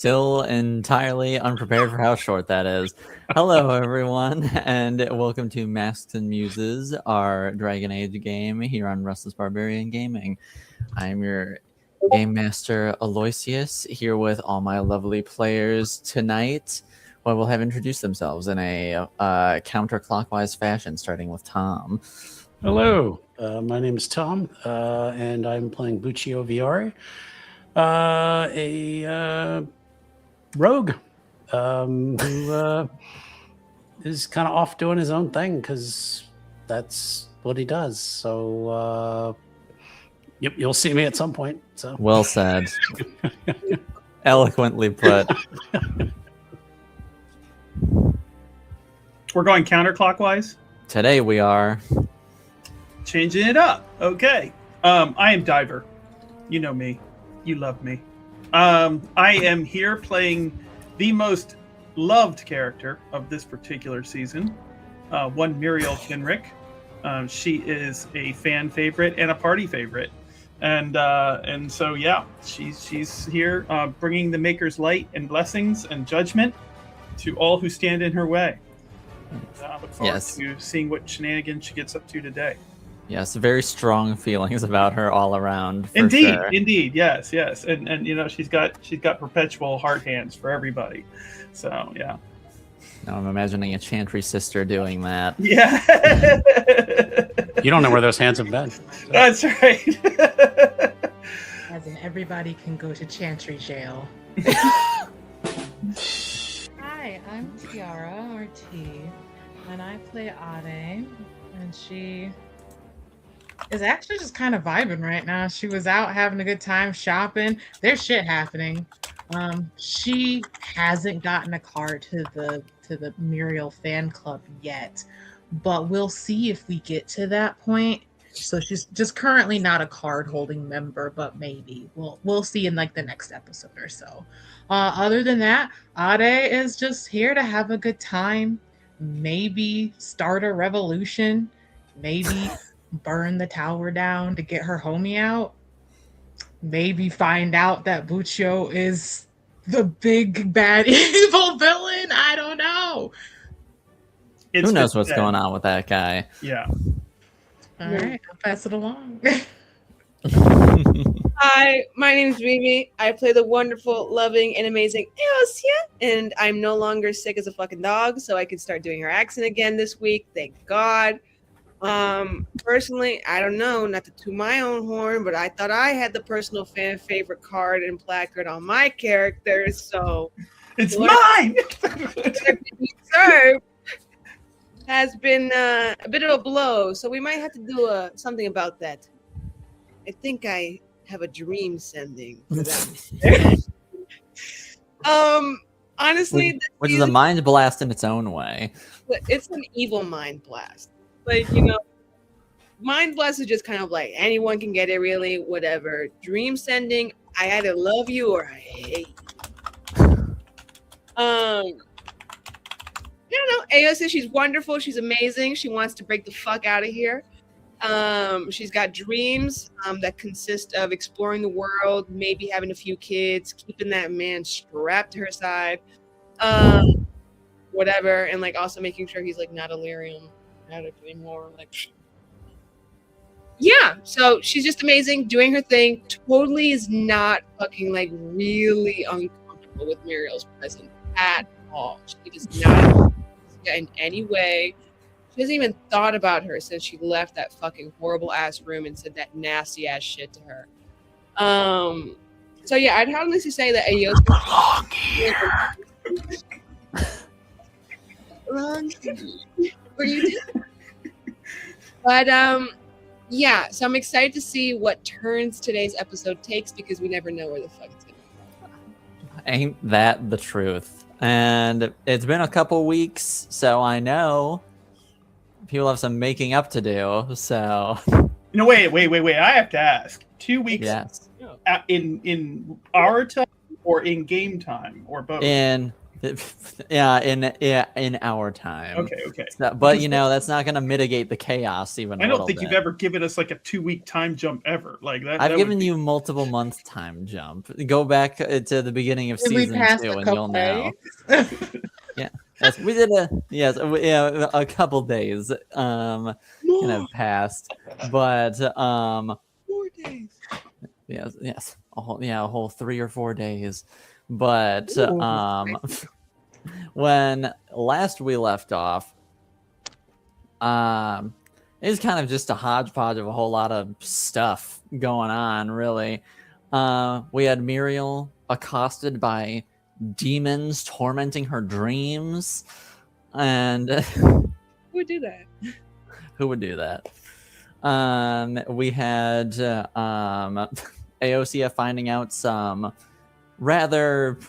Still entirely unprepared for how short that is. Hello, everyone, and welcome to Masks and Muses, our Dragon Age game here on Restless Barbarian Gaming. I'm your game master, Aloysius, here with all my lovely players tonight. Well, we'll have introduced themselves in a counterclockwise fashion, starting with Tom. Hello, my name is Tom, and I'm playing Buccio VR, a rogue who is kind of off doing his own thing because that's what he does. So, yep, you'll see me at some point. So well said, eloquently put. We're going counterclockwise. Today we are Changing it up. Okay. I am Diver. You know me. You love me. I am here playing the most loved character of this particular season, one Muriel Kenrick. She is a fan favorite and a party favorite. And so, yeah, she's here bringing the Maker's light and blessings and judgment to all who stand in her way. I look forward to seeing what shenanigans she gets up to today. Yes, very strong feelings about her all around. Indeed, sure. Indeed, yes, and you know she's got perpetual heart hands for everybody. So yeah. Now I'm imagining a Chantry sister doing that. Yeah. you don't know where those hands have been. So. That's right. As in, everybody can go to Chantry jail. Hi, I'm Tiara, or T, and I play Ade, and she is actually just kind of vibing right now. She was out having a good time shopping. There's shit happening. She hasn't gotten a card to the Muriel fan club yet, but we'll see if we get to that point. So she's just currently not a card holding member, but maybe we'll see in like the next episode or so. Other than that, Ade is just here to have a good time, maybe start a revolution, maybe burn the tower down to get her homie out, maybe find out that Buccio is the big bad evil villain. I don't know. Who knows what's going on with that guy? Yeah. All right, I'll pass it along. Hi, my name is Mimi. I play the wonderful, loving, and amazing Eosia, and I'm no longer sick as a fucking dog, so I can start doing her accent again this week. Thank God. Personally, I don't know, not to toot my own horn, but I thought I had the personal fan favorite card and placard on my character, so it's mine. Served has been a bit of a blow, so we might have to do something about that. I think I have a dream sending for that. Honestly, which is a mind blast in its own way. It's an evil mind blast. Like, you know, mind blast is just kind of like anyone can get it, really, whatever. Dream sending, I either love you or I hate you. I don't know. Ayo says she's wonderful, she's amazing, she wants to break the fuck out of here. She's got dreams that consist of exploring the world, maybe having a few kids, keeping that man strapped to her side, whatever, and like also making sure he's like not Illyrium addict anymore. Like, yeah, so she's just amazing, doing her thing. Totally is not fucking like really uncomfortable with Muriel's presence at all. She does not in any way. She hasn't even thought about her since she left that fucking horrible ass room and said that nasty ass shit to her. So yeah, I'd honestly say that what you do? But yeah, so I'm excited to see what turns today's episode takes because we never know where the fuck it's gonna go. Ain't that the truth? And it's been a couple weeks, so I know people have some making up to do. So no, wait. I have to ask. 2 weeks. Yes. In our time or in game time or both? In in our time. Okay. But that's not going to mitigate the chaos even a I little don't think bit. you've ever given us like a 2-week time jump ever. Like that. I've given you multiple month time jump. Go back to the beginning of Did we season pass 2 a and you'll couple know. days? Yeah. Yes, we did a couple days kind of passed, but 4 days. yes, a whole 3 or 4 days. But Ooh. when last we left off, it was kind of just a hodgepodge of a whole lot of stuff going on, really. We had Muriel accosted by demons tormenting her dreams, and Who would do that? who would do that? We had Aosia finding out some rather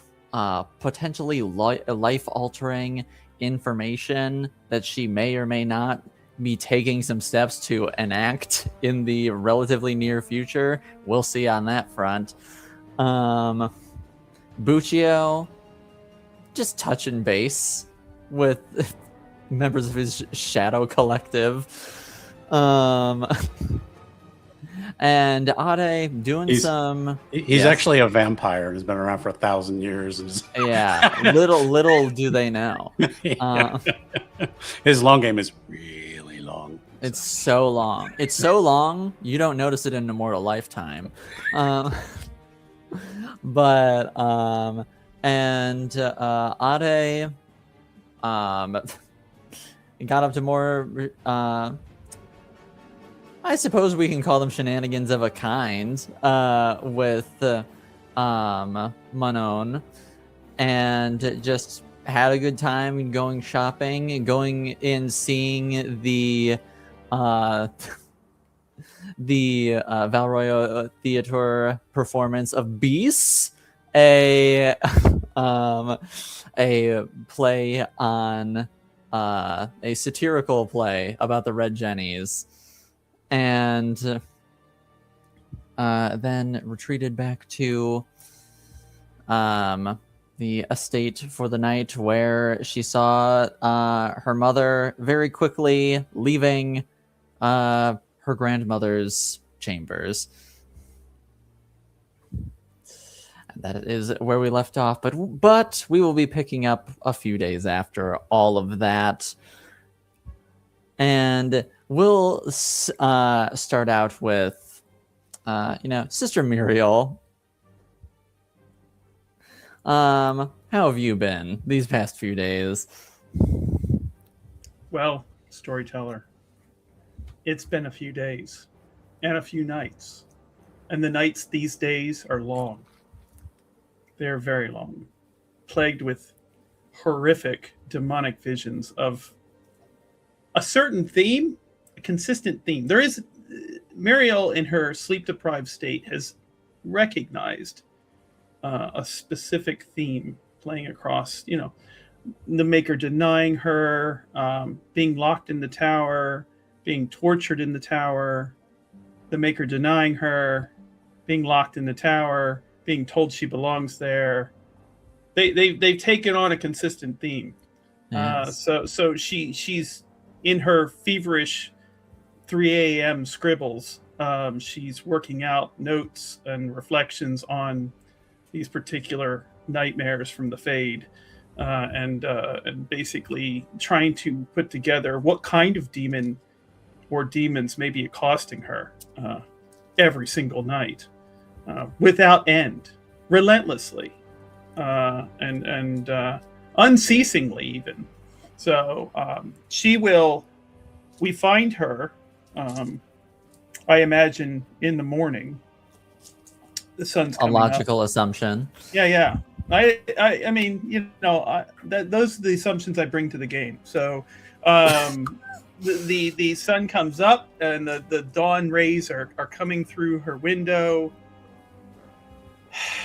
potentially life-altering information that she may or may not be taking some steps to enact in the relatively near future. We'll see on that front. Buccio just touching base with members of his shadow collective. And Ade doing He's yes. actually a vampire and has been around for 1,000 years. Yeah, little do they know. His long game is really long. It's so long. It's so long you don't notice it in Immortal Lifetime. But and Ade got up to more I suppose we can call them shenanigans of a kind with Manon, and just had a good time going shopping, going in seeing the Valroyo Theater performance of Beasts, a play on a satirical play about the Red Jennies, and then retreated back to the estate for the night, where she saw her mother very quickly leaving her grandmother's chambers. And that is where we left off, but we will be picking up a few days after all of that. And we'll start out with, Sister Muriel. How have you been these past few days? Well, storyteller, it's been a few days and a few nights. And the nights these days are long. They're very long, plagued with horrific demonic visions of a certain theme, a consistent theme. There is, Muriel in her sleep-deprived state has recognized a specific theme playing across, the Maker denying her, being locked in the tower, being tortured in the tower, the Maker denying her, being locked in the tower, being told she belongs there. They've taken on a consistent theme. Yes. So she's in her feverish 3 a.m. scribbles. She's working out notes and reflections on these particular nightmares from the Fade, and basically trying to put together what kind of demon or demons may be accosting her every single night, without end, relentlessly, and unceasingly even. So we find her, I imagine, in the morning. The sun's coming a logical up. assumption. Yeah. I mean, those are the assumptions I bring to the game. So the sun comes up and the dawn rays are coming through her window.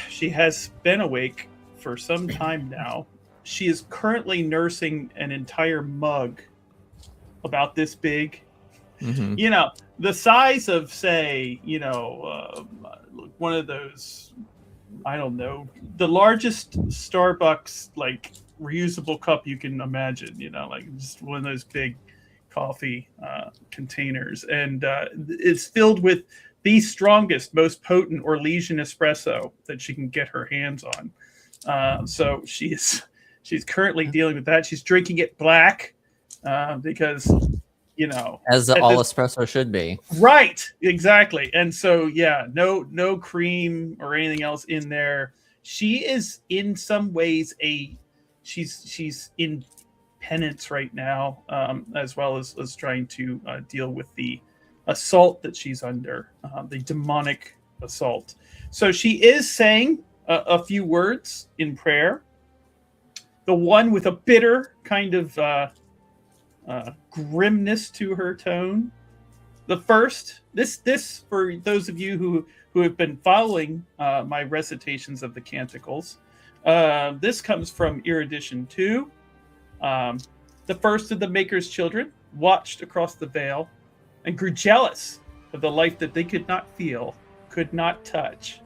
She has been awake for some time now. She is currently nursing an entire mug about this big. Mm-hmm. The size of, say, one of those I don't know, the largest Starbucks like reusable cup you can imagine. Like just one of those big coffee containers, and it's filled with the strongest, most potent Orlesian espresso that she can get her hands on. So she's currently dealing with that. She's drinking it black because as all espresso should be. Right, exactly. And so no cream or anything else in there. She is in some ways she's in penance right now, as well as trying to deal with the assault that she's under, the demonic assault. So she is saying a few words in prayer. The one with a bitter kind of grimness to her tone. The first, this for those of you who have been following my recitations of the canticles, this comes from Erudition 2. The first of the Maker's children watched across the veil and grew jealous of the life that they could not feel, could not touch.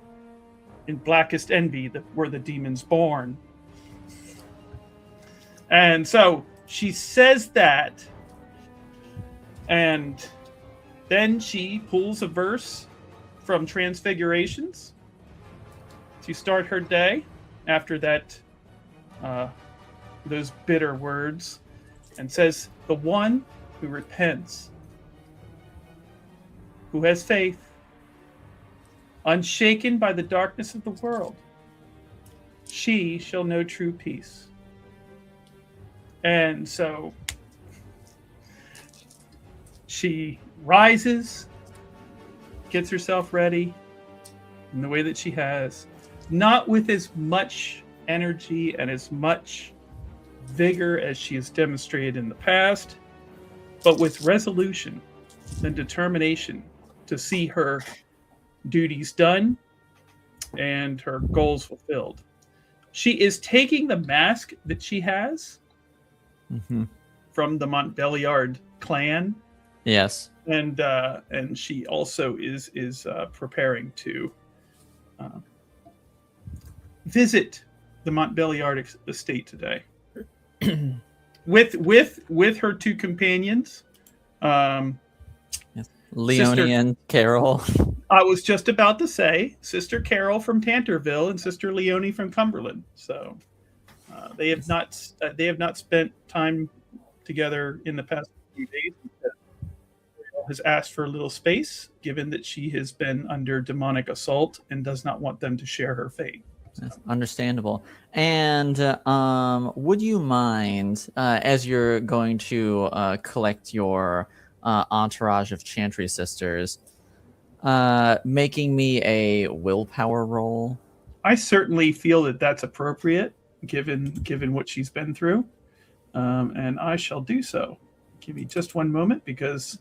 In blackest envy were the demons born. And so she says that, and then she pulls a verse from Transfigurations to start her day after that, those bitter words, and says, "The one who repents, who has faith, unshaken by the darkness of the world, she shall know true peace." And so she rises, gets herself ready in the way that she has, not with as much energy and as much vigor as she has demonstrated in the past, but with resolution and determination to see her duties done and her goals fulfilled. She is taking the mask that she has from the Montbéliard clan. Yes. And she also is preparing to visit the Montbéliard estate today with her two companions, Yes. Leonie and Carol. I was just about to say Sister Carol from Tanterville and Sister Leonie from Cumberland. So they have not spent time together in the past few days. Has asked for a little space, given that she has been under demonic assault and does not want them to share her fate. That's understandable. And would you mind, as you're going to collect your entourage of Chantry sisters, making me a willpower roll? I certainly feel that that's appropriate, given what she's been through, and I shall do so. Give me just one moment, because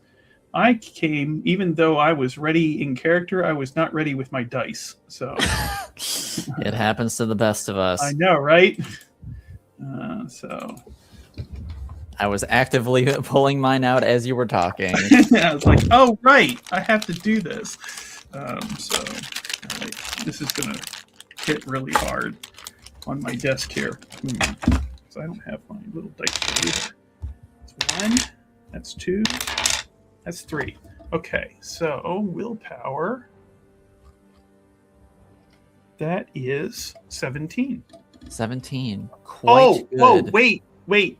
I came, even though I was ready in character, I was not ready with my dice. So it happens to the best of us. I know, right? So I was actively pulling mine out as you were talking. I was like, oh, right, I have to do this. So all right, this is going to hit really hard on my desk here. So I don't have my little dice tray. That's one, that's two, that's three. Okay, so willpower. That is 17. 17. Quite good. Whoa, wait.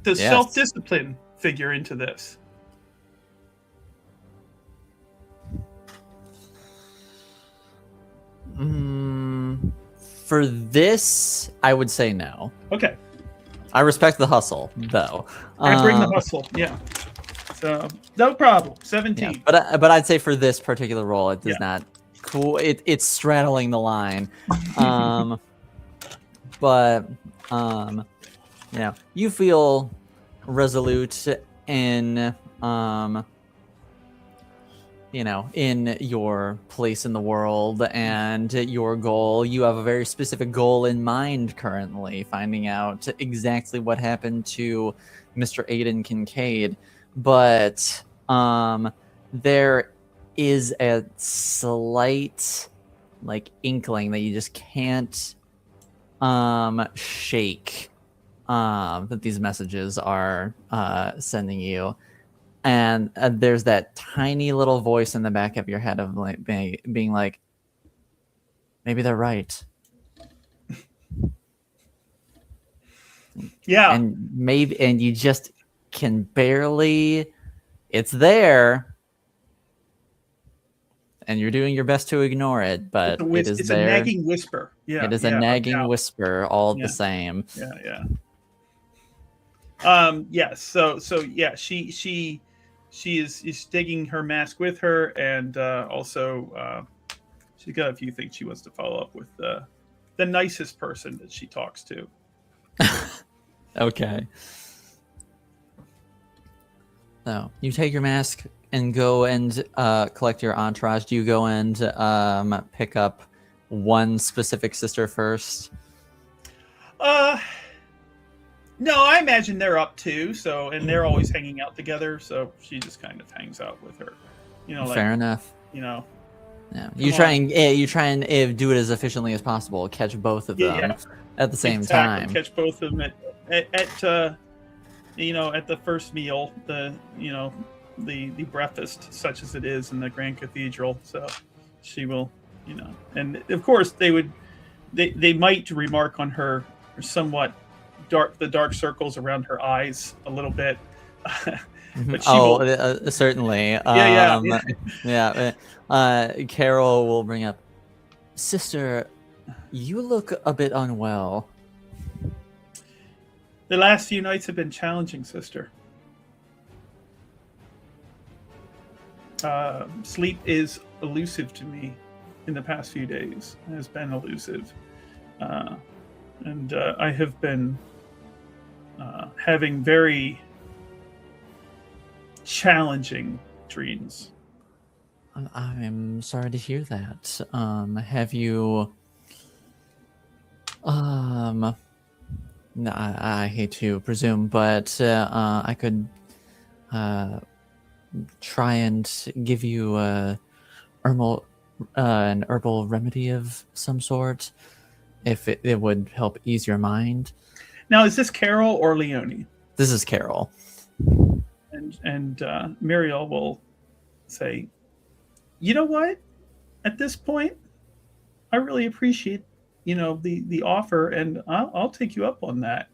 Does self-discipline figure into this? For this, I would say no. Okay. I respect the hustle, though. I bring the hustle, yeah. So, no problem. 17. Yeah, but I'd say for this particular role, it does not. Cool. It's straddling the line. But you feel resolute in in your place in the world and your goal. You have a very specific goal in mind currently, finding out exactly what happened to Mr. Aiden Kincaid. But there is a slight like inkling that you just can't shake that these messages are sending you. And there's that tiny little voice in the back of your head of like being like, maybe they're right. Yeah. And you just can barely, it's there, and you're doing your best to ignore it, but it is It's there. a nagging whisper. Yeah. It is a nagging whisper, all the same. Yeah. Yes. So yeah, she is taking her mask with her, and also she's got a few things she wants to follow up with the nicest person that she talks to. Okay. So you take your mask and go and collect your entourage. Do you go and pick up one specific sister first? No, I imagine they're up too. So, and they're always hanging out together. So she just kind of hangs out with her. You know, like, fair enough. You know, yeah. You try and do it as efficiently as possible. Catch both of them at the same time. Catch both of them at you know, at the first meal, the breakfast, such as it is in the Grand Cathedral. So she will, you know, and of course they might remark on her somewhat the dark circles around her eyes a little bit. But she certainly. Yeah. Carol will bring up, sister, you look a bit unwell. The last few nights have been challenging, sister. Sleep is elusive to me in the past few days. It has been elusive. And I have been having very challenging dreams. I'm sorry to hear that. Have you... No, I hate to presume, but I could try and give you an herbal remedy of some sort, if it would help ease your mind. Now, is this Carol or Leonie? This is Carol. And Muriel will say, you know what? At this point, I really appreciate the offer, and I'll take you up on that.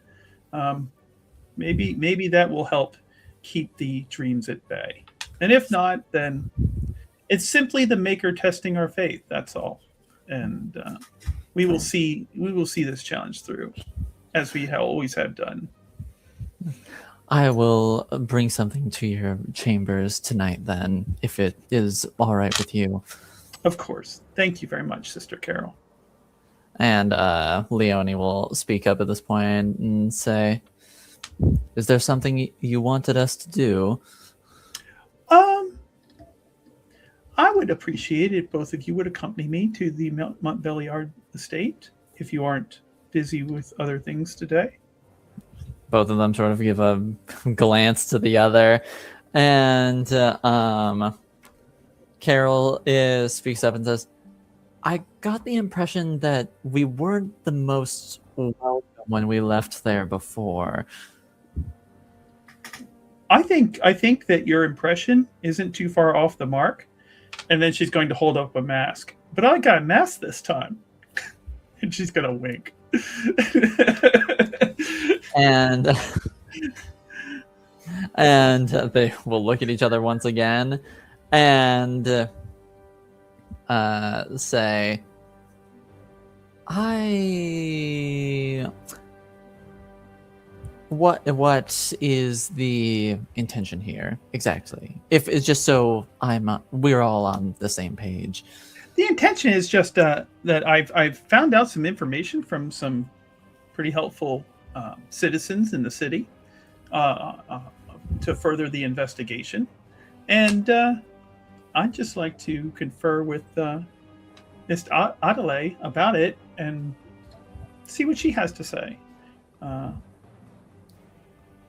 Maybe that will help keep the dreams at bay. And if not, then it's simply the Maker testing our faith. That's all. And we will see this challenge through, as we always have done. I will bring something to your chambers tonight, then, if it is all right with you. Of course. Thank you very much, Sister Carol. And Leonie will speak up at this point and say, is there something you wanted us to do? I would appreciate it if both of you would accompany me to the Montbéliard estate, if you aren't busy with other things today. Both of them sort of give a glance to the other. And Carol speaks up and says, I got the impression that we weren't the most welcome when we left there before. I think that your impression isn't too far off the mark. And then she's going to hold up a mask. But I got a mask this time. And she's going to wink. and they will look at each other once again and say, what is the intention here exactly? If it's just so we're all on the same page. The intention is just that I've found out some information from some pretty helpful citizens in the city to further the investigation, and I'd just like to confer with Miss Adelaide about it and see what she has to say.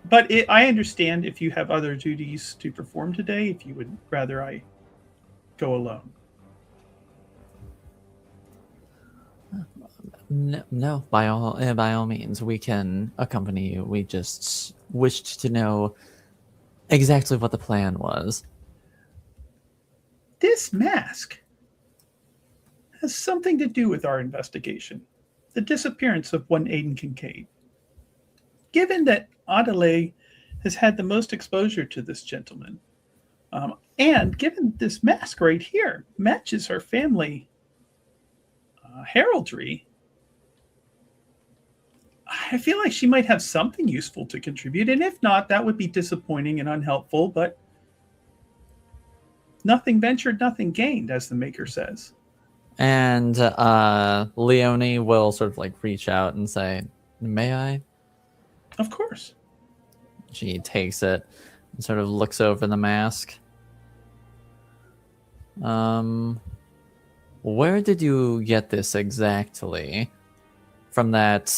But I understand if you have other duties to perform today, if you would rather I go alone. No, by all means, we can accompany you. We just wished to know exactly what the plan was. This mask has something to do with our investigation. The disappearance of one Aiden Kincaid. Given that Adelaide has had the most exposure to this gentleman, and given this mask right here matches her family heraldry, I feel like she might have something useful to contribute. And if not, that would be disappointing and unhelpful, but nothing ventured, nothing gained, as the maker says. And Leonie will sort of like reach out and say, "May I?" Of course. She takes it and sort of looks over the mask. Where did you get this exactly? From that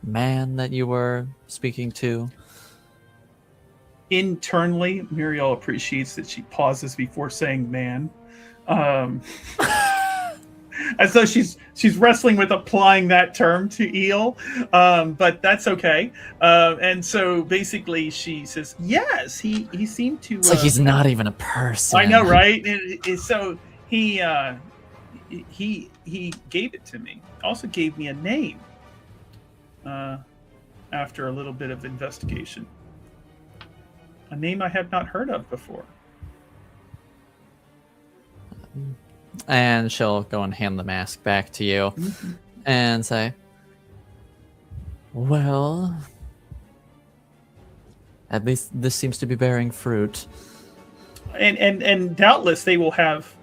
man that you were speaking to? Internally, Muriel appreciates that she pauses before saying man. As though she's wrestling with applying that term to eel, but that's okay. And so basically, she says, "Yes, he seemed to." It's like he's not even a person. I know, right? So he gave it to me. Also gave me a name. After a little bit of investigation, a name I have not heard of before. And she'll go and hand the mask back to you and say, "Well, at least this seems to be bearing fruit." And doubtless they will have,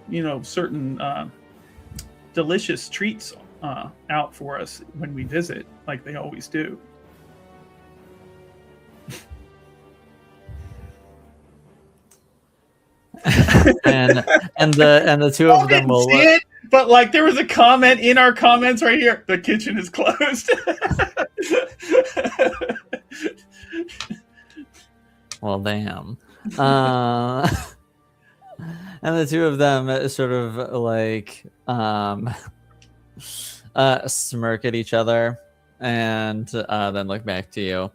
certain delicious treats out for us when we visit, like they always do. and the two of them will see it, but like there was a comment in our comments right here. The kitchen is closed. Well, damn. And the two of them sort of like smirk at each other and then look back to you.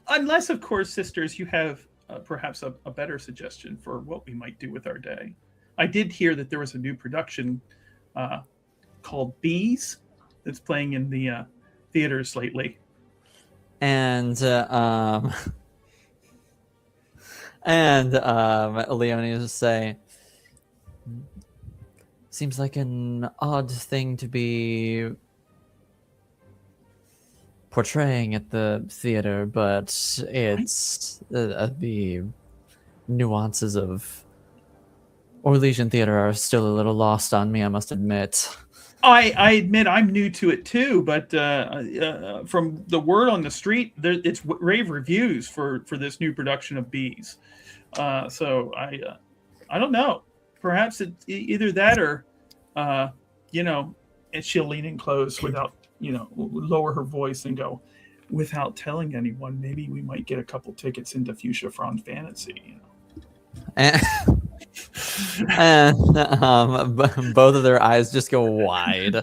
Unless, of course, sisters, you have perhaps a better suggestion for what we might do with our day. I did hear that there was a new production called Bees that's playing in the theaters lately. And Leonie will say, "Seems like an odd thing to be portraying at the theater, but it's the nuances of Orlesian theater are still a little lost on me, I must admit." I admit I'm new to it too, but from the word on the street, it's rave reviews for this new production of Bees. So I don't know. Perhaps it's either that or, and she'll lean in close without, lower her voice and go, "Without telling anyone, maybe we might get a couple tickets into Fuchsia Fran Fantasy." And both of their eyes just go wide.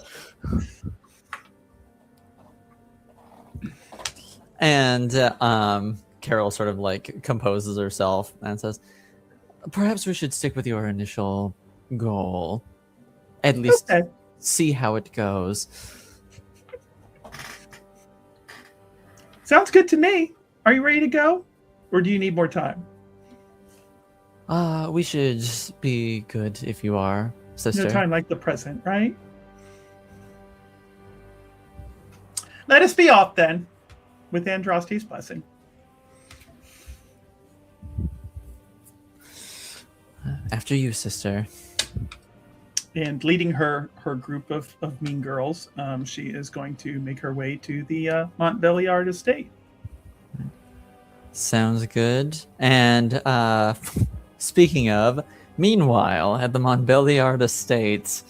And Carol sort of like composes herself and says, "Perhaps we should stick with your initial goal. At least see how it goes." Sounds good to me. Are you ready to go? Or do you need more time? We should be good if you are, sister. No time like the present, right? Let us be off then, with Androsti's blessing. After you, sister. And leading her group of mean girls, she is going to make her way to the Montbéliard estate. Sounds good. And speaking of, meanwhile, at the Montbéliard estate,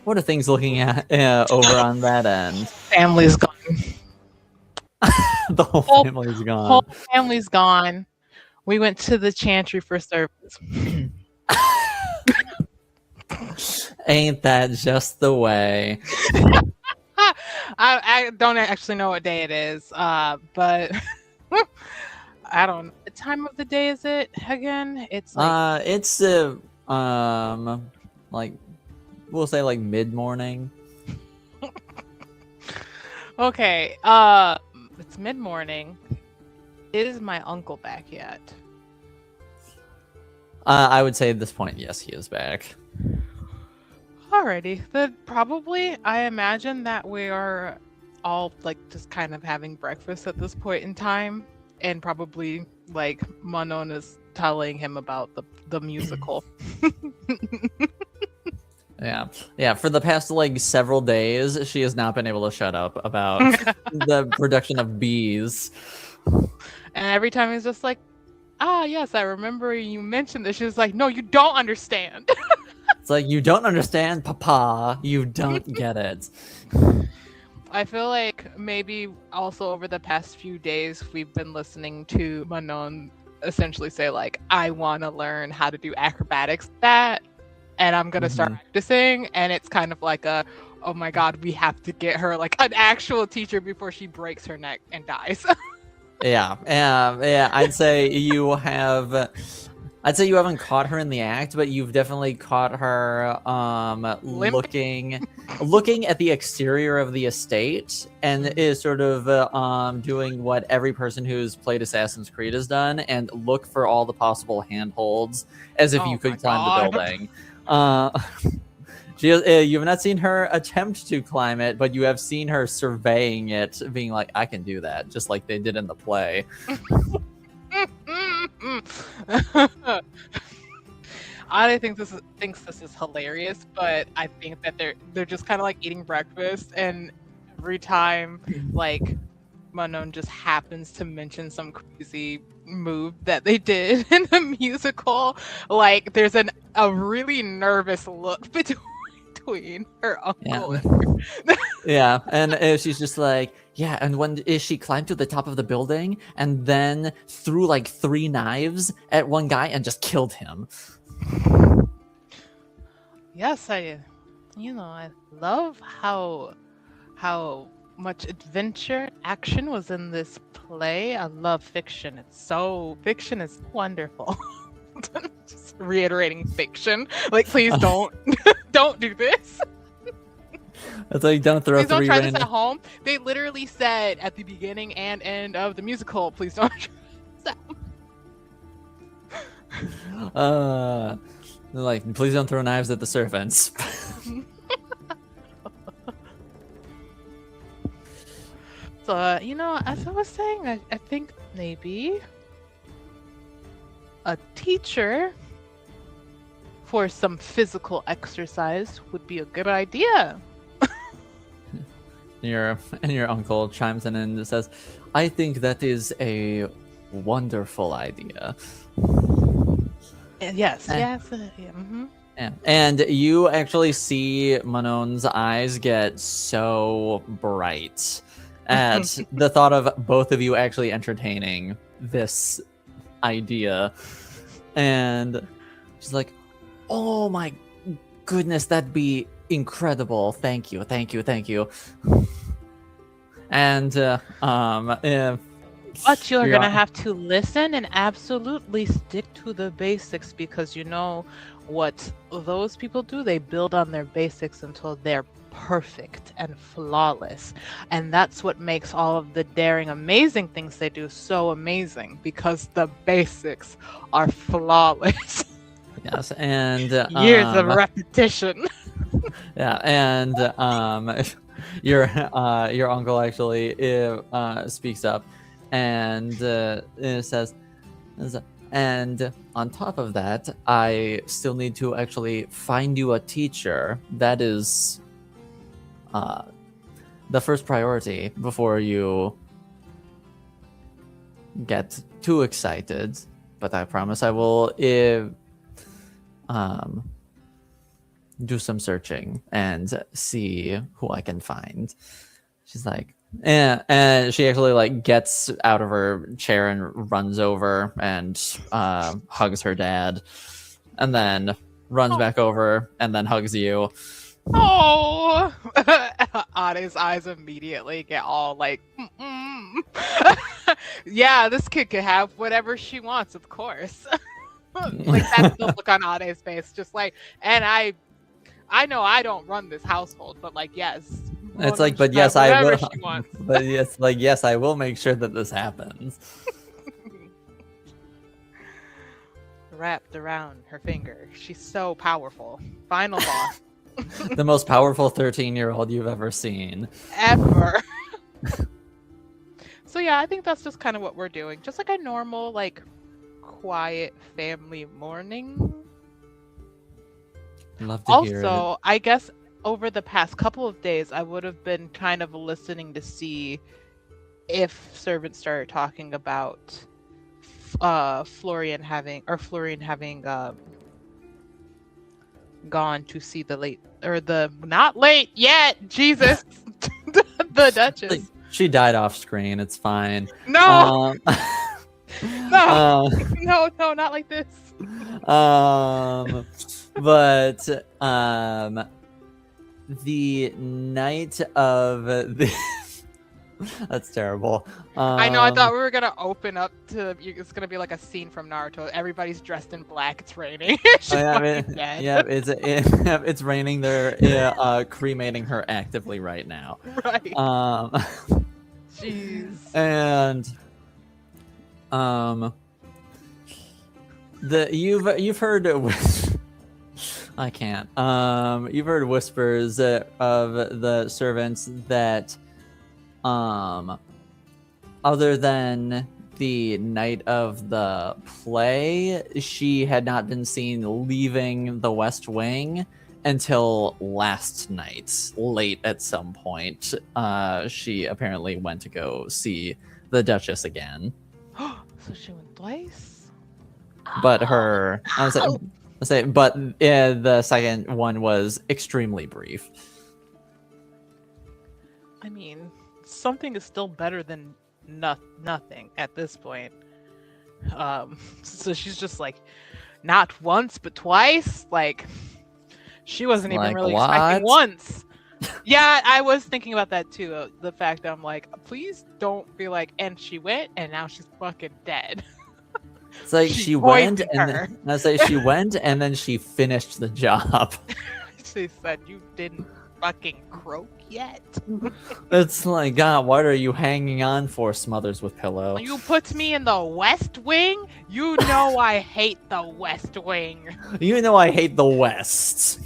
what are things looking at over on that end? Family's gone. The whole family's gone. Whole family's gone. We went to the chantry for service. Ain't that just the way? I don't actually know what day it is, but I don't know. What time of the day is it again? It's like It's like we'll say like mid-morning. okay. It's mid-morning. Is my uncle back yet? I would say at this point, yes, he is back. Alrighty, then probably I imagine that we are all like just kind of having breakfast at this point in time, and probably like Manon is telling him about the musical. Yeah. For the past like several days, she has not been able to shut up about the production of bees. And every time he's just like, "Ah, yes, I remember you mentioned this." She's like, "No, you don't understand." It's like, you don't understand, Papa. You don't get it. I feel like maybe also over the past few days we've been listening to Manon essentially say like, "I want to learn how to do acrobatics that, and I'm gonna start practicing." And it's kind of like a, "Oh my God, we have to get her like an actual teacher before she breaks her neck and dies." Yeah. I'd say you haven't caught her in the act, but you've definitely caught her looking at the exterior of the estate, and is sort of doing what every person who's played Assassin's Creed has done, and look for all the possible handholds as if Oh you could my climb the God. building. You've not seen her attempt to climb it, but you have seen her surveying it, being like, "I can do that," just like they did in the play. I thinks this is hilarious, but I think that they're just kind of like eating breakfast, and every time like Manon just happens to mention some crazy move that they did in the musical, like there's a really nervous look between her uncle and her. Yeah, and she's just like, yeah, and when she climbed to the top of the building and then threw like 3 knives at one guy and just killed him. Yes, I love how much adventure action was in this play. I love fiction. Fiction is wonderful. Just reiterating fiction. Like, please don't don't do this. It's like, don't throw Please don't 3 try random... this at home. They literally said at the beginning and end of the musical, please don't try this at home. They're like, please don't throw knives at the servants. So, as I was saying, I think maybe a teacher for some physical exercise would be a good idea. And your uncle chimes in and says, "I think that is a wonderful idea." Yes. Yeah. Mm-hmm. Yeah. And you actually see Manon's eyes get so bright at the thought of both of you actually entertaining this idea. And she's like, "Oh my goodness, that'd be incredible. Thank you. And But you're gonna have to listen and absolutely stick to the basics, because you know what those people do? They build on their basics until they're perfect and flawless. And that's what makes all of the daring, amazing things they do so amazing, because the basics are flawless." Yes, and Years of repetition. Yeah, and your uncle actually speaks up and says, and on top of that, I still need to actually find you a teacher. That is the first priority before you get too excited. But I promise I will do some searching and see who I can find. She's like, and she actually like gets out of her chair and runs over and hugs her dad and then runs back over and then hugs you. Oh, Ade's eyes immediately get all like, mm-mm. Yeah, this kid can have whatever she wants, of course. Like that's the look on Ade's face, just like, and I know I don't run this household, but like, yes. It's like, but yes, I will. But yes, like, yes, I will make sure that this happens. Wrapped around her finger. She's so powerful. Final boss. The most powerful 13-year-old you've ever seen. Ever. So yeah, I think that's just kind of what we're doing. Just like a normal, like, quiet family morning. Love to hear it. Also, I guess over the past couple of days, I would have been kind of listening to see if servants started talking about Florian having gone to see not late yet, Jesus, the Duchess. Like, she died off screen. It's fine. No, no, not like this. But the night of the that's terrible. I know. I thought we were gonna open up to. It's gonna be like a scene from Naruto. Everybody's dressed in black. It's raining. It's raining. They're cremating her actively right now. Right. Jeez. And you've heard. I can't. You've heard whispers of the servants that. Other than the night of the play, she had not been seen leaving the West Wing until last night, late at some point. She apparently went to go see the Duchess again. So she went twice? But the second one was extremely brief. I mean, something is still better than nothing at this point. So she's just like, not once but twice. Like, she wasn't even really expecting once. Yeah, I was thinking about that too. The fact that I'm like, please don't be like, and she went, and now she's fucking dead. It's like she went, and she went, and then she finished the job. She said, "You didn't fucking croak yet." It's like, God, what are you hanging on for? Smothers with pillow. You put me in the West Wing? You know I hate the West Wing. You know I hate the West.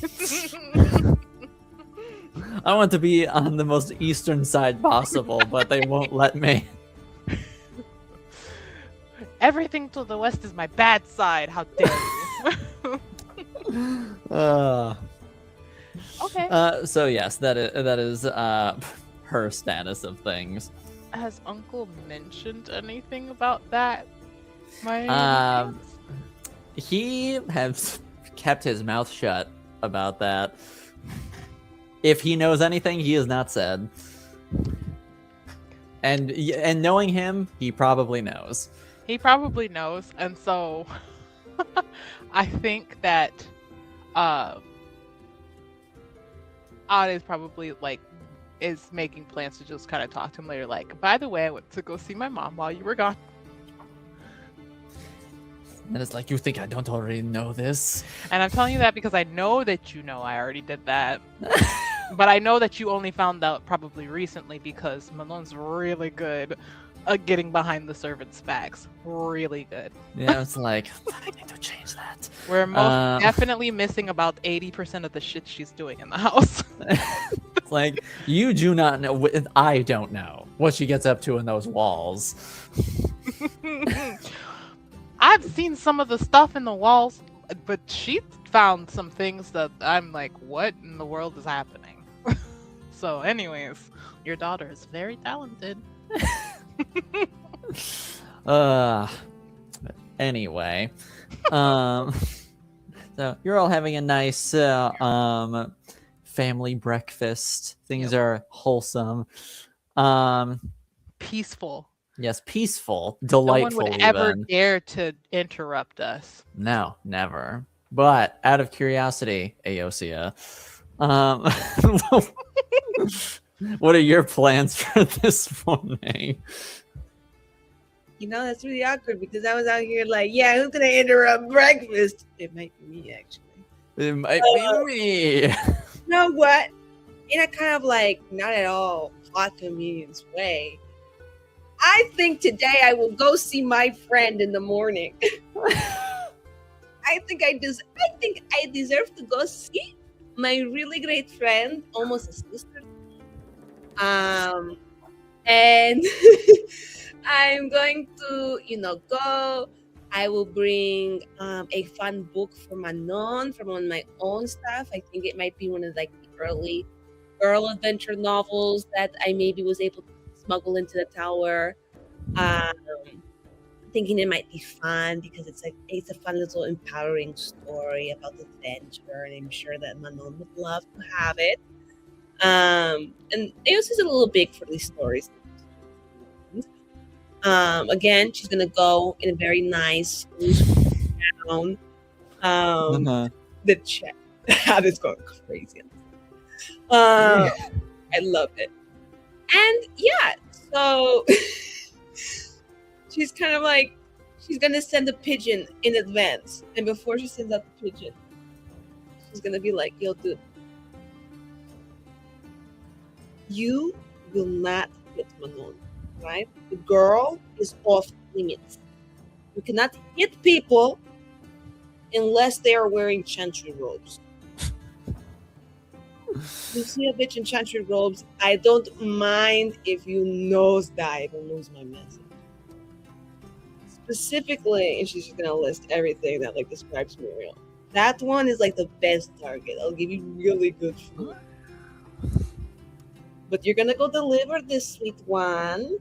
I want to be on the most eastern side possible, but they won't let me. Everything to the west is my bad side. How dare you? Okay. So yes, that is her status of things. Has Uncle mentioned anything about that? He has kept his mouth shut about that. If he knows anything, he has not said. And knowing him, he probably knows. He probably knows, and so I think that Ade is probably is making plans to just kind of talk to him later. Like, by the way, I went to go see my mom while you were gone. And it's like, you think I don't already know this? And I'm telling you that because I know that you know I already did that. But I know that you only found out probably recently because Malone's really good at getting behind the servants' backs. Really good. Yeah, it's like, I need to change that. We're most definitely missing about 80% of the shit she's doing in the house. It's like, you do not know. I don't know what she gets up to in those walls. I've seen some of the stuff in the walls, but she found some things that I'm like, what in the world is happening? So anyways, your daughter is very talented. Anyway, so you're all having a nice family breakfast. Things are wholesome, peaceful. Yes, peaceful, delightful. No one would ever dare to interrupt us. No, never. But out of curiosity, Aosia, um, what are your plans for this morning? You know, that's really awkward because I was out here like, yeah, who's gonna interrupt breakfast? It might be me, actually. It might be me. You know what? In a kind of like not at all plot convenience way, I think today I will go see my friend in the morning. I think I deserve to go see my really great friend, almost a sister. And I'm going to, go. I will bring a fun book for Manon from one of my own stuff. I think it might be one of like the early girl adventure novels that I maybe was able to smuggle into the tower. Thinking it might be fun because it's a fun little empowering story about adventure, and I'm sure that Manon would love to have it. And Eos is a little big for these stories. Again, she's gonna go in a very nice gown. The chat that is going crazy. I love it. And yeah, so she's kind of like, she's gonna send a pigeon in advance, and before she sends out the pigeon, she's gonna be like, yo, dude, you will not hit Manon, right? The girl is off limits. You cannot hit people unless they are wearing chantry robes. You see a bitch in chantry robes, I don't mind if you nosedive and lose my message. Specifically, and she's just gonna list everything that like describes Muriel. That one is like the best target. I'll give you really good food. But you're gonna go deliver this sweet one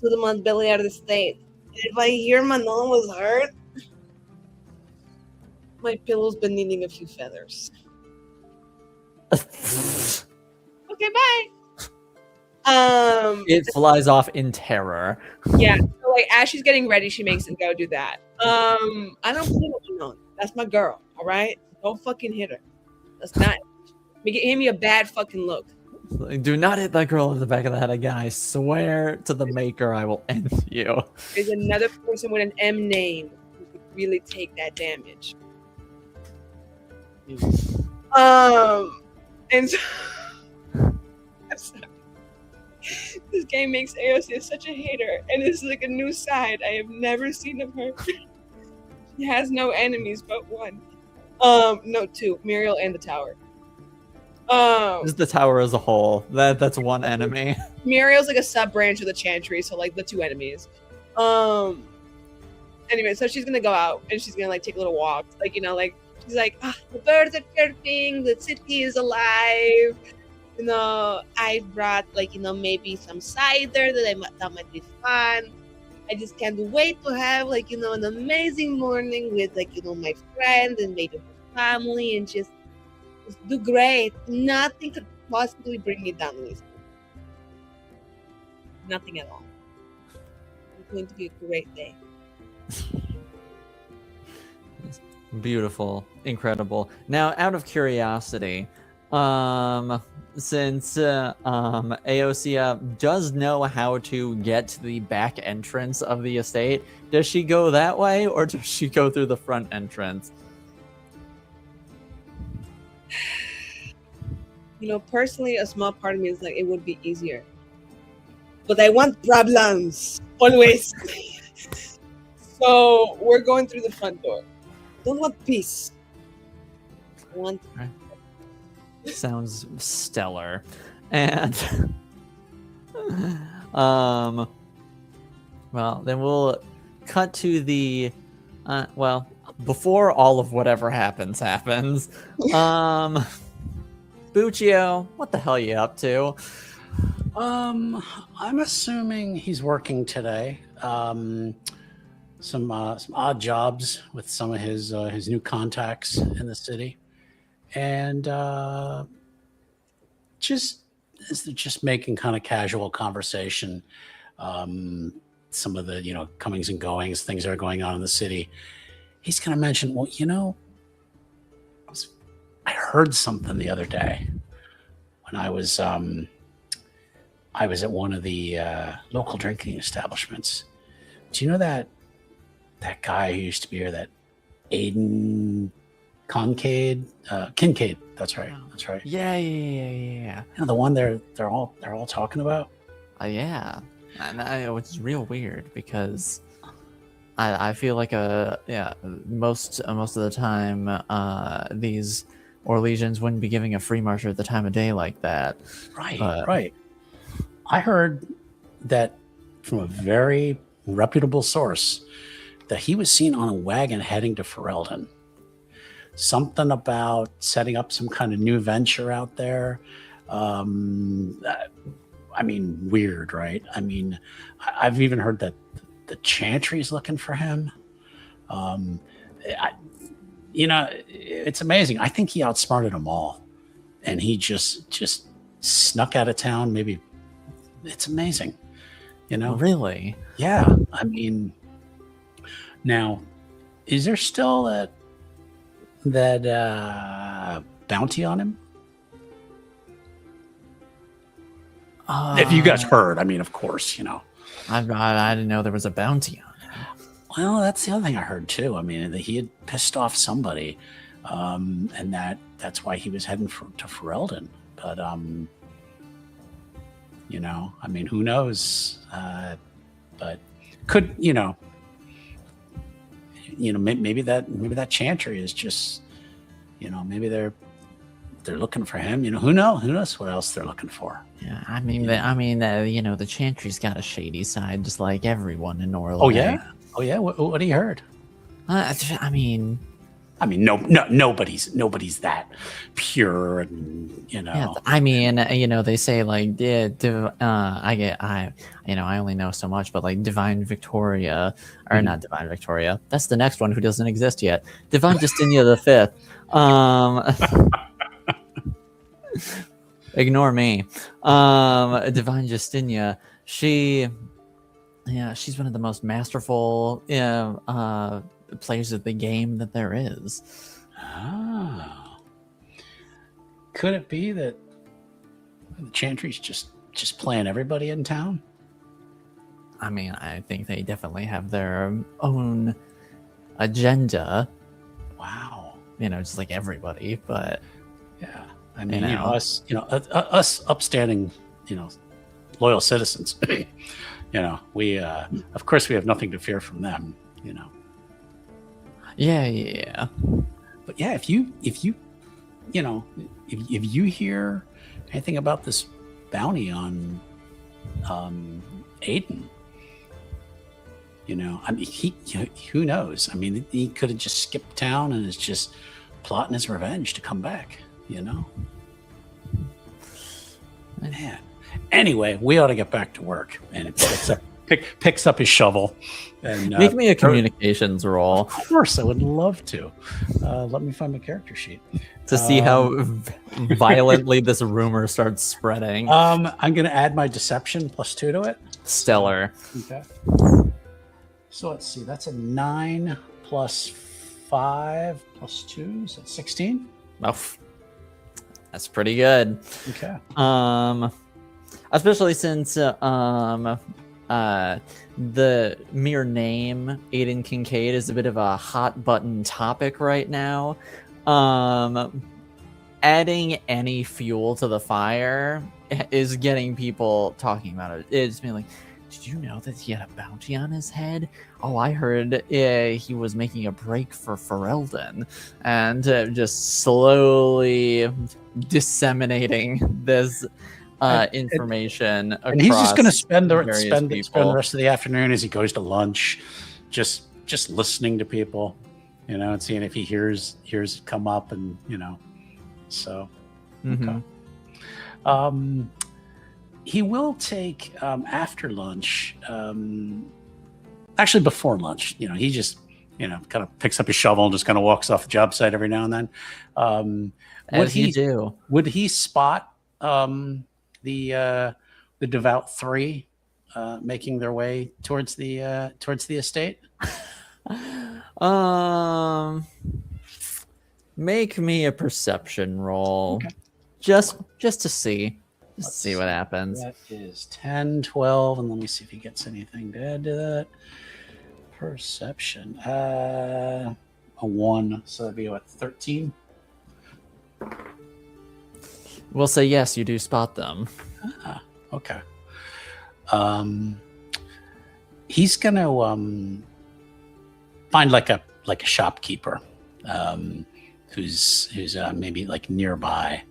to the Montbeliard estate. And if I hear Manon was hurt, my pillow's been needing a few feathers. Okay, bye. It flies off in terror. Yeah, so like as she's getting ready, she makes him go do that. I don't believe Manon. That's my girl. All right, don't fucking hit her. That's not. Give me a bad fucking look. Do not hit that girl in the back of the head again. I swear to the maker, I will end you. There's another person with an M name who could really take that damage. And so, I'm sorry. This game makes AOC such a hater, and it's like a new side I have never seen of her. She has no enemies but one. No, two. Muriel and the tower. Just the tower as a whole. That's one enemy. Muriel's like a sub branch of the Chantry, so like the two enemies. Anyway, so she's gonna go out and she's gonna like take a little walk. Like, she's like, the birds are chirping, the city is alive. I brought maybe some cider that might be fun. I just can't wait to have an amazing morning with my friend and maybe my family and just do great. Nothing could possibly bring me down, Lisa. Nothing at all. It's going to be a great day. Beautiful, incredible. Now, out of curiosity, since Aosia does know how to get to the back entrance of the estate, does she go that way or does she go through the front entrance? Personally, a small part of me is like, it would be easier. But I want problems, always. So we're going through the front door. I don't want peace. I want... Sounds stellar. And well, then we'll cut to the before all of whatever happens. Buccio, what the hell are you up to? I'm assuming he's working today. Some odd jobs with some of his new contacts in the city, and just making kind of casual conversation. Some of the comings and goings, things that are going on in the city. he's going to mention, well, I heard something the other day when I was at one of the local drinking establishments. Do you know that guy who used to be here, that Aiden Kincaid? That's right. That's right. Yeah. The one they're all talking about. Yeah, and which is real weird because I feel like most of the time these Orlesians wouldn't be giving a free marcher at the time of day like that. Right. I heard that from a very reputable source that he was seen on a wagon heading to Ferelden. Something about setting up some kind of new venture out there. Weird, right? I've even heard that the Chantry's looking for him. It's amazing. I think he outsmarted them all, and he just snuck out of town. Maybe it's amazing. Really? Yeah. Now, is there still that bounty on him? If you guys heard, of course, I didn't know there was a bounty on him. Well, that's the other thing I heard too. That he had pissed off somebody, and that's why he was heading to Ferelden. But who knows? But could maybe that Chantry is just, maybe they're looking for him. Who knows what else they're looking for. Yeah, the Chantry's got a shady side, just like everyone in Orlais. Oh yeah. What he heard? Nobody's that pure, and Yeah, they say like, I only know so much, but like Divine Victoria, or not Divine Victoria. That's the next one who doesn't exist yet. Divine Justinia the Fifth. Ignore me. Divine Justinia. She's one of the most masterful players of the game that there is. Oh. Could it be that the Chantry's just playing everybody in town? I think they definitely have their own agenda. Wow. Just like everybody, but yeah. Us upstanding, loyal citizens, we of course we have nothing to fear from them, Yeah. But yeah, if you hear anything about this bounty on Aiden, who knows? He could have just skipped town and is just plotting his revenge to come back, Man. Anyway, we ought to get back to work. And it picks up his shovel. And make me a communications roll. Of course, I would love to. Let me find my character sheet to see how violently this rumor starts spreading. I'm going to add my deception +2 to it. Stellar. Okay. So let's see. That's a 9 + 5 + 2, so 16. Oh, that's pretty good. Okay. Especially since the mere name Aiden Kincaid is a bit of a hot button topic right now. Adding any fuel to the fire is getting people talking about it. It's been like, did you know that he had a bounty on his head? Oh, I heard he was making a break for Ferelden, and just slowly disseminating this information. And he's just going to spend the rest of the afternoon as he goes to lunch, just listening to people, and seeing if he hears it come up, and so. Mm-hmm. Okay. He will take after lunch. Actually, before lunch, he just kind of picks up his shovel and just kind of walks off the job site every now and then. Would he spot the devout three making their way towards the estate? Make me a perception roll. Okay. Just to see. Just Let's see what happens. That is 10, 12, and let me see if he gets anything to add to that. Perception. A 1, so that'd be what, 13? We'll say yes, you do spot them. Ah, okay. He's gonna find like a shopkeeper who's maybe like nearby,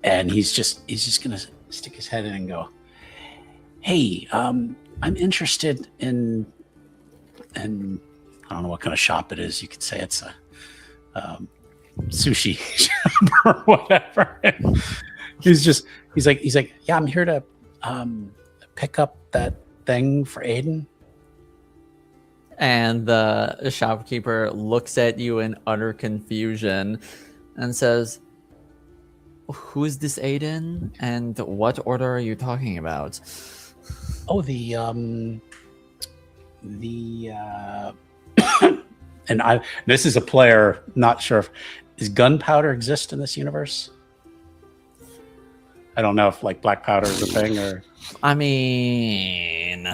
and he's just gonna stick his head in and go, "Hey, I'm interested in I don't know what kind of shop it is. You could say it's a sushi shop or whatever." He's like, "Yeah, I'm here to pick up that thing for Aiden." And the shopkeeper looks at you in utter confusion and says, "Who is this Aiden? And what order are you talking about?" Oh, and this is a player, not sure if does gunpowder exist in this universe? I don't know if like black powder is a thing or I mean,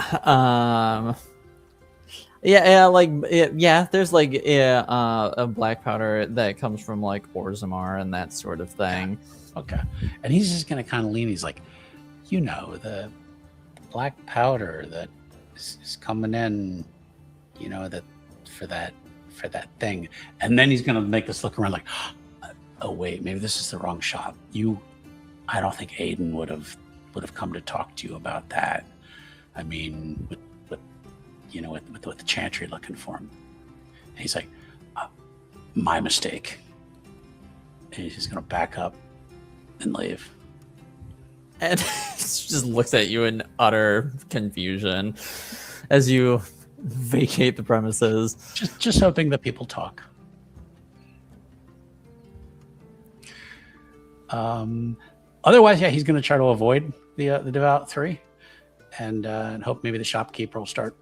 yeah, there's like a black powder that comes from like Orzammar and that sort of thing. okay. And he's just gonna kind of lean. He's like, the black powder that is coming in, that for that thing. And then he's gonna make this look around like, oh wait, maybe this is the wrong shop. I don't think Aiden would have come to talk to you about that. I mean, with the chantry looking for him. And he's like, my mistake. And he's just gonna back up and leave. And just looks at you in utter confusion as you vacate the premises. Just hoping that people talk. Otherwise, yeah, he's going to try to avoid the Devout Three, and hope maybe the shopkeeper will start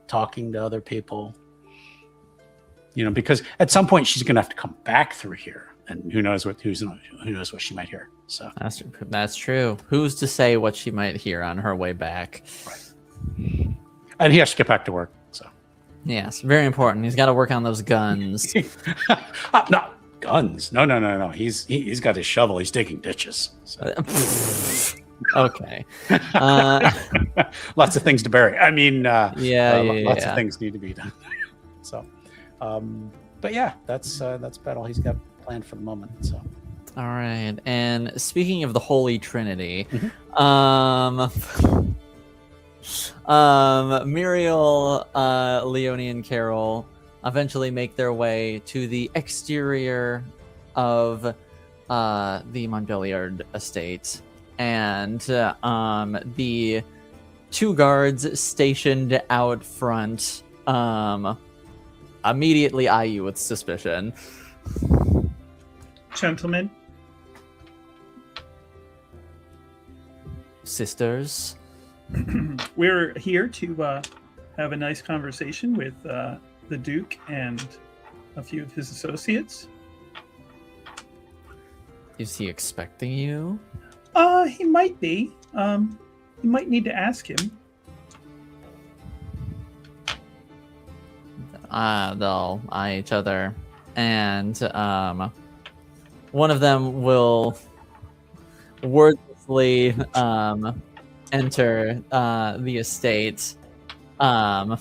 talking to other people. Because at some point she's going to have to come back through here, and who knows what she might hear. So that's true. Who's to say what she might hear on her way back? Right. And he has to get back to work. So yes, very important. He's got to work on those guns. No. Guns? No. He's got his shovel. He's digging ditches. So. Okay. Lots of things to bury. I mean, lots of yeah. things need to be done. So, but yeah, that's about all he's got planned for the moment. So, all right. And speaking of the Holy Trinity, Muriel, Leonie, and Carol eventually make their way to the exterior of the Montbelliard estate, and the two guards stationed out front immediately eye you with suspicion. Gentlemen, sisters, we're here to have a nice conversation with the Duke and a few of his associates. Is he expecting you? He might be. You might need to ask him. They'll eye each other, and one of them will wordlessly enter the estate, and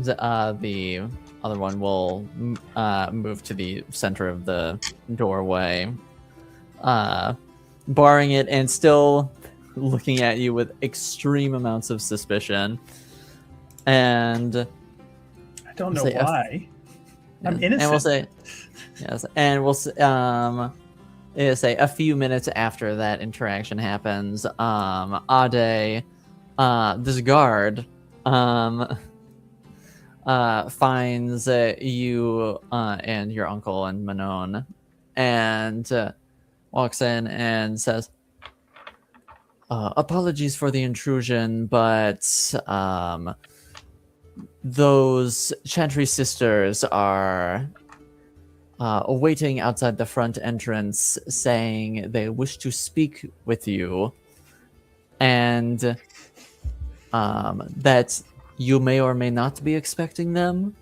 the other one will move to the center of the doorway, barring it and still looking at you with extreme amounts of suspicion. And I don't know why. I'm innocent. And we'll say, yes, and we'll say a few minutes after that interaction happens, Ade, this guard, finds you and your uncle and Manon, and walks in and says, apologies for the intrusion, but those Chantry sisters are waiting outside the front entrance, saying they wish to speak with you, and that you may or may not be expecting them.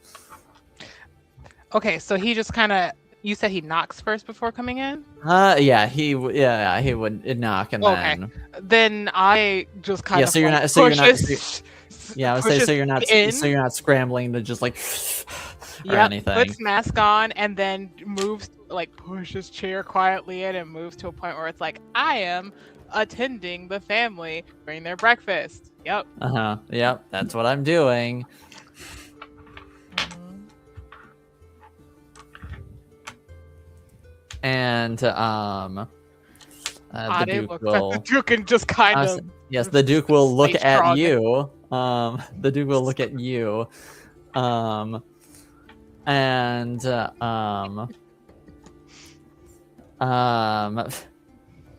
Okay, so he just kind of. You said he knocks first before coming in. Yeah, he would knock and Okay. then. Then I just kind of So you're like not. So you're not. pushes. Yeah, I would say so. pushes You're not. in. So you're not scrambling to just like or Yep, anything. puts mask on and then moves, like pushes chair quietly in and moves to a point where it's like, I am attending the family during their breakfast. Yep. Yep. That's what I'm doing. Mhm. And the Ade Duke looks will. at the Duke and just kind of. Yes, the Duke will look stay at strong. you. The Duke will look at you. And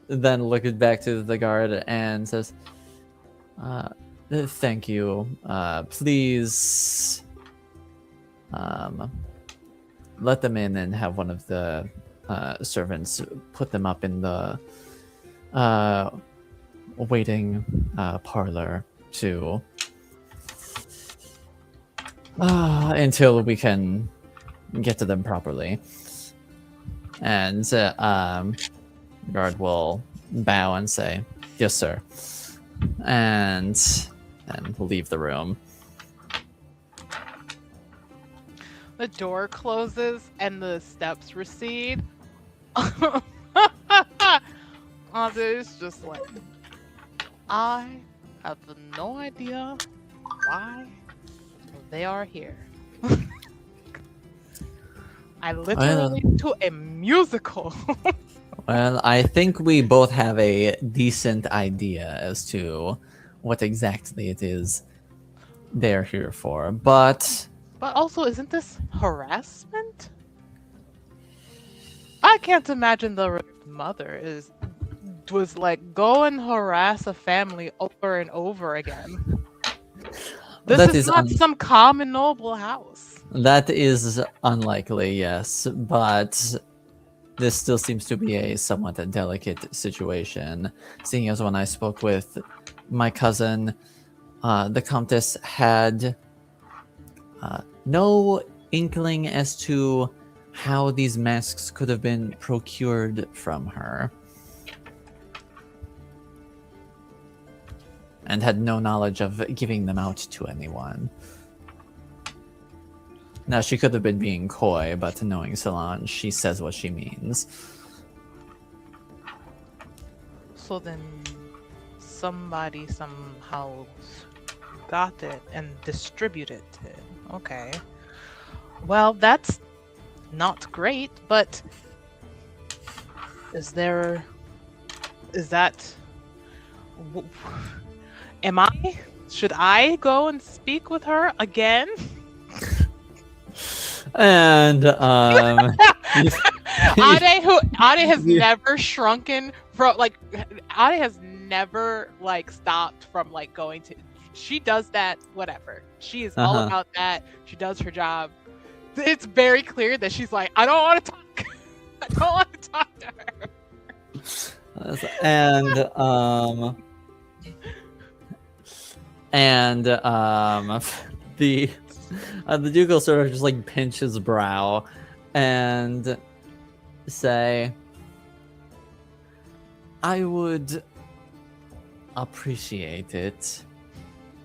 then look back to the guard and says, "Thank you. Please, let them in and have one of the servants put them up in the waiting parlor to until we can get to them properly." And guard will bow and say, "Yes, sir," and leave the room. The door closes and the steps recede. Others just like, I have no idea why they are here. I literally went to a musical. Well, I think we both have a decent idea as to what exactly it is they're here for, but also, isn't this harassment? I can't imagine the mother was like, go and harass a family over and over again. This is not some calm and noble house. That is unlikely, yes, but this still seems to be a somewhat delicate situation, seeing as when I spoke with my cousin, the Countess had no inkling as to how these masks could have been procured from her, and had no knowledge of giving them out to anyone. Now, she could have been being coy, but knowing Solange, she says what she means. So then somebody somehow got it and distributed it. Okay. Well, that's not great, but should I go and speak with her again? And Ade has never shrunken from like Ade has never like stopped from like going to. She does that, whatever. She is all about that. She does her job. It's very clear that she's like, I don't want to talk. I don't want to talk to her. The Duke will sort of just like pinch his brow and say, I would appreciate it,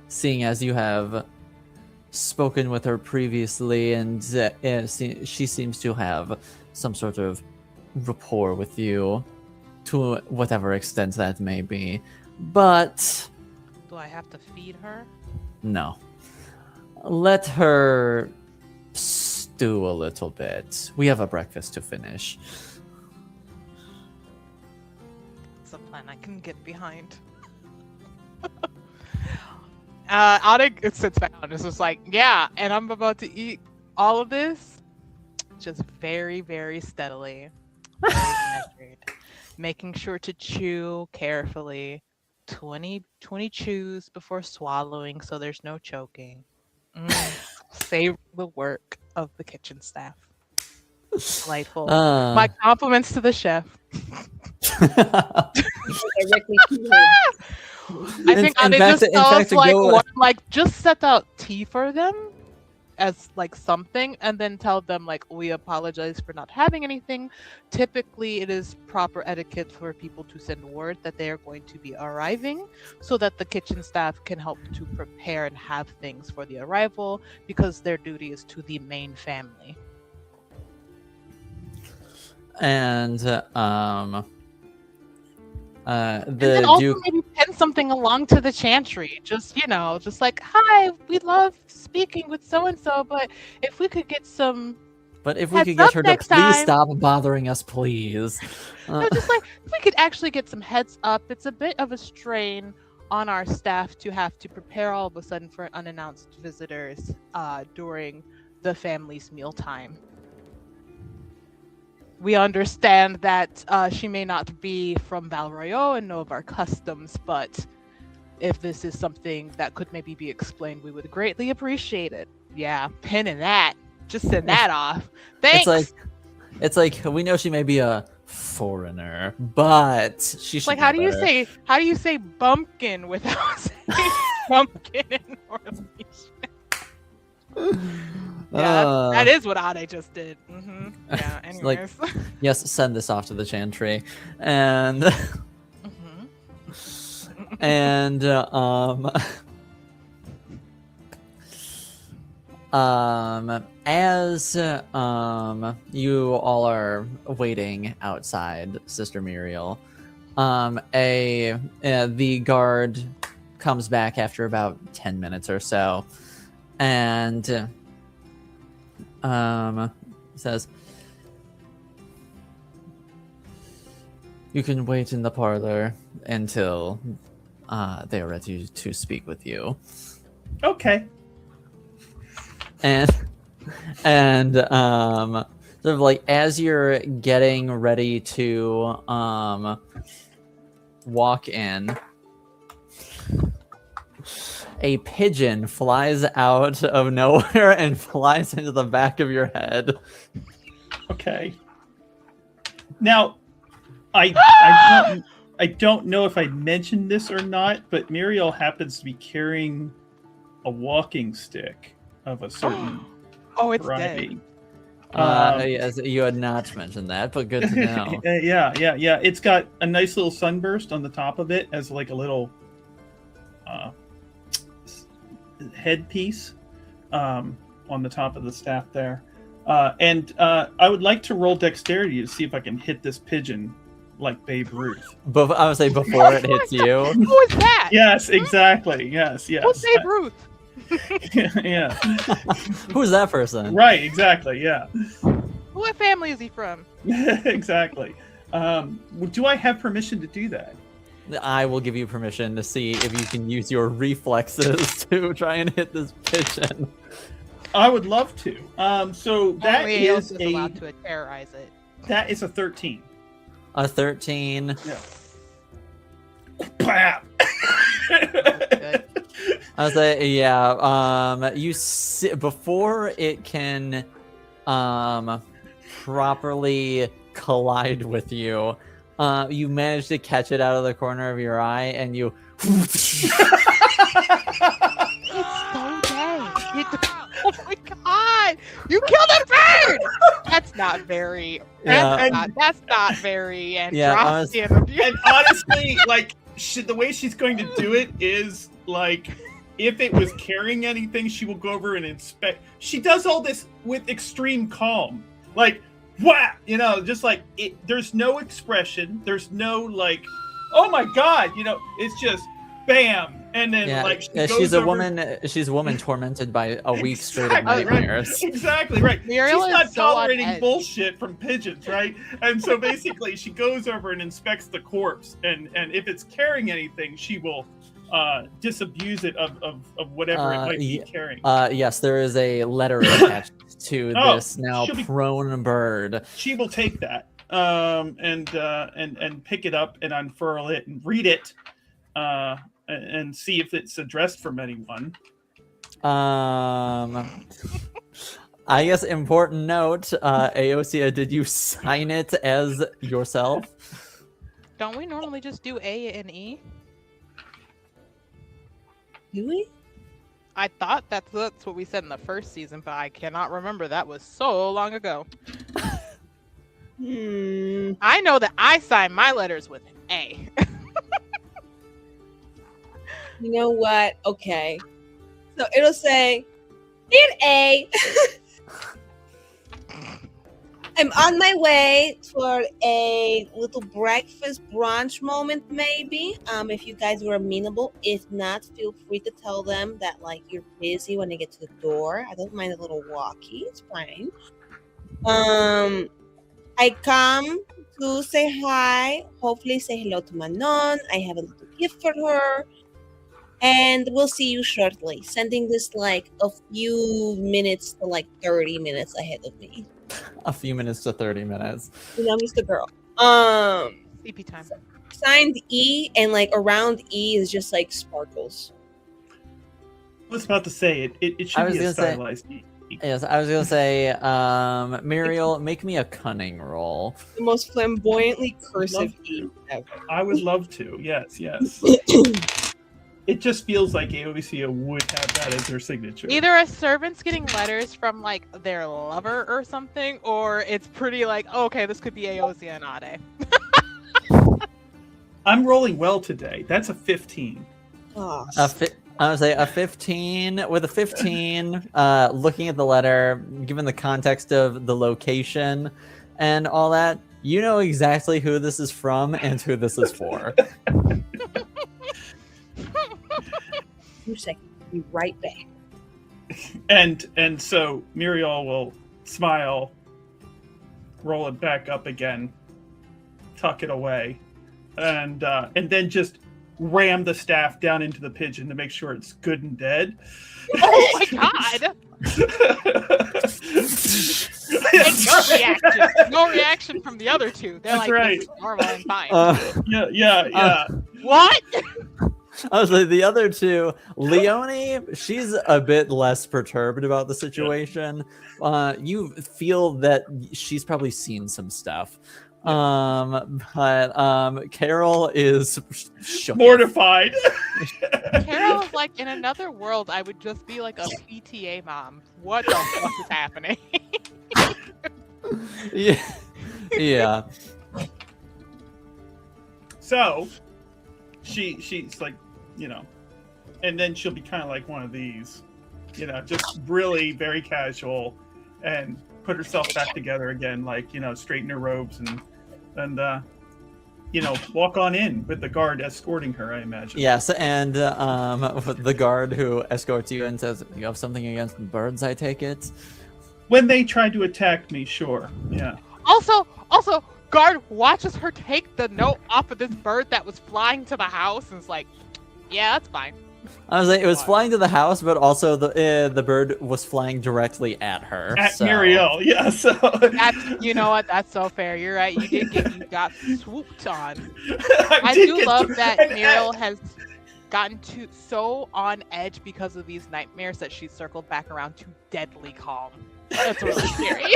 seeing as you have spoken with her previously and she seems to have some sort of rapport with you, to whatever extent that may be. But do I have to feed her? No. Let her stew a little bit. We have a breakfast to finish. It's a plan I can get behind. Ade sits back down. It's just like, yeah, and I'm about to eat all of this, just very, very steadily, very measured, making sure to chew carefully. 20 chews before swallowing, so there's no choking. Save the work of the kitchen staff. Delightful. Uh, My compliments to the chef. Directly to him. I think Ade just in tells fact, to like go- what, like just set out tea for them as like something, and then tell them like we apologize for not having anything. Typically, it is proper etiquette for people to send word that they are going to be arriving, so that the kitchen staff can help to prepare and have things for the arrival, because their duty is to the main family. And And the then also Duke. maybe pin something along to the chantry. Just, just like, hi, we love speaking with so and so, but if we could get some, But if we heads could get up her to next please time. stop bothering us, please. no, just like if we could actually get some heads up. It's a bit of a strain on our staff to have to prepare all of a sudden for unannounced visitors during the family's mealtime. We understand that she may not be from Val Royaux and know of our customs, but if this is something that could maybe be explained, we would greatly appreciate it. Yeah, pinning that. Just send that off. Thanks. It's like we know she may be a foreigner, but she should Like, know better. how do you say bumpkin without saying bumpkin in Norwegian? Yeah, that is what Ade just did. Yeah. It's like- Anyways. Yes, send this off to the chantry, and and as you all are waiting outside, Sister Muriel, the guard comes back after about 10 minutes or so, and says, "You can wait in the parlor until they are ready to speak with you." Okay. And sort of like as you're getting ready to walk in, a pigeon flies out of nowhere and flies into the back of your head. Okay. Now, I don't know if I mentioned this or not, but Muriel happens to be carrying a walking stick of a certain Oh, it's variety. dead. Yes, you had not mentioned that, but good to know. Yeah. It's got a nice little sunburst on the top of it as like a little headpiece on the top of the staff there. And I would like to roll dexterity to see if I can hit this pigeon like Babe Ruth. But I would say before it hits you. Who is that? Yes, exactly. Yes. Who's Babe Ruth? Yeah. Who's that person? Right, exactly. Yeah. What family is he from? Exactly. Do I have permission to do that? I will give you permission to see if you can use your reflexes to try and hit this pigeon. I would love to. So that Only is is allowed to terrorize it. that is a 13. A 13. Yeah. Bam! Good. I was like, yeah. You before it can properly collide with you, you manage to catch it out of the corner of your eye, and you. It's so dead. Oh my god! You killed a bird! That's not very. That's not very Androssian of you. And honestly, like the way she's going to do it is like, if it was carrying anything, she will go over and inspect. She does all this with extreme calm, like whap, just like it. There's no expression. There's no like, oh my god, it's just bam, and then like she's a woman. She's a woman tormented by a week straight of nightmares. Right. Exactly right. Muriel She's not is so on tolerating edge. bullshit from pigeons, right? And so basically, she goes over and inspects the corpse, and if it's carrying anything, she will disabuse it of whatever it might be carrying. Yes, there is a letter attached to this now she'll be- prone bird. She will take that and pick it up and unfurl it and read it and see if it's addressed from anyone. I guess important note, Aosia, did you sign it as yourself? Don't we normally just do A and E? Do we? I thought that's what we said in the first season, but I cannot remember. That was so long ago. I know that I sign my letters with A. You know what? Okay. So it'll say, "Dear A, I'm on my way for a little breakfast brunch moment, maybe. If you guys were amenable. If not, feel free to tell them that like you're busy when they get to the door. I don't mind a little walkie. It's fine. I come to say hi. Hopefully, say hello to Manon. I have a little gift for her." And we'll see you shortly. Sending this like a few minutes to like 30 minutes ahead of me. A few minutes to 30 minutes. You know, I'm just a girl. CP time. Signed E, and like around E is just like sparkles. I was about to say it should be a stylized E. Yes, I was gonna say, Muriel, make me a cunning roll. The most flamboyantly cursive E ever. I would love to. Yes. It just feels like Aosia would have that as her signature. Either a servant's getting letters from like their lover or something, or it's pretty like, oh, okay, this could be Aosia and Ade. I'm rolling well today. That's a 15. Oh, I would say a 15. With a 15, looking at the letter, given the context of the location and all that, you know exactly who this is from and who this is for. 2 seconds. Be right back. And so Muriel will smile, roll it back up again, tuck it away, and then just ram the staff down into the pigeon to make sure it's good and dead. Oh my god! And no reaction. No reaction from the other two. They're That's like, right. this is normal and fine. Yeah. What? I was like, the other two, Leonie, she's a bit less perturbed about the situation. You feel that she's probably seen some stuff. But Carol is shook. Mortified. Carol is like, in another world, I would just be like a PTA mom. What the fuck is happening? Yeah. So she's like, and then she'll be kind of like one of these, just really very casual, and put herself back together again, like, straighten her robes and walk on in with the guard escorting her, I imagine. Yes, and the guard who escorts you and says, "You have something against birds, I take it?" When they try to attack me, sure. Yeah. Also, guard watches her take the note off of this bird that was flying to the house and is like, yeah, that's fine. I was like, it was flying to the house, but also the bird was flying directly at her. At Muriel, yeah. So you know what? That's so fair. You're right. You got swooped on. I do love that Muriel has gotten so on edge because of these nightmares that she's circled back around to deadly calm. That's really scary.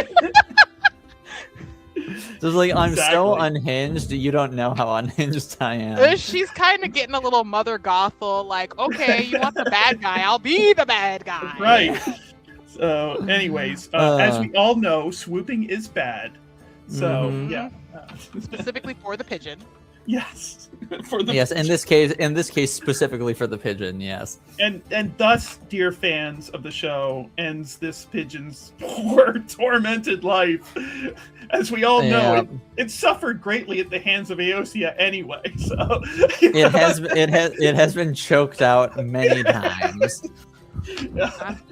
Just like, I'm so unhinged, you don't know how unhinged I am. She's kind of getting a little Mother Gothel, like, okay, you want the bad guy, I'll be the bad guy. Right. So, anyways, as we all know, swooping is bad. So, yeah. Specifically for the pigeon. Yes. For the pigeon. In this case specifically for the pigeon, yes. And thus, dear fans of the show, ends this pigeon's poor, tormented life. As we all know, it suffered greatly at the hands of Aosia anyway. So it has been choked out many times.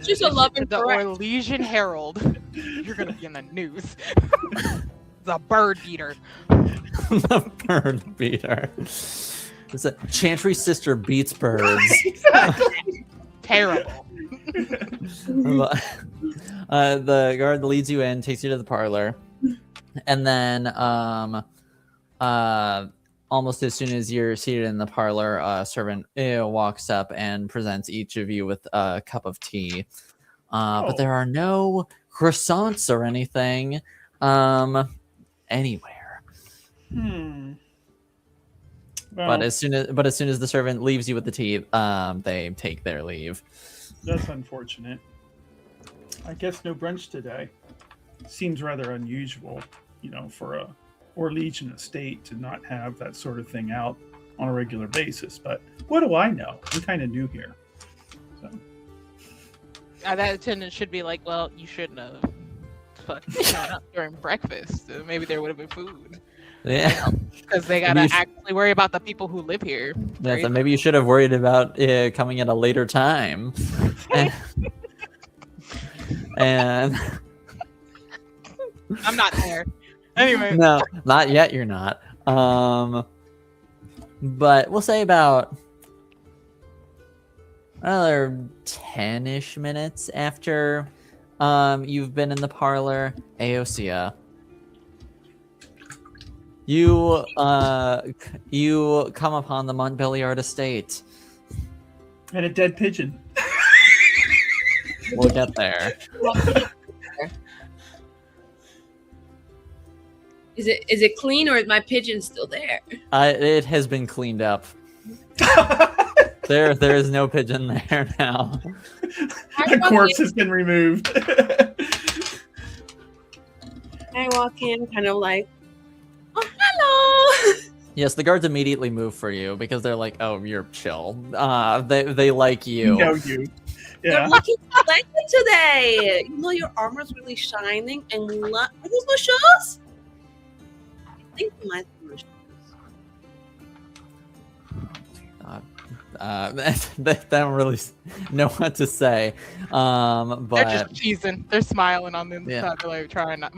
Just a love and the Orlesian Herald. You're gonna be in the news. The bird beater. The bird beater. It's a Chantry sister beats birds. Right, exactly. Terrible. The guard leads you in, takes you to the parlor, and then almost as soon as you're seated in the parlor, a servant walks up and presents each of you with a cup of tea. But there are no croissants or anything anywhere. Well, But as soon as the servant leaves you with the tea, they take their leave. that's unfortunate. I guess no brunch today. Seems rather unusual, for a Orlegian estate to not have that sort of thing out on a regular basis. But what do I know? I'm kind of new here. So. That attendant should be like, well, you shouldn't have. But not during breakfast. Maybe there would have been food. Yeah, because they gotta actually worry about the people who live here. Yeah, so maybe you should have worried about coming at a later time. and I'm not there. Anyway. No, not yet. You're not. But we'll say about another 10-ish minutes after you've been in the parlor, Aosia. You come upon the Montbelliard estate. And a dead pigeon. We'll get there. Is it clean or is my pigeon still there? It has been cleaned up. There is no pigeon there now. The corpse has been removed. I walk in kind of like, oh, hello. Yes, the guards immediately move for you because they're like, "Oh, you're chill." They like you. Know you. Yeah. They're looking like it today. Your armor's really shining. And are those my shoes? I think my shoes. They don't really know what to say. But they're just cheesing. They're smiling on the inside. Yeah. They're like trying not.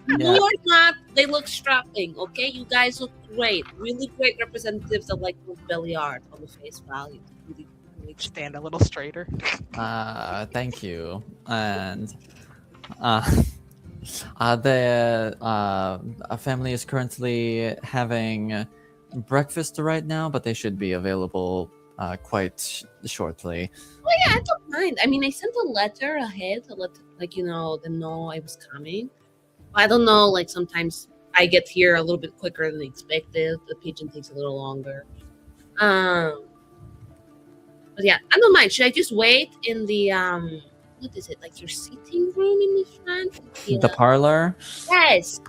No, or not. They look strapping. Okay, you guys look great. Really great representatives of belly art on the face value. Really, really stand a little straighter. Thank you. And the family is currently having breakfast right now, but they should be available quite shortly. Oh yeah, I don't mind. I mean, I sent a letter ahead to let them know I was coming. I don't know, sometimes I get here a little bit quicker than expected. The pigeon takes a little longer. But yeah, I don't mind. Should I just wait in the what is it, your sitting room in the front? The parlor? Yes,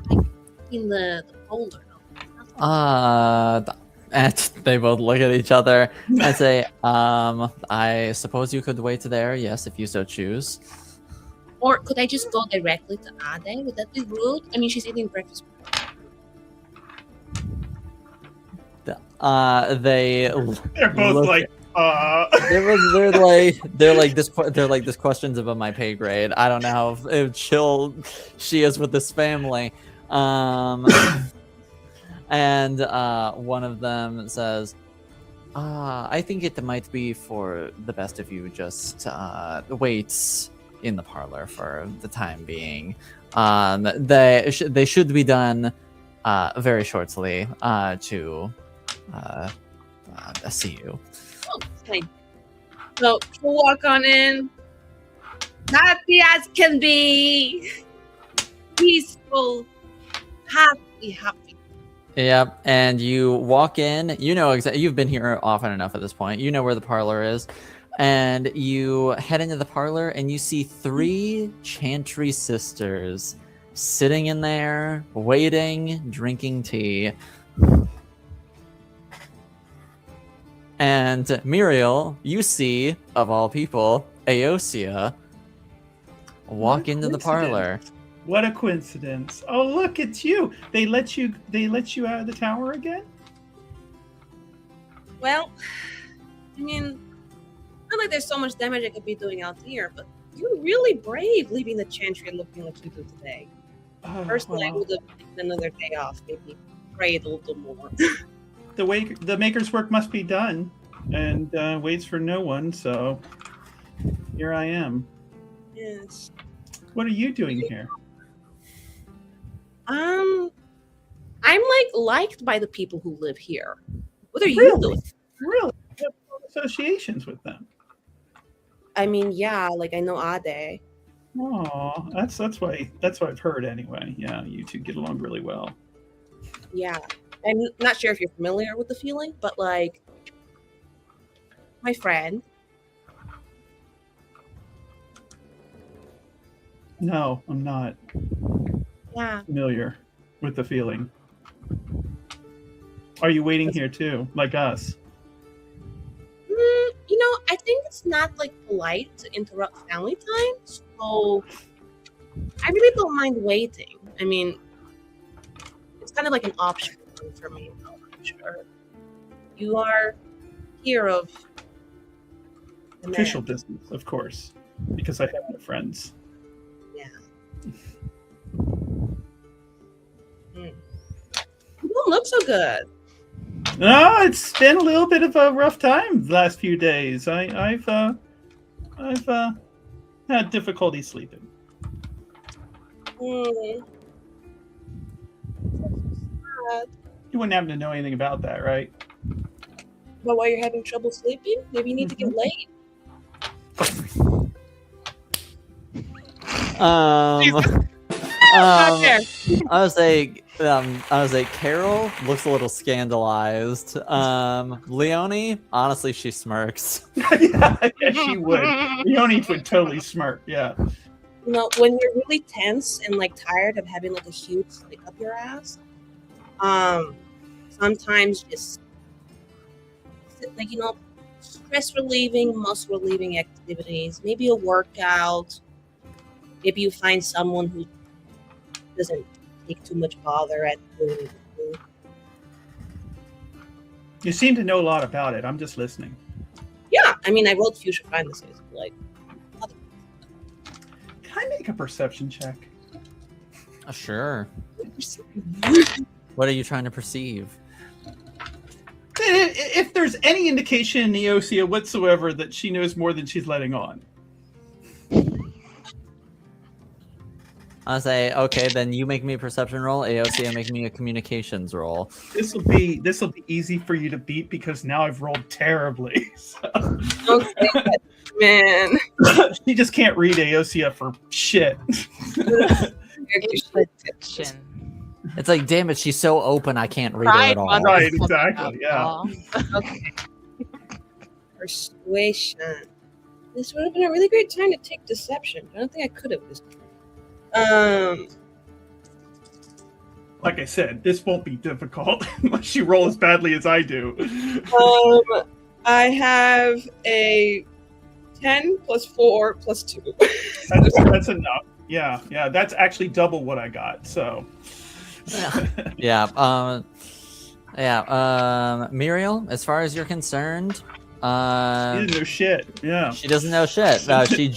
in the folder. And they both look at each other and say, I suppose you could wait there, yes, if you so choose. Or could I just go directly to Ade? Would that be rude? I mean, she's eating breakfast. They're both like, they're like this question's above my pay grade. I don't know how chill she is with this family. And one of them says, I think it might be for the best if you just wait in the parlor for the time being. They should be done very shortly to see you. Oh, fine. So we'll walk on in. Happy as can be. Peaceful. Happy. Yeah, and you walk in. You know exactly. You've been here often enough at this point. You know where the parlor is, and you head into the parlor, and you see 3 Chantry sisters sitting in there, waiting, drinking tea. And Muriel, you see, of all people, Aosia walk into the parlor. What a coincidence! Oh, look, it's you. They let you out of the tower again? Well, I mean, not like there's so much damage I could be doing out here, but you're really brave leaving the Chantry looking like you do today. Personally, I would have taken another day off, maybe prayed a little more. The maker's work must be done, and waits for no one, so here I am. Yes. What are you doing here? I'm like liked by the people who live here. What are you Really? doing? Really? You have associations with them. I mean, yeah, like I know Ade. Oh, that's what I've heard anyway. Yeah, you two get along really well. Yeah. I'm not sure if you're familiar with the feeling, but like my friend. No, I'm not Yeah. familiar with the feeling. Are you waiting here too, like us? You know, I think it's not like polite to interrupt family time, so I really don't mind waiting. I mean, it's kind of like an option for me. I'm sure you are here of the Official man. business, of course, because I have no friends. Yeah. You don't look so good. No, it's been a little bit of a rough time the last few days. I've had difficulty sleeping. Sad. You wouldn't happen to know anything about that, right? But why you're having trouble sleeping? Maybe you need to get laid. Not there. I would say Carol looks a little scandalized. Leonie, honestly, she smirks. Yeah, she would. Leonie would totally smirk. Yeah. You know, when you're really tense and like tired of having like a huge stick up your ass, sometimes just like, you know, stress relieving, muscle relieving activities, maybe a workout, maybe you find someone who doesn't take too much bother at doing it. You seem to know a lot about it. I'm just listening. Yeah, I mean, I wrote Future Fantasies, like, Can I make a perception check? Sure. What are you trying to perceive? If there's any indication in Neosia whatsoever that she knows more than she's letting on. I'll say, okay, then you make me a perception roll. AOC, make me a communications roll. This will be easy for you to beat because now I've rolled terribly. So. Okay, man. She just can't read Aosia for shit. It's like, damn it, she's so open, I can't read her Pride at all. Month. Right, exactly. Yeah. Okay. Persuasion. This would have been a really great time to take deception. I don't think I could have this time. Like I said, this won't be difficult unless you roll as badly as I do. I have a 10 plus 4 plus 2. That's enough. Yeah, that's actually double what I got. So. Muriel, as far as you're concerned, She didn't know shit. Yeah. she doesn't know shit. She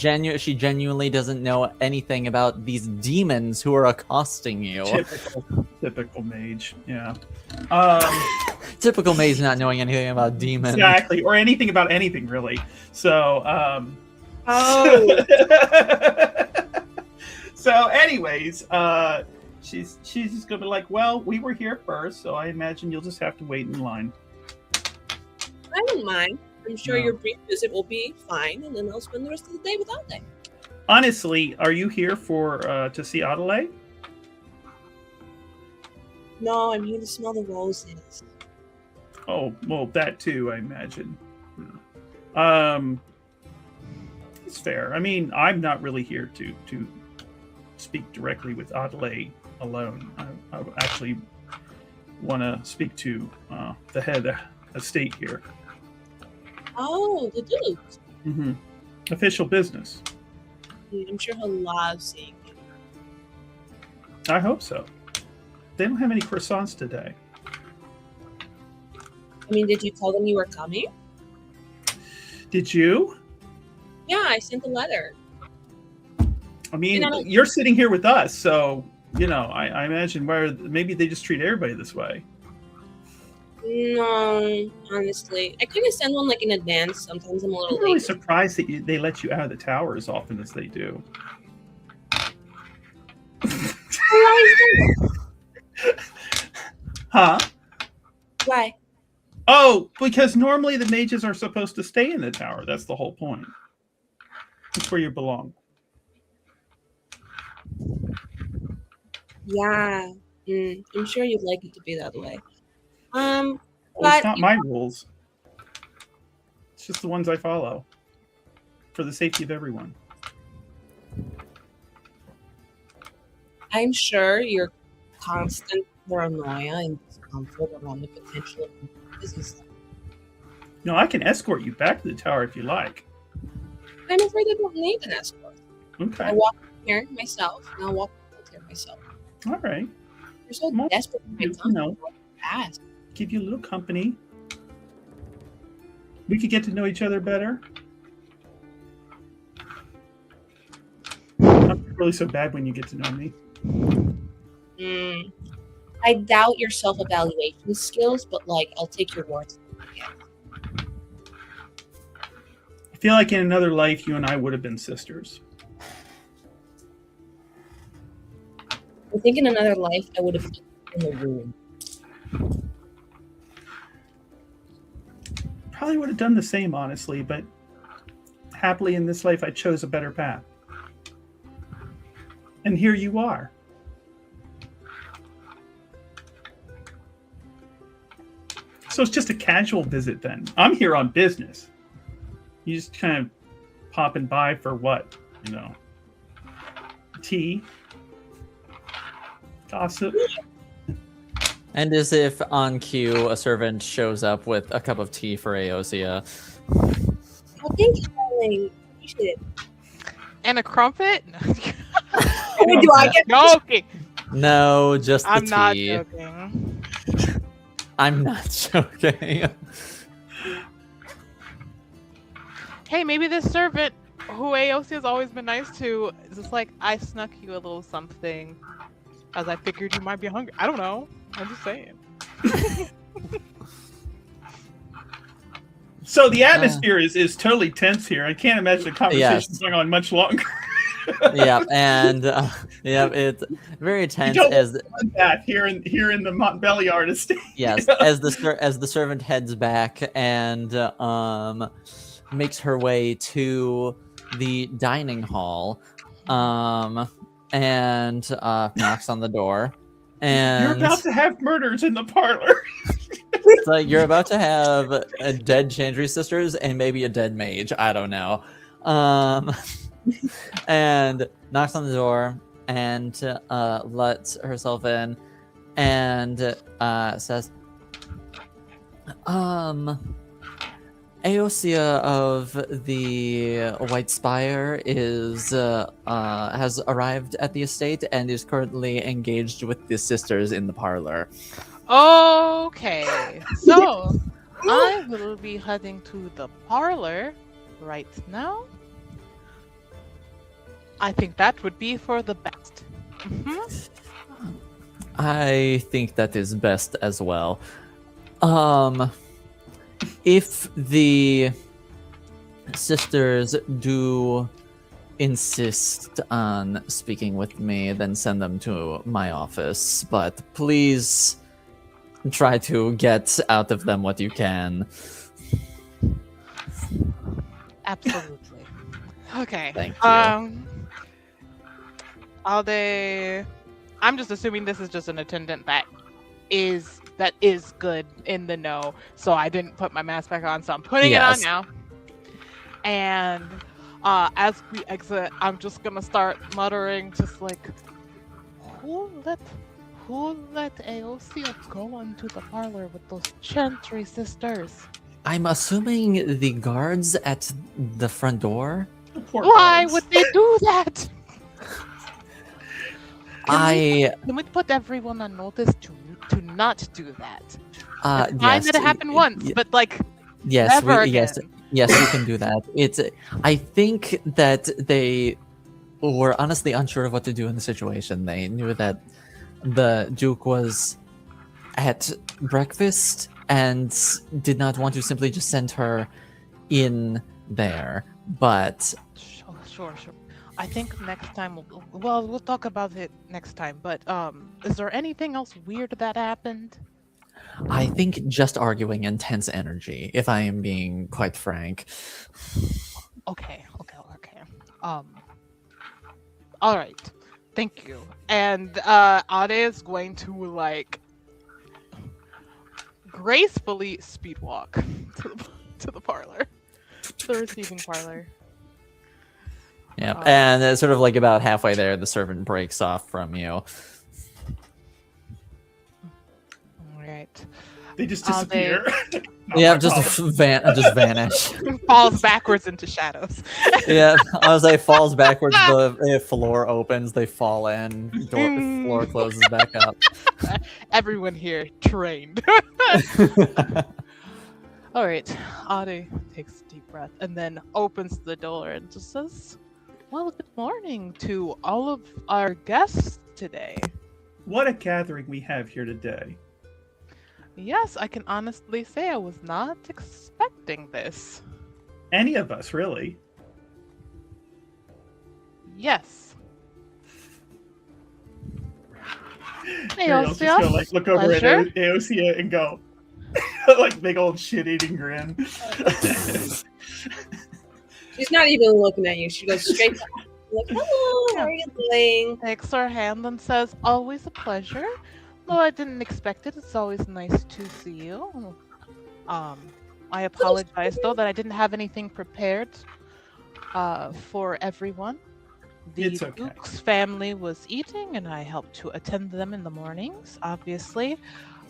genuinely doesn't know anything about these demons who are accosting you. Typical mage. Yeah. Typical mage not knowing anything about demons. Exactly, or anything about anything really. So. Oh. So, anyways, she's just gonna be like, well, we were here first, so I imagine you'll just have to wait in line. I don't mind. I'm sure No. your brief visit will be fine, and then I'll spend the rest of the day without them. Honestly, are you here for to see Adelaide? No, I'm here to smell the roses. Oh, well, that too, I imagine. It's fair. I mean, I'm not really here to speak directly with Adelaide alone. I actually want to speak to the head of state here. Oh, the dude. Mm-hmm. Official business. I'm sure he'll love seeing you. I hope so. They don't have any croissants today. I mean, did you tell them you were coming? Did you? Yeah, I sent a letter. I mean, You know- you're sitting here with us, so you know. I imagine maybe they just treat everybody this way. No, honestly. I kind of send one like in advance. Sometimes I'm a little I'm really late. surprised that they let you out of the tower as often as they do. Huh? Why? Oh, because normally the mages are supposed to stay in the tower. That's the whole point. It's where you belong. Yeah. I'm sure you'd like it to be that way. Well, But it's not my rules. It's just the ones I follow for the safety of everyone. I'm sure your constant paranoia and discomfort around the potential of business. No, I can escort you back to the tower if you like. I'm afraid I don't need an escort. I Okay. walk here myself, and I'll walk out here myself. All right. You're so Well, desperate for my you time. know. Ask. Give you a little company. We could get to know each other better. I'm really so bad when you get to know me. I doubt your self-evaluation skills, but like, I'll take your words. I feel like in another life, you and I would have been sisters. I think in another life, I would have been in the womb. Probably would have done the same, honestly, but happily in this life, I chose a better path. And here you are. So it's just a casual visit then. I'm here on business. You just kind of popping by for what? You know, tea, gossip. And as if on cue, a servant shows up with a cup of tea for Aosia. Oh, thank you, darling. Appreciate it. And a crumpet? Oh, do I get Joking. No, just the I'm not tea. joking. I'm not joking. Hey, maybe this servant who Aosia has always been nice to is just like, I snuck you a little something as I figured you might be hungry. I don't know. I'm just saying. So the atmosphere is totally tense here. I can't imagine the conversation going on much longer. Yeah, and it's very tense You don't as want that here in the Montbelliard estate. yes, as the servant heads back and makes her way to the dining hall, and knocks on the door. And You're about to have murders in the parlor. it's like you're about to have a dead Chandri sisters and maybe a dead mage. I don't know. And knocks on the door and lets herself in and says, Aosia of the White Spire has arrived at the estate and is currently engaged with the sisters in the parlor. Okay, so I will be heading to the parlor right now. I think that would be for the best. I think that is best as well. If the sisters do insist on speaking with me, then send them to my office. But please try to get out of them what you can. Absolutely. Okay. Thank you. I'm just assuming this is just an attendant that is good in the know. So I didn't put my mask back on, so I'm putting it on now. And as we exit, I'm just gonna start muttering, just like, who let Aosia go into the parlor with those Chantry sisters? I'm assuming the guards at the front door. Why would they do that? Can we put everyone on notice to not do that? It's fine that it happened once, but like never again. Yes, we can do that. I think that they were honestly unsure of what to do in the situation. They knew that the Duke was at breakfast and did not want to simply just send her in there. But sure. I think next time we'll talk about it next time. But is there anything else weird that happened? I think just arguing intense energy, if I am being quite frank. Okay. All right. Thank you. And Ade is going to like gracefully speed walk to the parlor, to the receiving parlor. Yep. And it's sort of like about halfway there, the servant breaks off from you. All right. They just disappear. Yeah, just vanish. Falls backwards into shadows. Yeah, I was like, falls backwards. The floor opens. They fall in. The floor closes back up. Everyone here trained. All right. Ade takes a deep breath and then opens the door and just says, "Well, good morning to all of our guests today." What a gathering we have here today. Yes, I can honestly say I was not expecting this. Any of us, really. Yes. I'll just go, like, look over at Aosia and go, like, big old shit-eating grin. She's not even looking at you. She goes straight to like, hello, how are you doing? Takes her hand and says, "Always a pleasure. Though I didn't expect it, it's always nice to see you. I apologize though that I didn't have anything prepared for everyone. The Duke's family was eating and I helped to attend them in the mornings, obviously.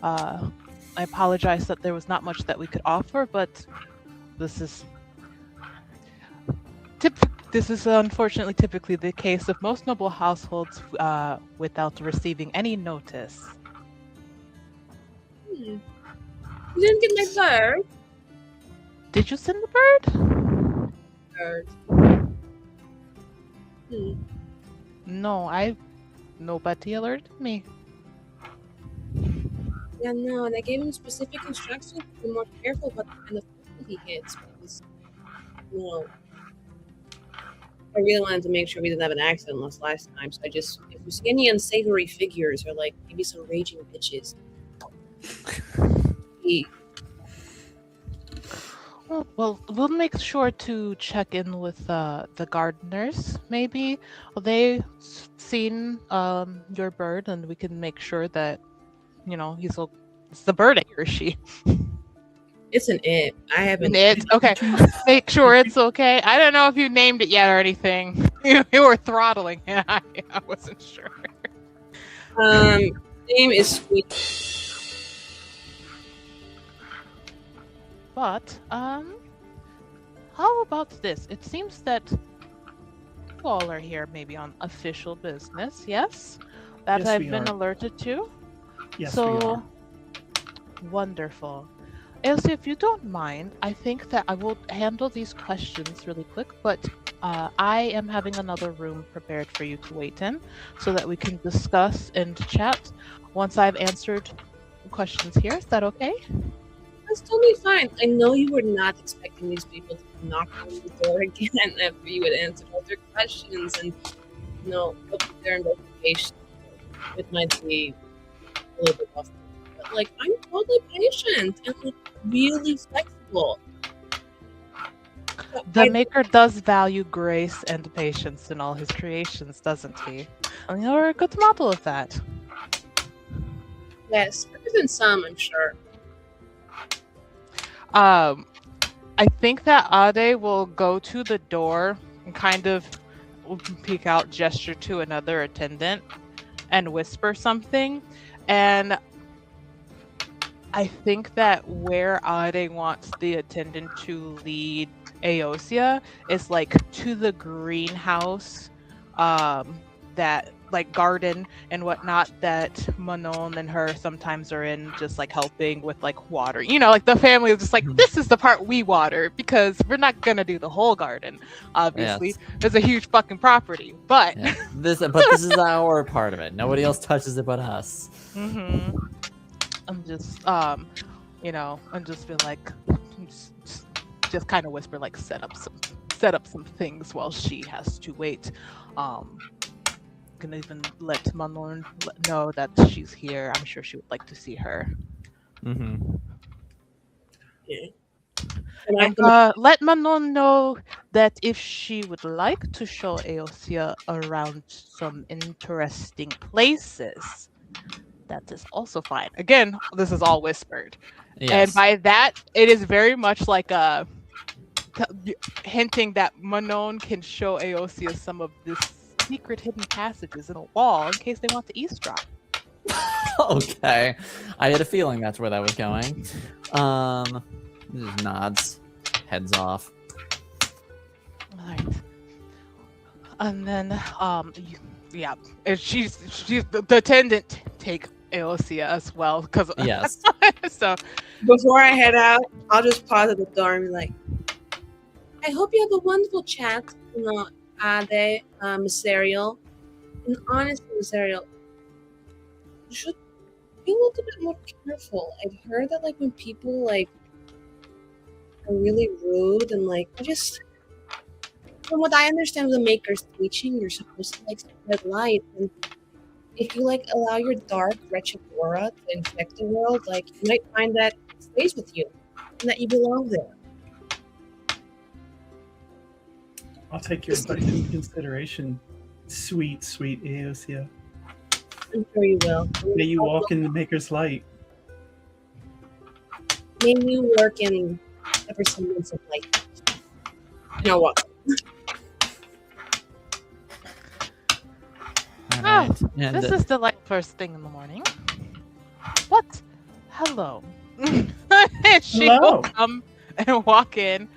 I apologize that there was not much that we could offer, but this is unfortunately typically the case of most noble households without receiving any notice." You didn't get my bird? Did you send the bird? Bird. No, nobody alerted me. Yeah, no, and I gave him specific instructions to be more careful about the kind of food he gets because, you know, I really wanted to make sure we didn't have an accident last time. So if you see any unsavory figures or like maybe some raging bitches, Well, we'll make sure to check in with the gardeners. Maybe they seen your bird, and we can make sure that it's the bird, or she. It's an it. I haven't. It. Okay. Make sure it's okay. I don't know if you named it yet or anything. You were throttling. I wasn't sure. Name is Sweet. But, how about this? It seems that you all are here maybe on official business, yes? That I've been alerted to? Yes, we are. Wonderful. Elsie, if you don't mind, I think that I will handle these questions really quick, but I am having another room prepared for you to wait in so that we can discuss and chat once I've answered questions here. Is that okay? That's totally fine. I know you were not expecting these people to knock on the door again after you had answered all their questions and, go through their investigation. It might be a little bit rough. But, like, I'm totally patient and, like, really flexible. The Maker does value grace and patience in all his creations, doesn't he? And you're a good model of that. Yes, better than some, I'm sure. I think that Ade will go to the door and kind of peek out, gesture to another attendant, and whisper something. And I think that where Ade wants the attendant to lead Aosia is like to the greenhouse, that like garden and whatnot that Manon and her sometimes are in, just like helping with like water. Like the family is just like, this is the part we water because we're not gonna do the whole garden. Obviously, there's a huge fucking property, but this is our part of it. Nobody else touches it but us. Mm-hmm. I'm just, and just be like, just kind of whisper like, set up some things while she has to wait. Can even let Manon know that she's here. I'm sure she would like to see her. Mm-hmm. Yeah. And And let Manon know that if she would like to show Eosia around some interesting places, that is also fine. Again, this is all whispered. And Yes. by that, it is very much like hinting that Manon can show Eosia some of this secret hidden passages in a wall in case they want to eavesdrop. Okay. I had a feeling that's where that was going. Just nods, heads off. All right. And then, yeah, and she's the attendant take Eosia as well, because Yes. so before I head out, I'll just pause at the door and be like, I hope you have a wonderful chat, Ade, Miss Ariel. And honestly, Miss Ariel, you should be a little bit more careful. I've heard that, like, when people, like, are really rude and, like, just... From what I understand of the Maker's teaching, you're supposed to, like, spread light. And if you, like, allow your dark, wretched aura to infect the world, like, you might find that it stays with you and that you belong there. I'll take your advice into consideration, sweet, sweet Eosia. I'm sure you will. May you walk in the Maker's light. May you work in every semblance of light. Now what? All right. And this is the first thing in the morning. What? Hello. And she Hello. will come and walk in.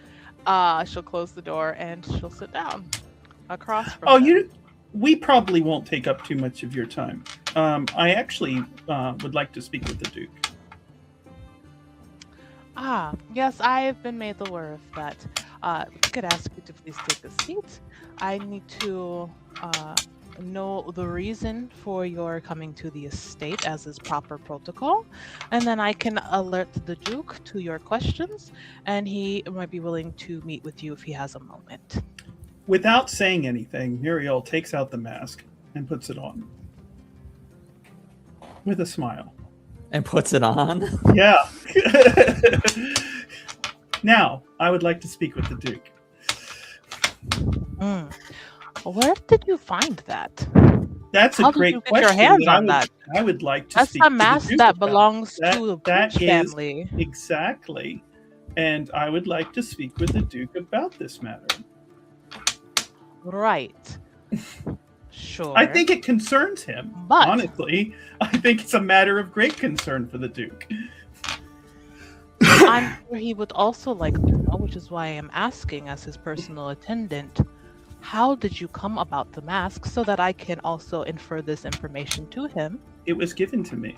She'll close the door and she'll sit down across from them. We probably won't take up too much of your time. I actually would like to speak with the Duke. Yes, I've been made aware of that. I could ask you to please take a seat. I need to know the reason for your coming to the estate as is proper protocol, and then I can alert the Duke to your questions, and he might be willing to meet with you if he has a moment. Without saying anything, Muriel takes out the mask and puts it on. With a smile. and puts it on. Yeah. Now, I would like to speak with the Duke. Where did you find that? That's a How did great you get question. your hands on that? I would like to That's speak a to the mask Duke that about. belongs That- to the that Pooch is- family. Exactly. And I would like to speak with the Duke about this matter. Right. Sure. I think it concerns him. But- honestly, I think it's a matter of great concern for the Duke. I'm sure he would also like to know, which is why I am asking as his personal attendant, how did you come about the mask so that I can also infer this information to him? It was given to me.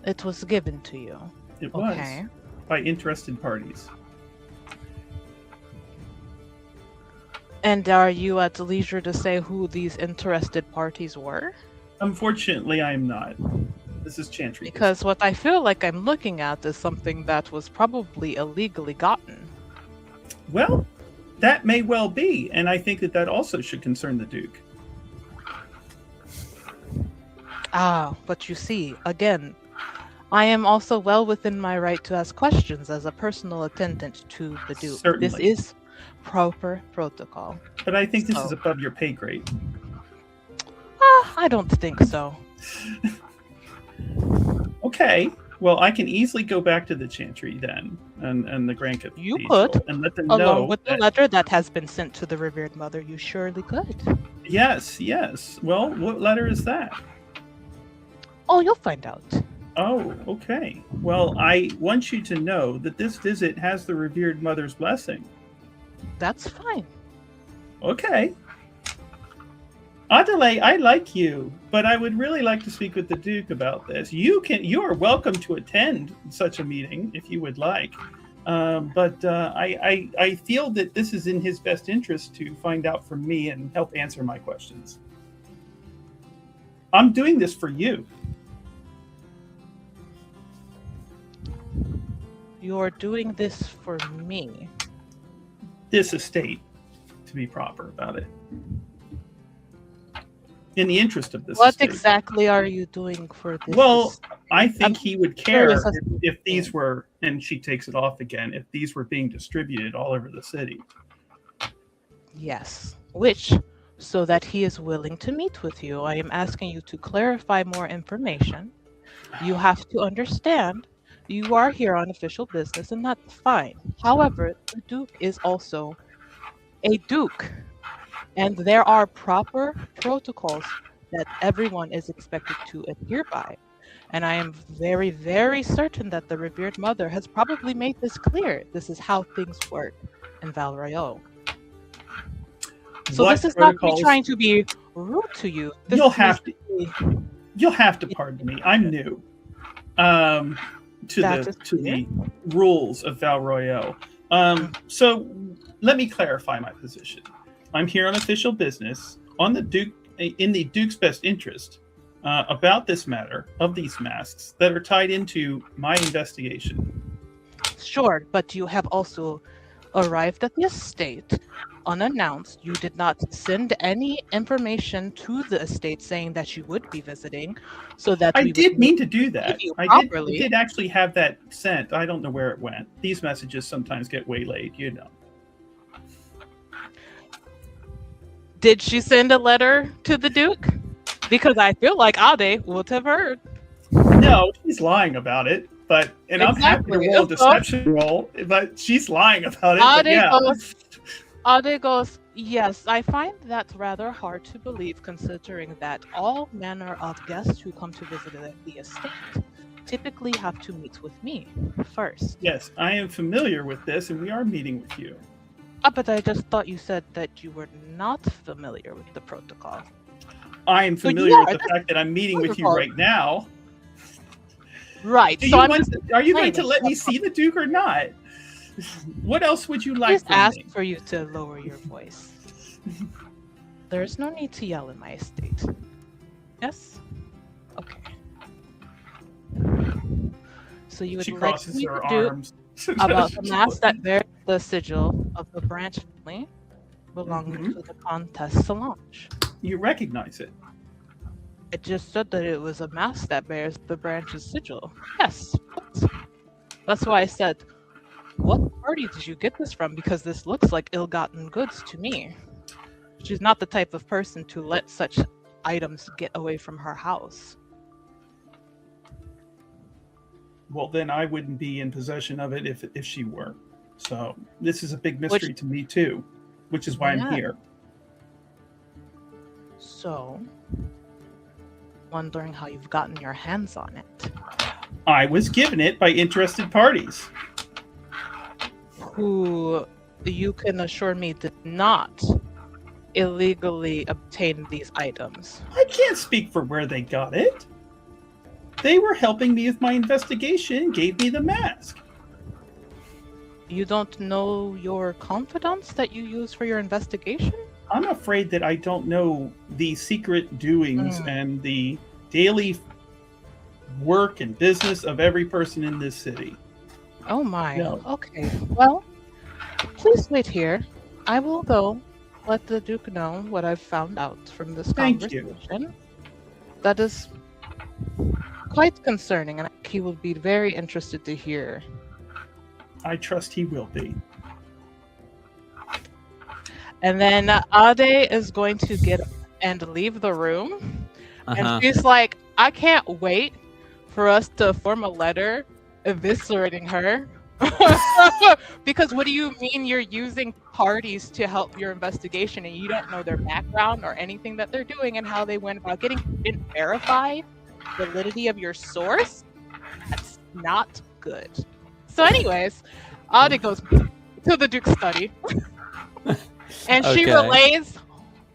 It was given to you. It was Okay. by interested parties. And are you at leisure to say who these interested parties were? Unfortunately, I am not. This is Chantry. Because what I feel like I'm looking at is something that was probably illegally gotten. Well, that may well be, and I think that that also should concern the Duke. But you see, again, I am also well within my right to ask questions as a personal attendant to the Duke. Certainly. This is proper protocol. But I think this is So- above your pay grade. I don't think so. Okay. Well, I can easily go back to the Chantry then, and the Grand Cathedral, You could, and let them Along know with the that- letter that has been sent to the revered mother, you surely could. Yes, yes. Well, what letter is that? Oh, you'll find out. Oh, okay. Well, I want you to know that this visit has the revered mother's blessing. That's fine. Okay. Adelaide, I like you, but I would really like to speak with the Duke about this. You are welcome to attend such a meeting if you would like. But I feel that this is in his best interest to find out from me and help answer my questions. I'm doing this for you. You're doing this for me. This estate, to be proper about it. In the interest of this What estate. exactly are you doing for this? Well, I think he would curious care as to- if these were, and she takes it off again, if these were being distributed all over the city. Yes, which, so that he is willing to meet with you, I am asking you to clarify more information. You have to understand you are here on official business, and that's fine. However, the Duke is also a Duke, and there are proper protocols that everyone is expected to adhere by. And I am very, very certain that the revered mother has probably made this clear. This is how things work in Val Royeaux. So What this is not me protocols- trying to be rude to you. This You'll is have me to. saying, You'll have to pardon me. I'm new to That is the rules of Val Royeaux. So let me clarify my position. I'm here on official business on the Duke in the Duke's best interest about this matter of these masks that are tied into my investigation. Sure, but you have also arrived at the estate unannounced. You did not send any information to the estate saying that you would be visiting, so that I we did would mean to do that. you I properly. did actually have that sent. I don't know where it went. These messages sometimes get waylaid, you know. Did she send a letter to the Duke? Because I feel like Ade would have heard. No, she's lying about it. But I'm happy to Exactly. roll a deception roll, but she's lying about it. But yeah. Ade goes, yes, I find that rather hard to believe, considering that all manner of guests who come to visit the estate typically have to meet with me first. Yes, I am familiar with this, and we are meeting with you. But I just thought you said that you were not familiar with the protocol. I am familiar with the fact that I'm meeting with you right now. Right. Are you going to let me see the Duke or not? What else would you like from from ask me? for you to lower your voice. There is no need to yell in my estate. Yes? Okay. So you would She like crosses me her to do arms. about the mask that bears the sigil of the branch family belonging to the Comtesse Solange. You recognize it. I just said that it was a mask that bears the branch's sigil. Yes. That's why I said, what party did you get this from? Because this looks like ill-gotten goods to me. She's not the type of person to let such items get away from her house. Well, then I wouldn't be in possession of it if she were. So this is a big mystery to me too, which is why I'm here. So, wondering how you've gotten your hands on it. I was given it by interested parties. Who you can assure me did not illegally obtain these items. I can't speak for where they got it. They were helping me with my investigation and gave me the mask. You don't know your confidants that you use for your investigation? I'm afraid that I don't know the secret doings and the daily work and business of every person in this city. Oh my. No. Okay. Well, please wait here. I will go let the Duke know what I've found out from this conversation. That is quite concerning, and he will be very interested to hear. I trust he will be. And then Ade is going to get up and leave the room. And she's like, I can't wait for us to form a letter eviscerating her. Because what do you mean you're using parties to help your investigation and you don't know their background or anything that they're doing and how they went about getting it? Didn't verify validity of your source? That's not good. So anyways, Ade goes to the Duke's study. And she relays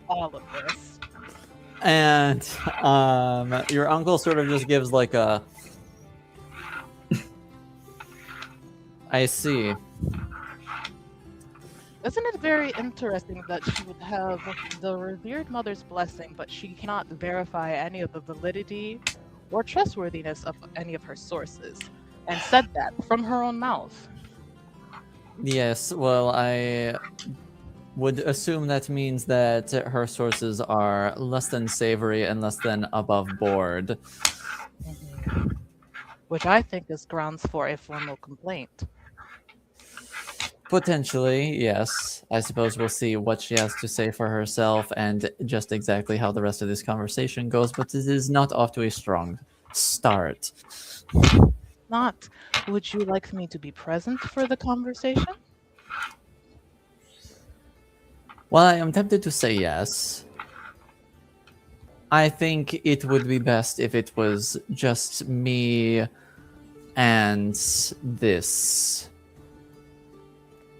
all of this. And your uncle sort of just gives like a... I see. Isn't it very interesting that she would have the revered mother's blessing, but she cannot verify any of the validity or trustworthiness of any of her sources, and said that from her own mouth? Yes, well, I would assume that means that her sources are less than savory and less than above board. which I think is grounds for a formal complaint. Potentially, yes. I suppose we'll see what she has to say for herself and just exactly how the rest of this conversation goes, but it is not off to a strong start. Not. Would you like me to be present for the conversation? Well, I am tempted to say yes. I think it would be best if it was just me and this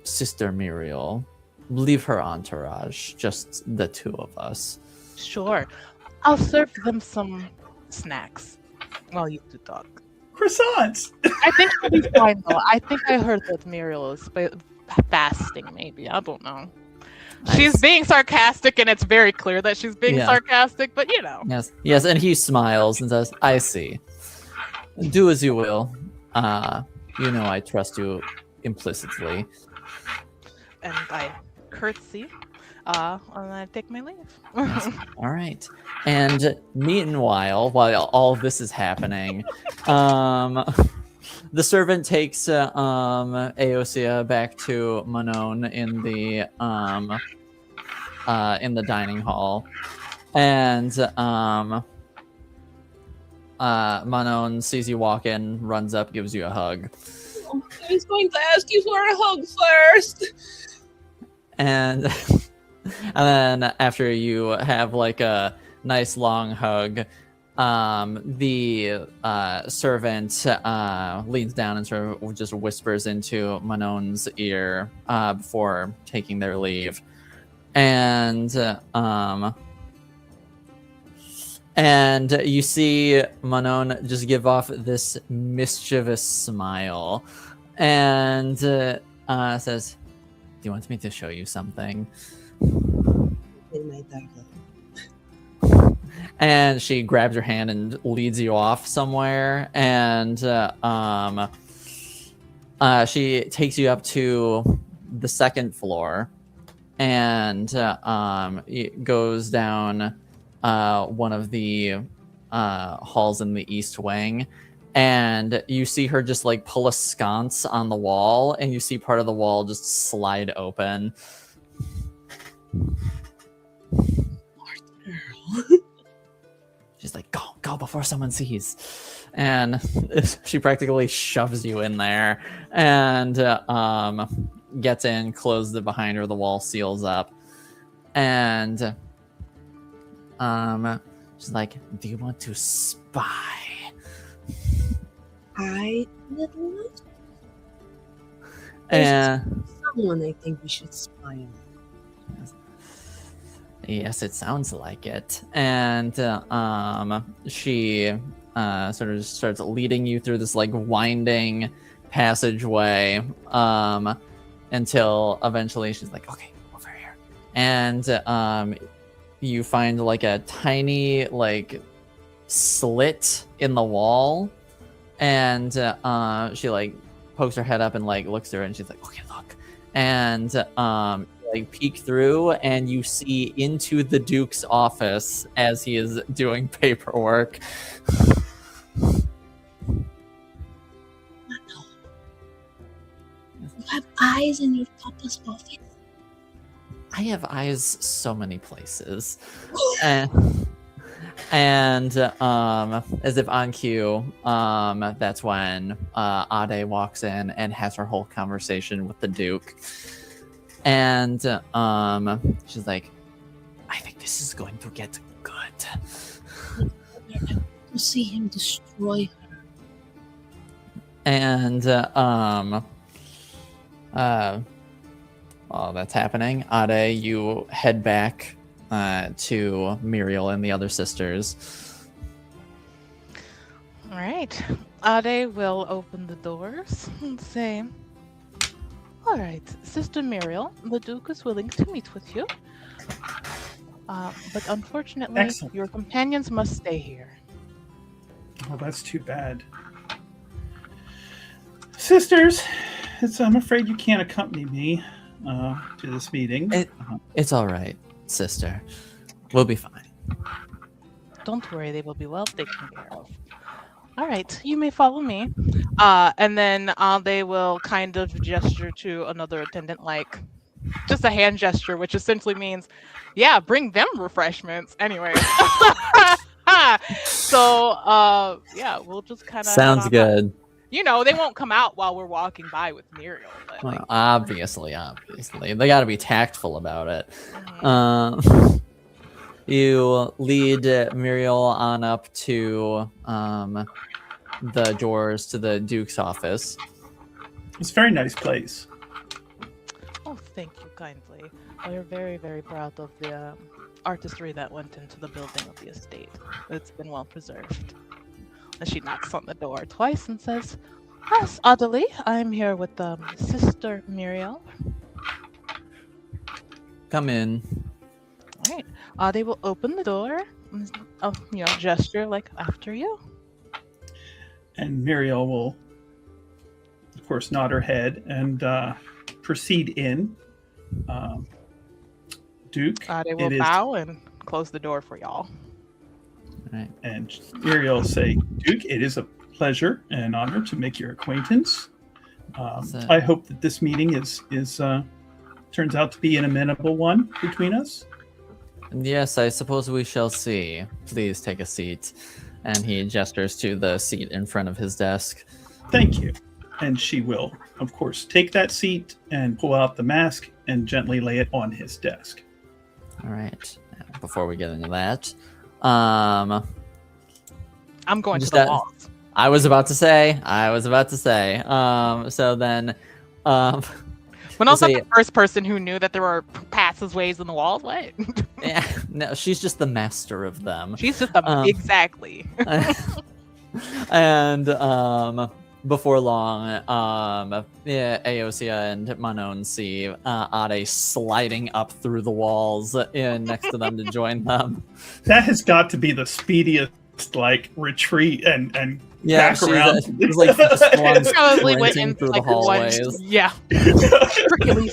Sister Muriel. Leave her entourage, just the two of us. Sure. I'll serve them some snacks while you two talk. Croissants. I think she'll be fine though. I think I heard that Muriel is fasting, maybe. I don't know. She's being sarcastic, and it's very clear that she's being sarcastic, but you know. Yes, and he smiles and says, I see. Do as you will. You know I trust you implicitly. And I curtsy, and I take my leave. Yes. All right. And meanwhile, while all this is happening, the servant takes Aosia back to Manon in the dining hall, and Manon sees you walk in, runs up, gives you a hug. I was going to ask you for a hug first. And and then after you have like a nice long hug, the servant leans down and sort of just whispers into Manon's ear before taking their leave. And you see Manon just give off this mischievous smile and says, "Do you want me to show you something?" And she grabs your hand and leads you off somewhere, and she takes you up to the second floor, and it goes down one of the halls in the east wing, and you see her just like pull a sconce on the wall, and you see part of the wall just slide open. She's like, go before someone sees. And she practically shoves you in there and gets in, closes it behind her, the wall seals up. And she's like, do you want to spy? I would love to. And Someone I think we should spy on. yes, it sounds like it. And she sort of starts leading you through this like winding passageway until eventually she's like, okay, over here. And you find like a tiny like slit in the wall, and she like pokes her head up and like looks through it, and she's like, okay, look. And like peek through, and you see into the Duke's office as he is doing paperwork. You have eyes in your papa's office. I have eyes so many places. and as if on cue, that's when Ade walks in and has her whole conversation with the Duke. And she's like, I think this is going to get good. To see him destroy her. And while that's happening, Ade, you head back to Muriel and the other sisters. All right. Ade will open the doors and say, all right, Sister Muriel, the Duke is willing to meet with you. But unfortunately, Excellent. your companions must stay here. Oh, that's too bad. Sisters, I'm afraid you can't accompany me to this meeting. It's all right, sister. We'll be fine. Don't worry, they will be well taken care of. All right, you may follow me. And then they will kind of gesture to another attendant, like just a hand gesture, which essentially means, yeah, bring them refreshments. Anyway. So, yeah, we'll just kind of head Sounds on up. good. You know, they won't come out while we're walking by with Muriel. But, like, Well, obviously, they got to be tactful about it. You lead Muriel on up to the doors to the Duke's office. It's a very nice place. oh, thank you kindly. We're very, very proud of the artistry that went into the building of the estate. It's been well preserved. And she knocks on the door twice and says, "Yes, Adelie, I'm here with Sister Muriel." Come in. All right. They will open the door, gesture like after you. And Muriel will, of course, nod her head and proceed in. Duke, They will bow and close the door for y'all. Right. And Muriel will say, Duke, it is a pleasure and honor to make your acquaintance. I hope that this meeting is turns out to be an amenable one between us. Yes, I suppose we shall see. Please take a seat. And he gestures to the seat in front of his desk. Thank you. And she will, of course, take that seat and pull out the mask and gently lay it on his desk. All right. Before we get into that, I'm going to the walls. I was about to say. So then, when I was the first person who knew that there were passageways in the walls, what? Yeah, no, she's just the master of them. She's just exactly. And before long, Aosia and Manon see Ade sliding up through the walls in next to them to join them. That has got to be the speediest retreat and back around. She's like just probably went in through the hallways. Yeah.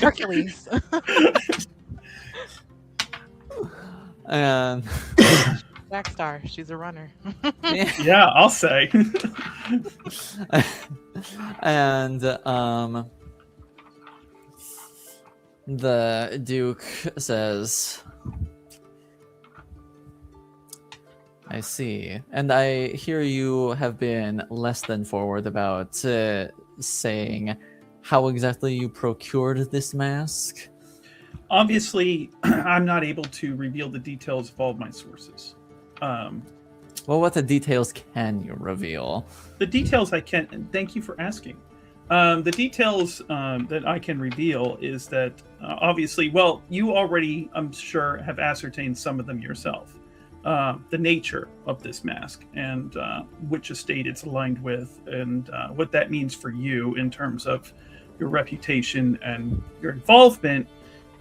Hercules. And Backstar, she's a runner. Yeah, I'll say. And the Duke says, I see. And I hear you have been less than forward about saying how exactly you procured this mask. Obviously, I'm not able to reveal the details of all of my sources. Well, what the details can you reveal? The details I can, and thank you for asking. The details that I can reveal is that obviously, well, you already, I'm sure, have ascertained some of them yourself. The nature of this mask and which estate it's aligned with and what that means for you in terms of your reputation and your involvement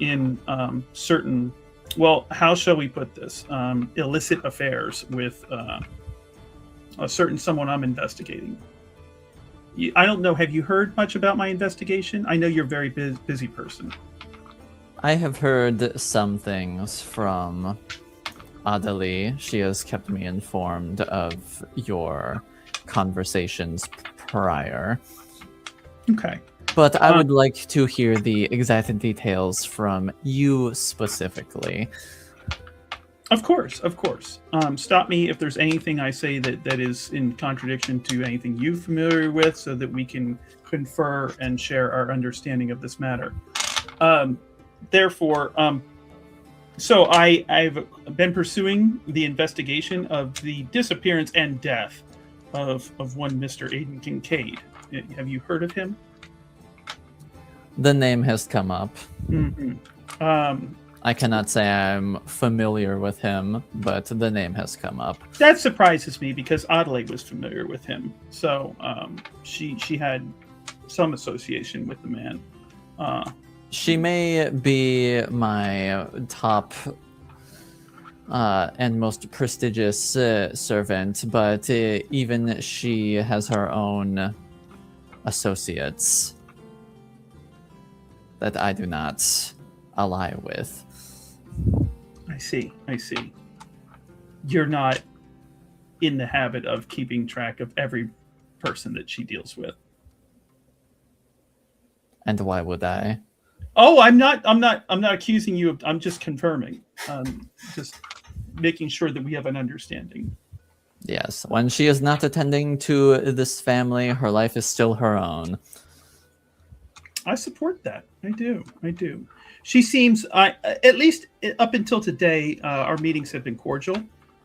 in certain, well, how shall we put this? Illicit affairs with a certain someone I'm investigating. I don't know, have you heard much about my investigation? I know you're a very busy person. I have heard some things from Adelie. She has kept me informed of your conversations prior. Okay. But I would like to hear the exact details from you specifically. Of course. Stop me if there's anything I say that is in contradiction to anything you're familiar with so that we can confer and share our understanding of this matter. So I've been pursuing the investigation of the disappearance and death of one Mr. Aiden Kincaid. Have you heard of him? The name has come up. Mm-hmm. I cannot say I'm familiar with him, but the name has come up. That surprises me because Adelaide was familiar with him. So she had some association with the man. She may be my top and most prestigious servant, but even she has her own associates that I do not ally with. I see. You're not in the habit of keeping track of every person that she deals with. And why would I? Oh, I'm not accusing you of, I'm just confirming. Just making sure that we have an understanding. Yes, when she is not attending to this family, her life is still her own. I support that. I do. She seems, at least up until today, our meetings have been cordial.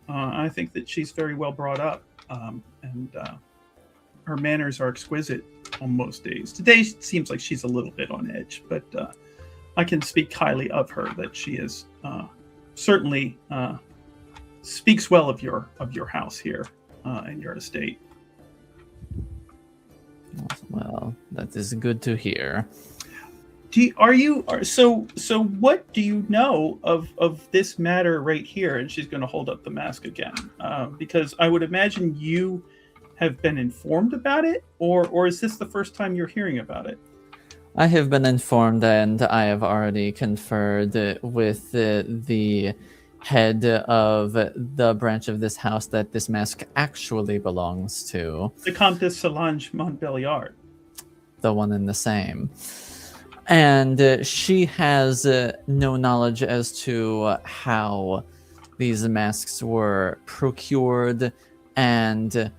I think that she's very well brought up, and her manners are exquisite on most days. Today it seems like she's a little bit on edge, but I can speak highly of her, that she is certainly speaks well of your house here and your estate. Well, that is good to hear. So what do you know of this matter right here? And she's going to hold up the mask again, because I would imagine you have been informed about it, or is this the first time you're hearing about it? I have been informed, and I have already conferred with the head of the branch of this house that this mask actually belongs to. The Comtesse Solange Montbéliard. The one and the same. And she has no knowledge as to how these masks were procured, and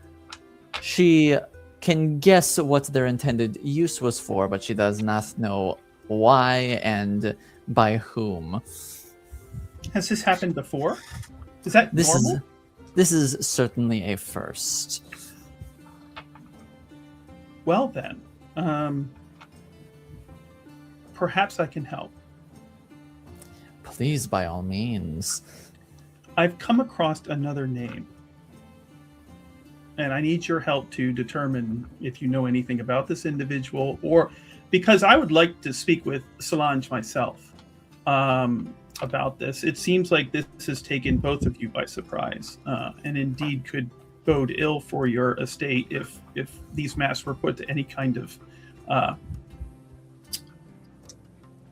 she can guess what their intended use was for, but she does not know why and by whom. Has this happened before? Is that normal? This is certainly a first. Well then, perhaps I can help. Please, by all means. I've come across another name, and I need your help to determine if you know anything about this individual, or because I would like to speak with Solange myself about this. It seems like this has taken both of you by surprise, and indeed could bode ill for your estate if these masks were put to any kind of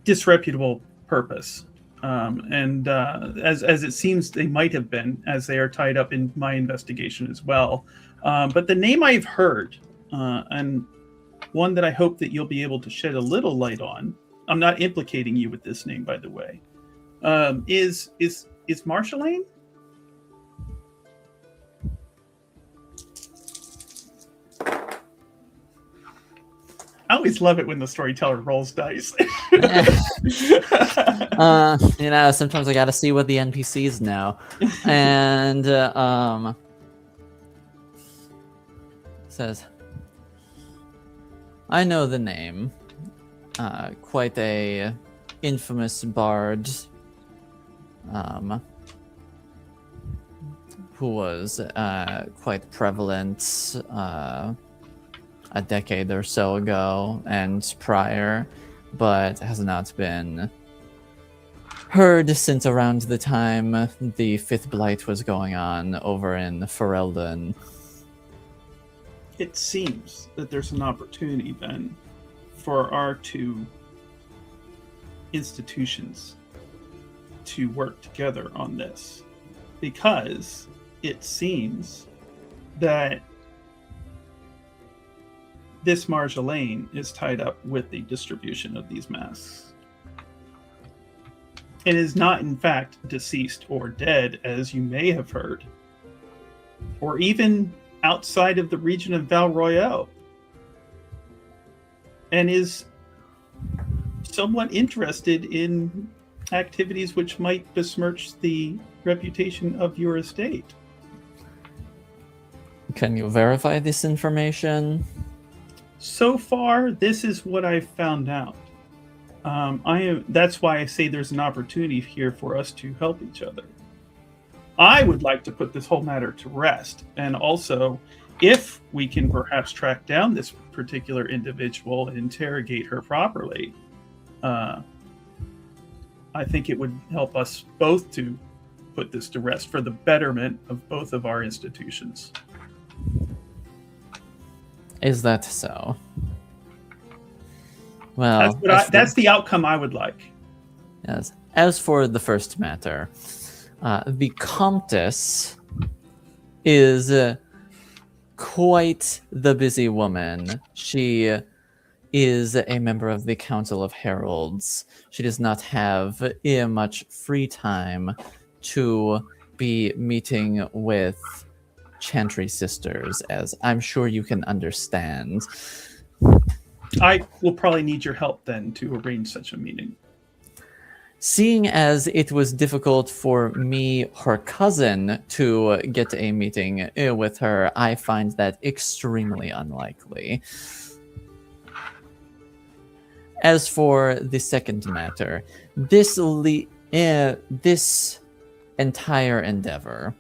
disreputable purpose. And as it seems they might have been, as they are tied up in my investigation as well. But the name I've heard, and one that I hope that you'll be able to shed a little light on, I'm not implicating you with this name, by the way, is Marjolaine? I always love it when the storyteller rolls dice. Sometimes I gotta see what the NPCs know. And says, I know the name. Quite a infamous bard who was quite prevalent a decade or so ago and prior, but has not been heard since around the time the Fifth Blight was going on over in Ferelden. It seems that there's an opportunity then for our two institutions to work together on this, because it seems that this Marjolaine is tied up with the distribution of these masks. It is not, in fact, deceased or dead, as you may have heard, or even outside of the region of Val Royale, and is somewhat interested in activities which might besmirch the reputation of your estate. Can you verify this information? So far, this is what I've found out. That's why I say there's an opportunity here for us to help each other. I would like to put this whole matter to rest, and also, if we can perhaps track down this particular individual and interrogate her properly, I think it would help us both to put this to rest for the betterment of both of our institutions. Is that so? Well, that's the outcome I would like. Yes. As for the first matter, the Comtesse is quite the busy woman. She is a member of the Council of Heralds. She does not have much free time to be meeting with Chantry sisters, as I'm sure you can understand. I will probably need your help then to arrange such a meeting. Seeing as it was difficult for me, her cousin, to get a meeting with her, I find that extremely unlikely. As for the second matter, this entire endeavor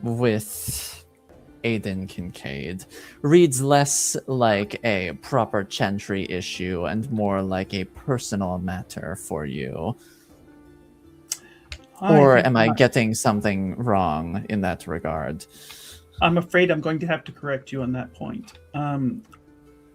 with Aiden Kincaid reads less like a proper Chantry issue and more like a personal matter for you. Or am I getting something wrong in that regard? I'm afraid I'm going to have to correct you on that point.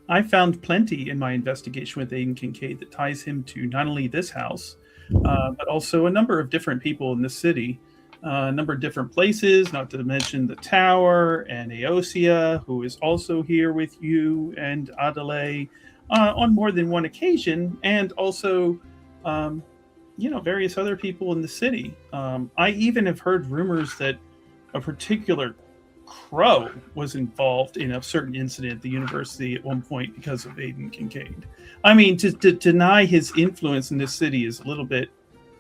I found plenty in my investigation with Aiden Kincaid that ties him to not only this house, but also a number of different people in the city, a number of different places, not to mention the tower and Aosia, who is also here with you and Adelaide on more than one occasion, and also, various other people in the city. I even have heard rumors that a particular crow was involved in a certain incident at the university at one point because of Aiden Kincaid. I mean, to deny his influence in this city is a little bit,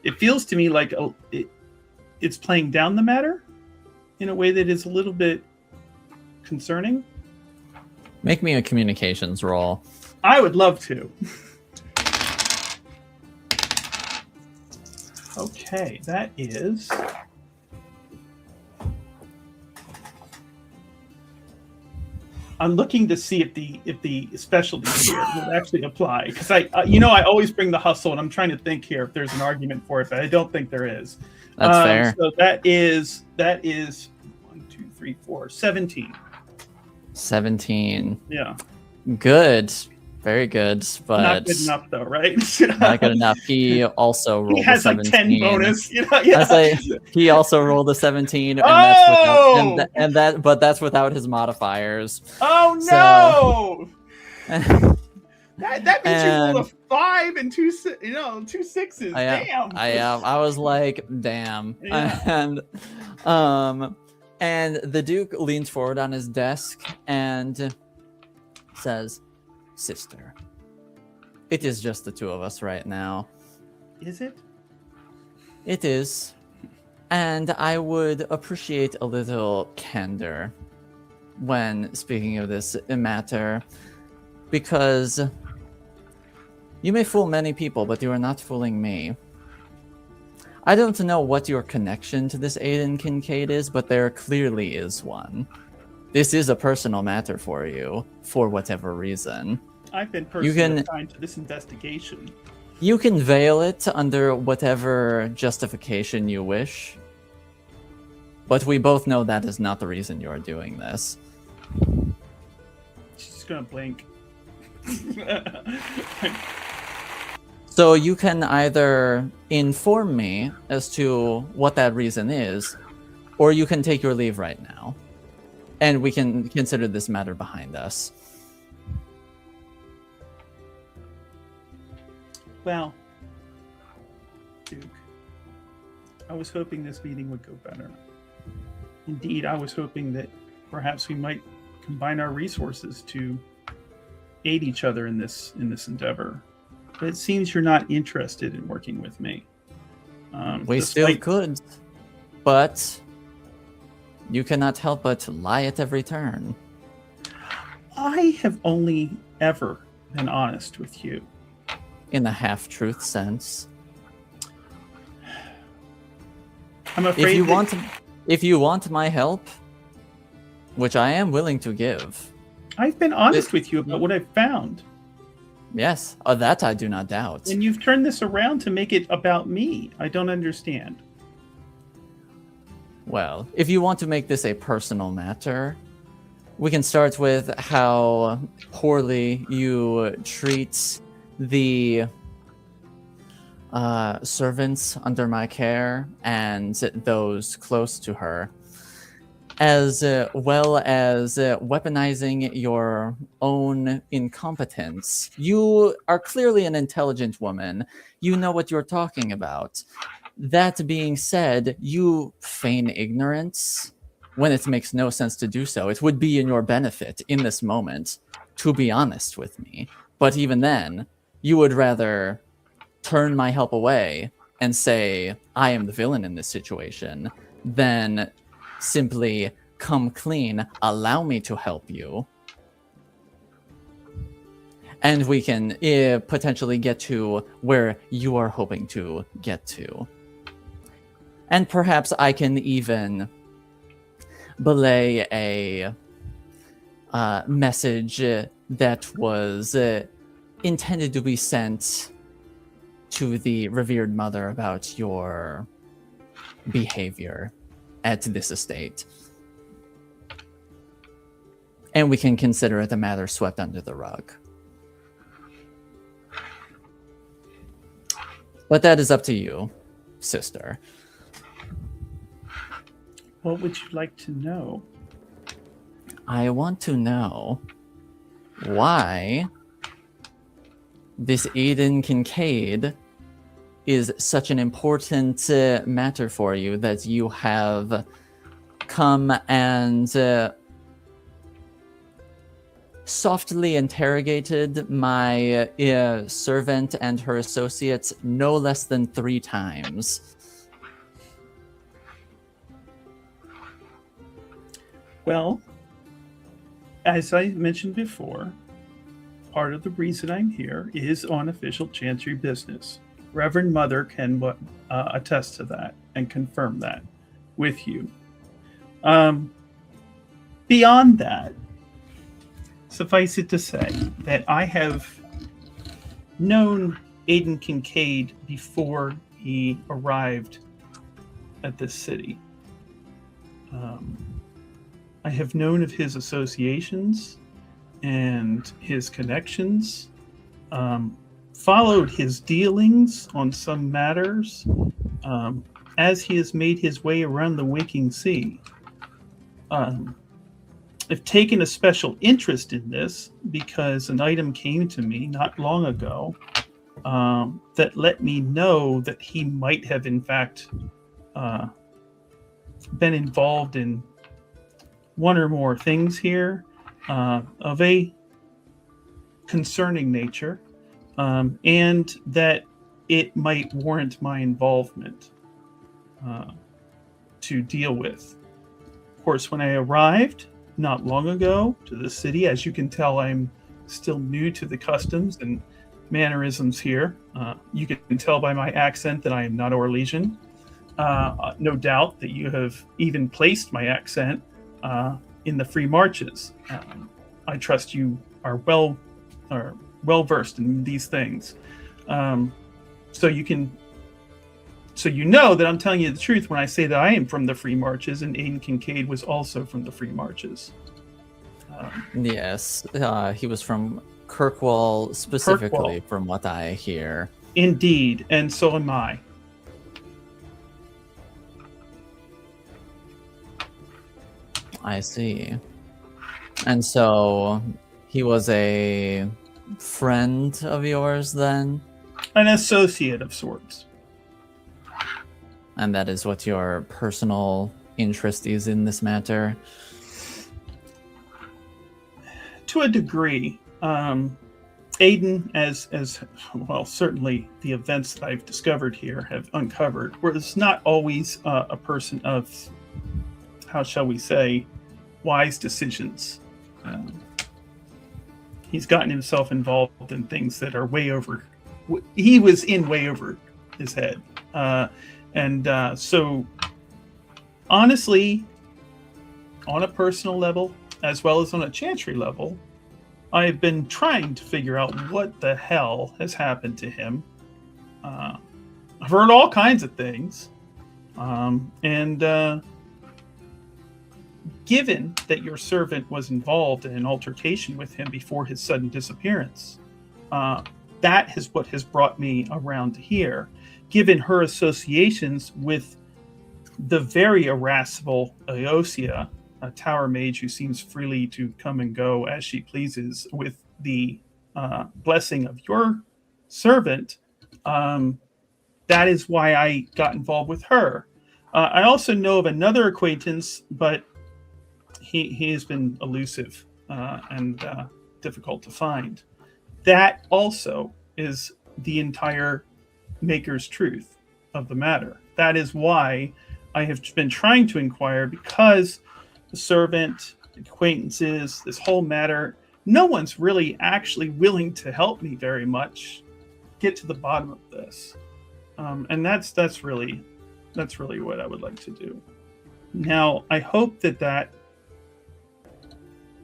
it feels to me like it's playing down the matter in a way that is a little bit concerning. Make me a communications roll. I would love to. Okay, that is... I'm looking to see if the specialties here would actually apply, because I always bring the hustle, and I'm trying to think here if there's an argument for it, but I don't think there is. That's fair. So that is 1, 2, 3, 4, 17. 17. Yeah. Good. Very good, but not good enough though, right? Not good enough. He also rolled he has a like 17. 10 bonus. Yeah. He also rolled a 17, and oh! that's without his modifiers. Oh no! So, that means you rolled a 5 and 2 sixes. Damn. I was like, damn. Yeah. And the Duke leans forward on his desk and says, "Sister, it is just the two of us right now." Is it? It is. And I would appreciate a little candor when speaking of this matter, because you may fool many people, but you are not fooling me. I don't know what your connection to this Aiden Kincaid is, but there clearly is one. This is a personal matter for you, for whatever reason. I've been personally assigned to this investigation. You can veil it under whatever justification you wish, but we both know that is not the reason you are doing this. She's gonna blink. So you can either inform me as to what that reason is, or you can take your leave right now, and we can consider this matter behind us. Well, Duke, I was hoping this meeting would go better. Indeed, I was hoping that perhaps we might combine our resources to aid each other in this endeavor. But it seems you're not interested in working with me. We still could, but you cannot help but lie at every turn. I have only ever been honest with you. In a half-truth sense. I'm afraid if you want my help, which I am willing to give. I've been honest with you about what I've found. Yes, that I do not doubt. And you've turned this around to make it about me. I don't understand. Well, if you want to make this a personal matter, we can start with how poorly you treat the servants under my care and those close to her. as well as weaponizing your own incompetence. You are clearly an intelligent woman. You know what you're talking about. That being said, you feign ignorance when it makes no sense to do so. It would be in your benefit in this moment to be honest with me. But even then, you would rather turn my help away and say, I am the villain in this situation, than simply come clean, allow me to help you. And we can potentially get to where you are hoping to get to. And perhaps I can even belay a message that was intended to be sent to the revered mother about your behavior at this estate. And we can consider it a matter swept under the rug. But that is up to you, sister. What would you like to know? I want to know why this Aiden Kincaid is such an important matter for you that you have come and softly interrogated my servant and her associates no less than 3 times. Well, as I mentioned before, part of the reason I'm here is on official Chancery business. Reverend Mother can attest to that and confirm that with you. Beyond that, suffice it to say that I have known Aiden Kincaid before he arrived at this city. I have known of his associations and his connections, followed his dealings on some matters as he has made his way around the waking sea. I've taken a special interest in this because an item came to me not long ago that let me know that he might have in fact been involved in one or more things here of a concerning nature, and that it might warrant my involvement to deal with. Of course, when I arrived not long ago to the city, as you can tell, I'm still new to the customs and mannerisms here. You can tell by my accent that I am not Orlesian. No doubt that you have even placed my accent in the free marches. I trust you are well versed in these things, so you know that I'm telling you the truth when I say that I am from the free marches, and Aiden Kincaid was also from the free marches. Yes, he was from Kirkwall specifically, from what I hear. Indeed, and so am I. I see. And so he was a friend of yours then? An associate of sorts. And that is what your personal interest is in this matter? To a degree. Aiden, as well, certainly the events that I've discovered here have uncovered, was not always a person of, how shall we say, wise decisions. He's gotten himself involved in things that are way over. He was in way over his head, and so honestly, on a personal level as well as on a Chantry level, I've been trying to figure out what the hell has happened to him. I've heard all kinds of things, and given that your servant was involved in an altercation with him before his sudden disappearance, that is what has brought me around here. Given her associations with the very irascible Eosia, a tower mage who seems freely to come and go as she pleases with the blessing of your servant, that is why I got involved with her. I also know of another acquaintance, but he has been elusive and difficult to find. That also is the entire Maker's truth of the matter. That is why I have been trying to inquire, because the servant, acquaintances, this whole matter, no one's really actually willing to help me very much get to the bottom of this. And that's really what I would like to do. Now, I hope that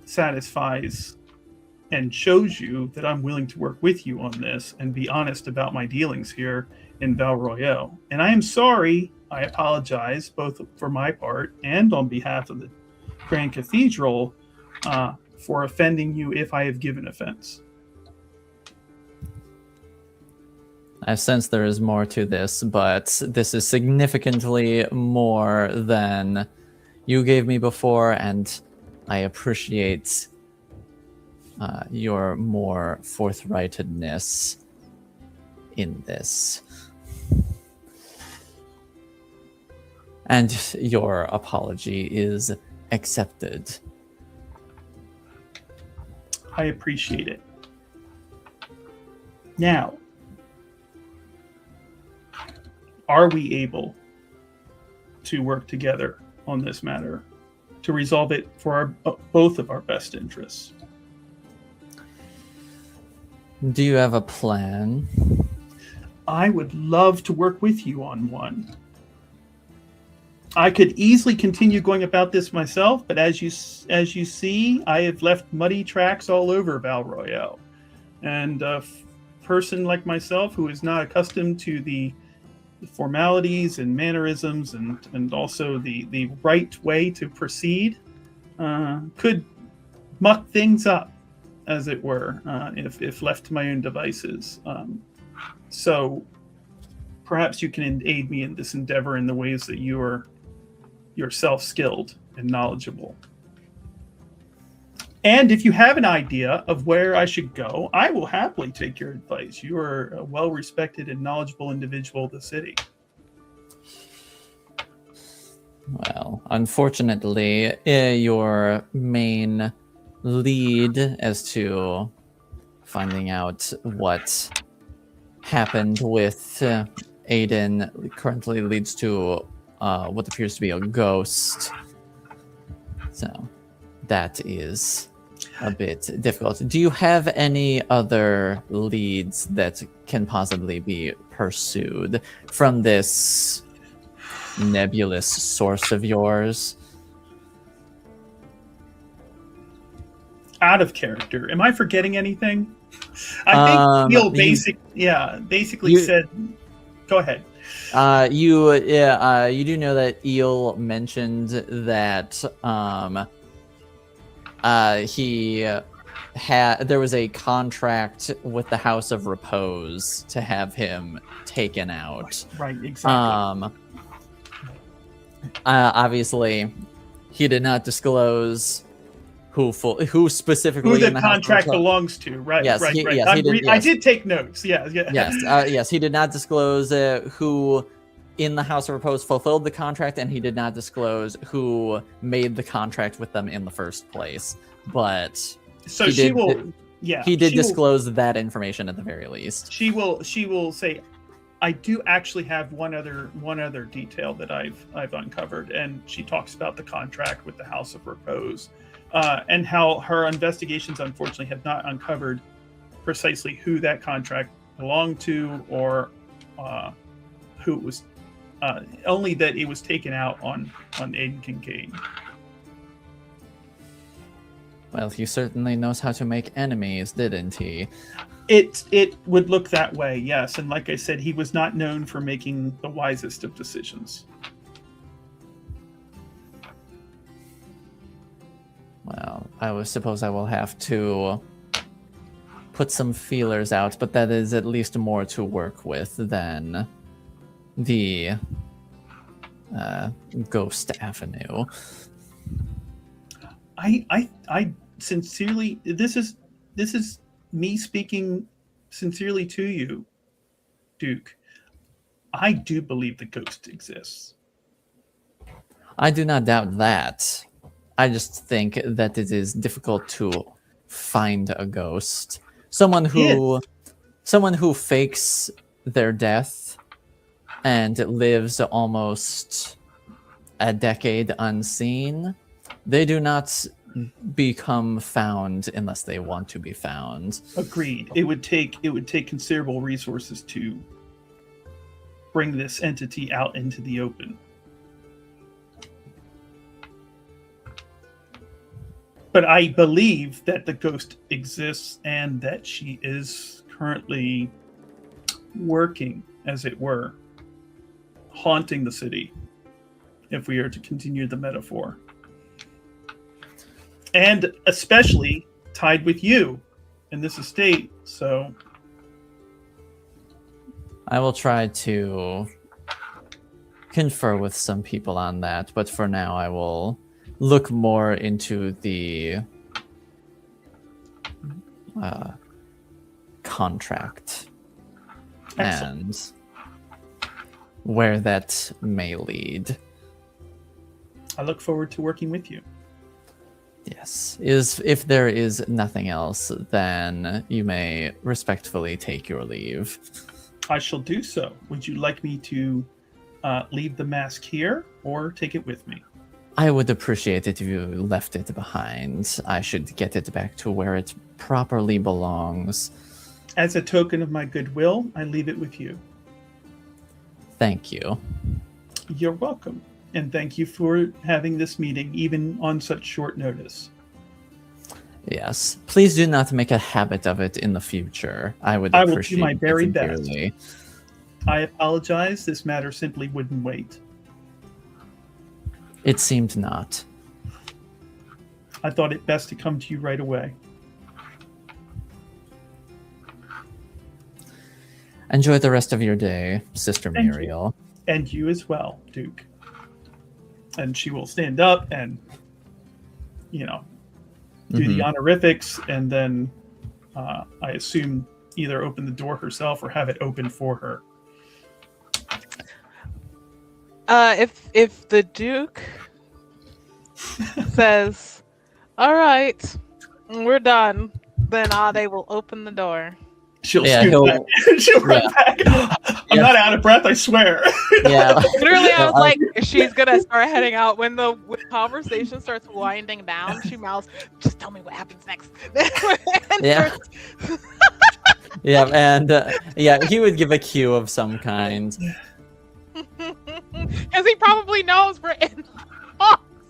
satisfies and shows you that I'm willing to work with you on this and be honest about my dealings here in Val Royale. And I am sorry, I apologize, both for my part and on behalf of the Grand Cathedral, for offending you if I have given offense. I sense there is more to this, but this is significantly more than you gave me before, and I appreciate your more forthrightedness in this. And your apology is accepted. I appreciate it. Now, are we able to work together on this matter to resolve it for both of our best interests? Do you have a plan? I would love to work with you on one. I could easily continue going about this myself, but as you see, I have left muddy tracks all over Val Royale. And a person like myself who is not accustomed to the formalities and mannerisms and also the right way to proceed could muck things up, as it were, if left to my own devices. So perhaps you can aid me in this endeavor in the ways that you are yourself skilled and knowledgeable. And if you have an idea of where I should go, I will happily take your advice. You are a well-respected and knowledgeable individual of the city. Well, unfortunately, your main lead as to finding out what happened with Aiden currently leads to what appears to be a ghost. So that is a bit difficult. Do you have any other leads that can possibly be pursued from this nebulous source of yours? Out of character. Am I forgetting anything? I think Neil basically said, go ahead. You do know that Eel mentioned that there was a contract with the House of Repose to have him taken out. Right, exactly. Obviously, he did not disclose who specifically who the contract belongs to. Right. Yes, right. Yes, I did take notes. Yeah. Yes. He did not disclose who in the House of Repose fulfilled the contract, and he did not disclose who made the contract with them in the first place. But so he did disclose that information at the very least. She will say, I do actually have one other detail that I've uncovered, and she talks about the contract with the House of Repose. And how her investigations, unfortunately, have not uncovered precisely who that contract belonged to, or who it was. Only that it was taken out on Aiden Kincaid. Well, he certainly knows how to make enemies, didn't he? It would look that way, yes. And like I said, he was not known for making the wisest of decisions. Well, I suppose I will have to put some feelers out, but that is at least more to work with than the Ghost Avenue. I sincerely, this is me speaking sincerely to you, Duke. I do believe the ghost exists. I do not doubt that. I just think that it is difficult to find a ghost. Someone who fakes their death and lives almost a decade unseen, they do not become found unless they want to be found. Agreed. It would take considerable resources to bring this entity out into the open. But I believe that the ghost exists and that she is currently working, as it were, haunting the city, if we are to continue the metaphor. And especially tied with you in this estate, so... I will try to confer with some people on that, but for now I will look more into the contract. Excellent. And where that may lead. I look forward to working with you. Yes. If there is nothing else, then you may respectfully take your leave. I shall do so. Would you like me to leave the mask here or take it with me? I would appreciate it if you left it behind. I should get it back to where it properly belongs. As a token of my goodwill, I leave it with you. Thank you. You're welcome. And thank you for having this meeting, even on such short notice. Yes. Please do not make a habit of it in the future. I will do my very it best. sincerely. I apologize. This matter simply wouldn't wait. It seemed not. I thought it best to come to you right away. Enjoy the rest of your day, Sister Thank you. Muriel. And you as well, Duke. And she will stand up and, do the honorifics, and then I assume either open the door herself or have it open for her. If the Duke says, "All right, we're done," then Ade will open the door. She'll Yeah, scoot he'll- back. She'll run back. I'm not out of breath, I swear. Yeah. Literally, I was Well, like, she's gonna start heading out. When the conversation starts winding down, she mouths, "Just tell me what happens next." And Yeah. Yeah, and he would give a cue of some kind. Because he probably knows we're in.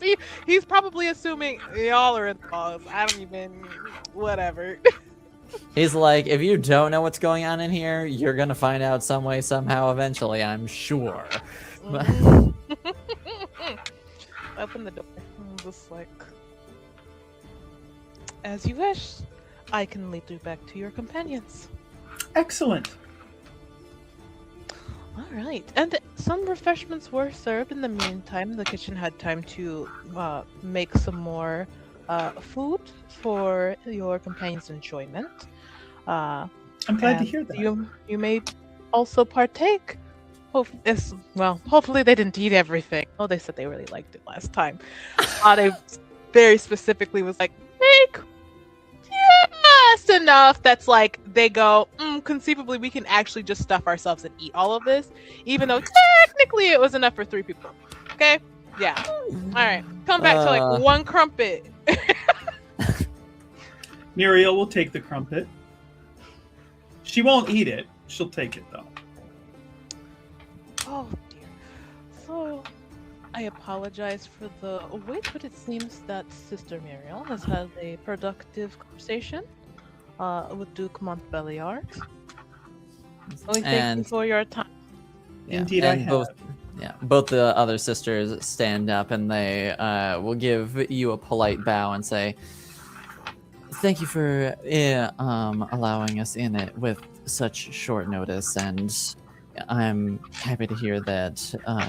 See, he's probably assuming y'all are in pause. I don't even. Whatever. He's like, if you don't know what's going on in here, you're gonna find out some way, somehow, eventually, I'm sure. Open the door. I'm just like, as you wish. I can lead you back to your companions. Excellent. All right, and some refreshments were served in the meantime. The kitchen had time to make some more food for your companions' enjoyment. I'm glad to hear that. You may also partake. Hopefully they didn't eat everything. Oh, they said they really liked it last time. They very specifically was like, make just enough that's like they go, conceivably we can actually just stuff ourselves and eat all of this, even though technically it was enough for 3 people. Okay? Yeah. All right. Come back to like 1 crumpet. Muriel will take the crumpet. She won't eat it. She'll take it, though. Oh dear. So, I apologize for the wait, but it seems that Sister Muriel has had a productive conversation with Duke Montbelliard. We thank you for your time. Yeah, Indeed, and I have. both the other sisters stand up and they will give you a polite bow and say, "Thank you for allowing us in it with such short notice, and I'm happy to hear that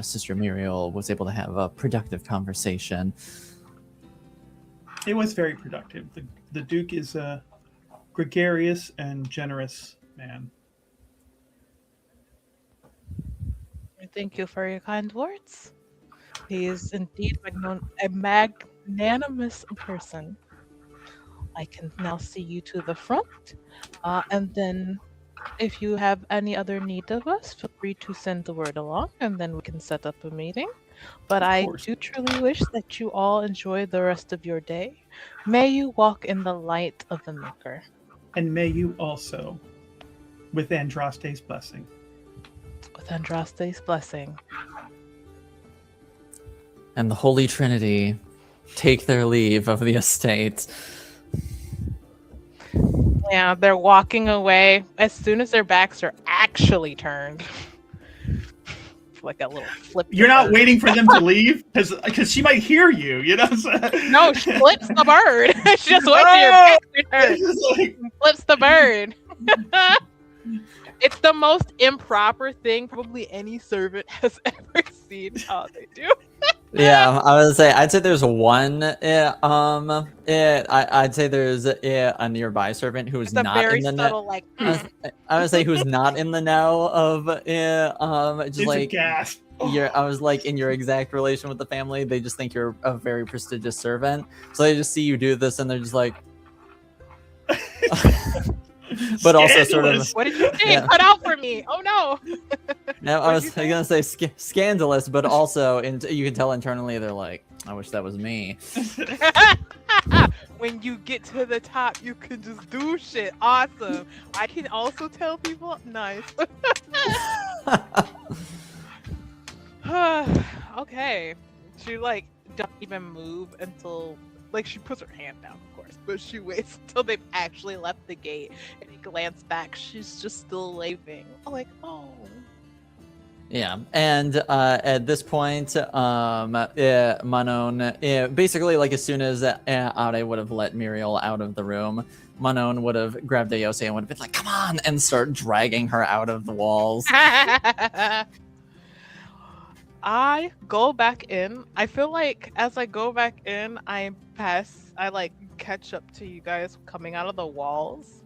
Sister Muriel was able to have a productive conversation." It was very productive. The Duke is a gregarious and generous man. Thank you for your kind words. He is indeed a magnanimous person. I can now see you to the front, and then if you have any other need of us, feel free to send the word along, and then we can set up a meeting. But I course. do truly wish that you all enjoy the rest of your day. May you walk in the light of the Maker. And may you also, with Andraste's blessing. With Andraste's blessing. And the Holy Trinity take their leave of the estate. Yeah, they're walking away as soon as their backs are actually turned. Like a little flip. You're not waiting for them to leave because she might hear you. You know. No, she flips the bird. She just waits till your backs are turned. Flips the bird. It's the most improper thing probably any servant has ever seen. Oh, they do. Yeah, I'd say there's one. I'd say there's a nearby servant who's It's a not very in the subtle, know. like. I would say who's not in the know of just It's a like gasp. I was like in your exact relation with the family. They just think you're a very prestigious servant, so they just see you do this and they're just like. But also sort of. What did you say? Yeah. Cut out for me! Oh no! No, I was gonna say scandalous, but also you can tell internally they're like, I wish that was me. When you get to the top, you can just do shit. Awesome. I can also tell people nice. Okay. She like doesn't even move until like she puts her hand down, of course, but she waits until they've actually left the gate and they glance back. She's just still waving. Like, oh. Yeah, and at this point, Manon, basically, like as soon as Ade would have let Muriel out of the room, Manon would have grabbed Ayose and would have been like, "Come on!" and start dragging her out of the walls. I go back in. I feel like as I go back in, I like catch up to you guys coming out of the walls,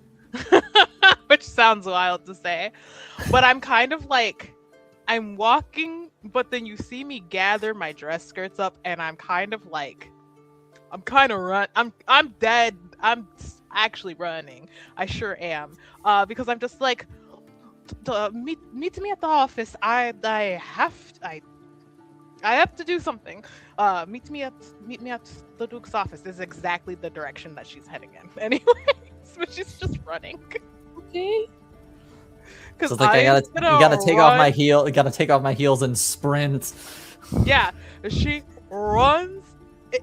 which sounds wild to say, but I'm kind of like. I'm walking, but then you see me gather my dress skirts up, and I'm kind of run. I'm dead. I'm actually running. I sure am. Because I'm just like, meet me at the office. I have to do something. Meet me at the Duke's office. This is exactly the direction that she's heading in. Anyways, but she's just running. Okay. So it's like you gotta take off my heel. You gotta take off my heels and sprint. Yeah, she runs.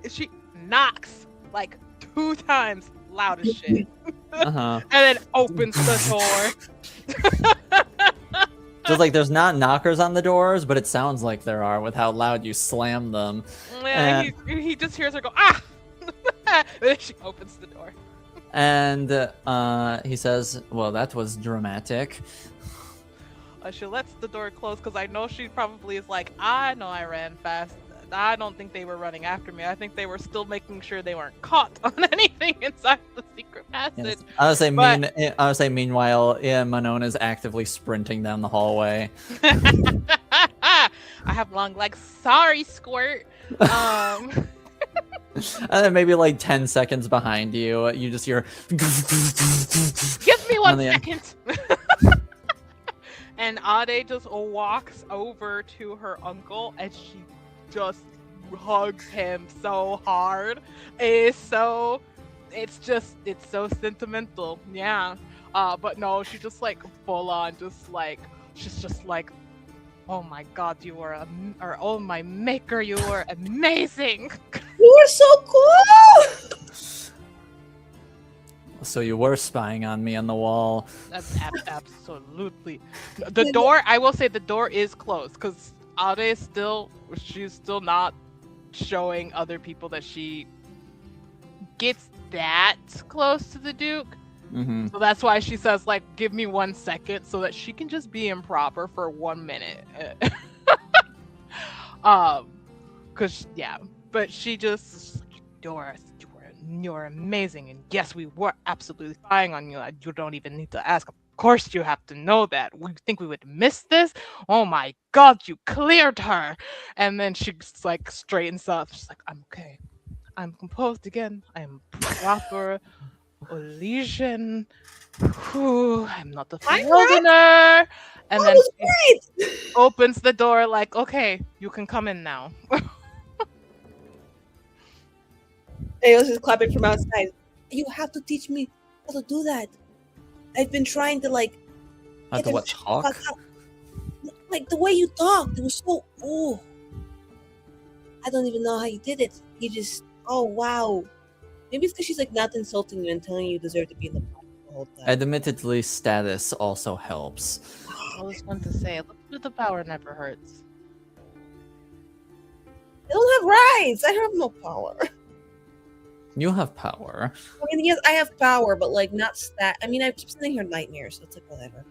She knocks like 2 times loud as shit, and then opens the door. Just like there's not knockers on the doors, but it sounds like there are with how loud you slam them. Yeah, he just hears her go ah, and then she opens the door. And he says, "Well, that was dramatic." She lets the door close because I know she probably is like, I know I ran fast. I don't think they were running after me. I think they were still making sure they weren't caught on anything inside the secret passage. Yes. I would say meanwhile, Manon is actively sprinting down the hallway. I have long legs. Sorry, Squirt. And then maybe like 10 seconds behind you, you just hear. Give me 1 second. And Ade just walks over to her uncle and she just hugs him so hard. It's so sentimental. Yeah. But no, she just like full on she's just like, oh my god, oh my maker, you were amazing. You were so cool. So you were spying on me on the wall. That's absolutely. The door, I will say the door is closed because Ade she's still not showing other people that she gets that close to the Duke. Mm-hmm. So that's why she says like, give me 1 second so that she can just be improper for 1 minute. Cause yeah, but she just, you were you're amazing, and yes, we were absolutely spying on you. You don't even need to ask. Of course you have to know that. We think we would miss this? Oh my god, you cleared her. And then she like straightens up. She's like, I'm okay. I'm composed again. I'm proper Elysian. Whew, I'm not a I'm Feldener. And That then was she great. opens the door like, okay, you can come in now. Aos is clapping from outside. You have to teach me how to do that. I've been trying to like. How get to a- what, talk? Like the way you talked, it was so. Oh, I don't even know how you did it. You just. Oh wow. Maybe it's because she's like not insulting you and telling you deserve to be in the party the whole time. Admittedly, status also helps. I was going to say, a little bit of power never hurts. I don't have rights. I have no power. You have power. I mean, yes, I have power, but like not stat. I mean, I keep sending her nightmares, so it's like whatever.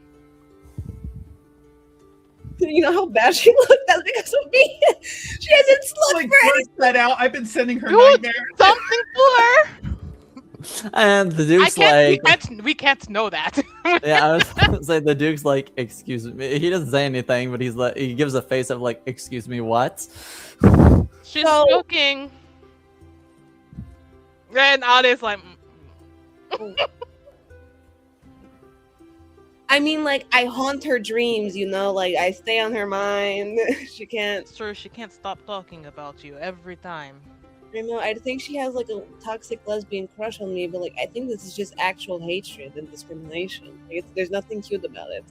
You know how bad she looked? That's because of me. She hasn't slept Like, for any. gross that out. I've been sending her Dude, nightmares. something to her. And the Duke's like, We can't know that. yeah, I was gonna say the Duke's like, excuse me. He doesn't say anything, but he's like, he gives a face of like, excuse me, what? She's So- joking. And Ade's like, I mean, like I haunt her dreams. You know, like I stay on her mind. She can't. sir, she can't stop talking about you every time. You know, I think she has like a toxic lesbian crush on me, but like I think this is just actual hatred and discrimination. Like, there's nothing cute about it.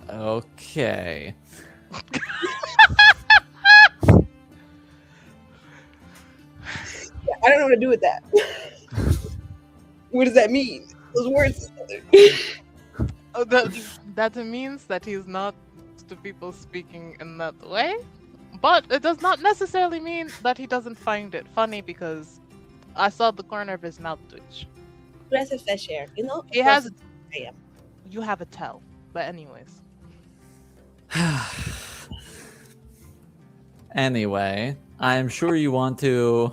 Okay. I don't know what to do with that. What does that mean? Those words. That means that he's not to people speaking in that way. But it does not necessarily mean that he doesn't find it funny, because I saw the corner of his mouth twitch. Breath of fresh air. You know. He has. I am. You have a tell. But anyways. Anyway, I'm sure you want to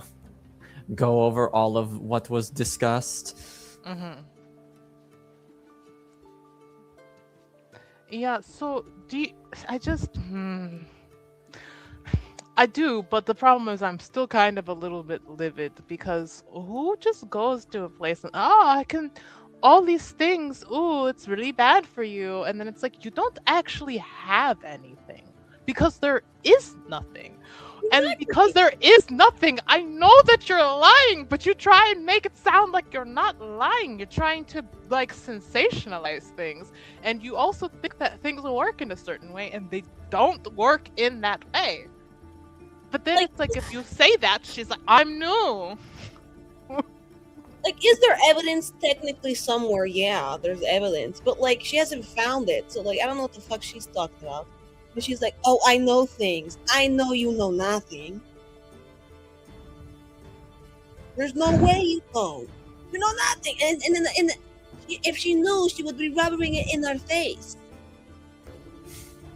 go over all of what was discussed. Mm-hmm. Yeah, so I do, but the problem is I'm still kind of a little bit livid, because who just goes to a place and I can all these things, it's really bad for you, and then it's like you don't actually have anything because there is nothing. And because there is nothing, I know that you're lying, but you try and make it sound like you're not lying. You're trying to like sensationalize things, and you also think that things will work in a certain way, and they don't work in that way. But then it's like if you say that, she's like, I'm new. Like, is there evidence technically somewhere? Yeah, there's evidence, but like she hasn't found it, so like I don't know what the fuck she's talking about. But she's like, oh, I know things. I know you know nothing. There's no way you know. You know nothing. And then if she knew, she would be rubbing it in our face.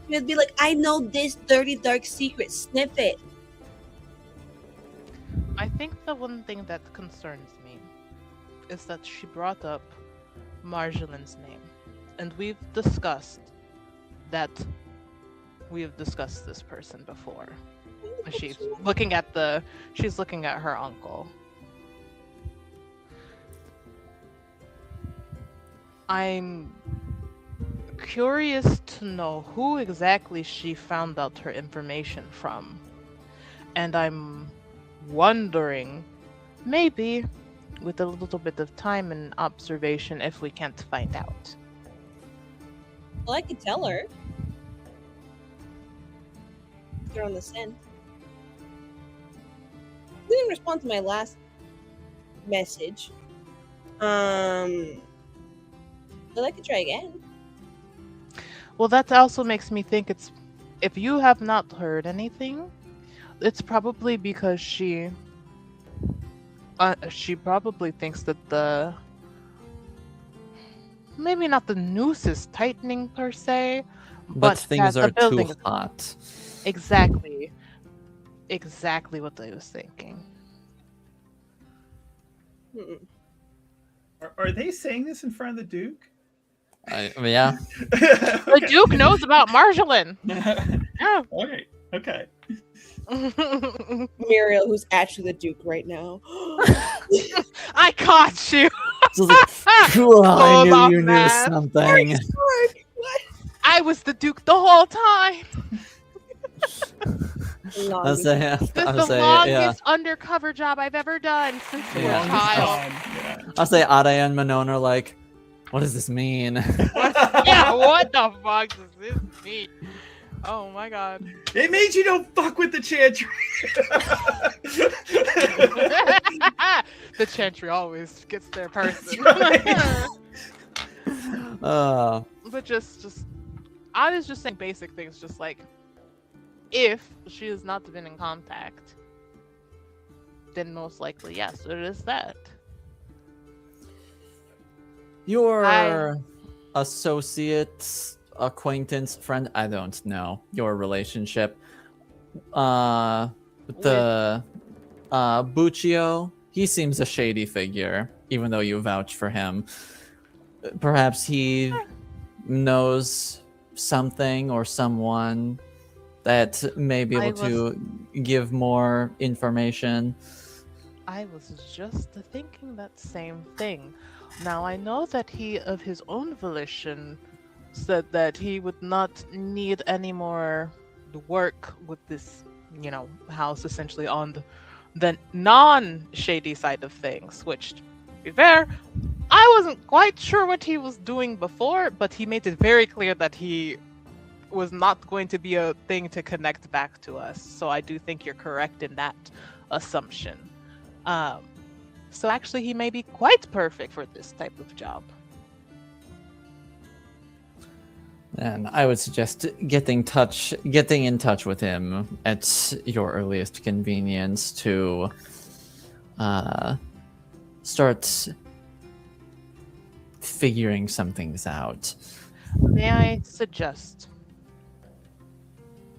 She would be like, I know this dirty, dark secret. Sniff it. I think the one thing that concerns me is that she brought up Marjolin's name, and we've discussed this person before. She's looking at her uncle. I'm curious to know who exactly she found out her information from. And I'm wondering, maybe with a little bit of time and observation, if we can't find out. Well, I could tell her. They're on the scent. Didn't even respond to my last message. But I could try again. Well, that also makes me think if you have not heard anything, it's probably because she probably thinks that maybe not the noose is tightening per se, But things that are the building too is- hot. Exactly. exactly what I was thinking. Are they saying this in front of the Duke? Yeah. The Duke knows about Marjolaine. Yeah. Okay. Muriel, who's actually the Duke right now. I caught you. Just like, cool, I Pull knew off you knew mask. something. What? I was the Duke the whole time. I'll say, This is I'll the say, longest yeah. undercover job I've ever done since you were a Yeah. child. Yeah. I'll say Ade and Manon are like, what does this mean? Yeah, what the fuck does this mean? Oh my god. It means you don't fuck with the Chantry. The Chantry always gets their person. But just I was just saying basic things, just like if she has not been in contact, then most likely yes, it is that. Your associate, acquaintance, friend, I don't know. Your relationship. Buccio, he seems a shady figure, even though you vouch for him. Perhaps he knows something or someone that may be able to give more information. I was just thinking that same thing. Now I know that he, of his own volition, said that he would not need any more work with this, house essentially on the non-shady side of things, which, to be fair, I wasn't quite sure what he was doing before, but he made it very clear that he was not going to be a thing to connect back to us. So I do think you're correct in that assumption. So actually, he may be quite perfect for this type of job. And I would suggest getting in touch with him at your earliest convenience to start figuring some things out. May I suggest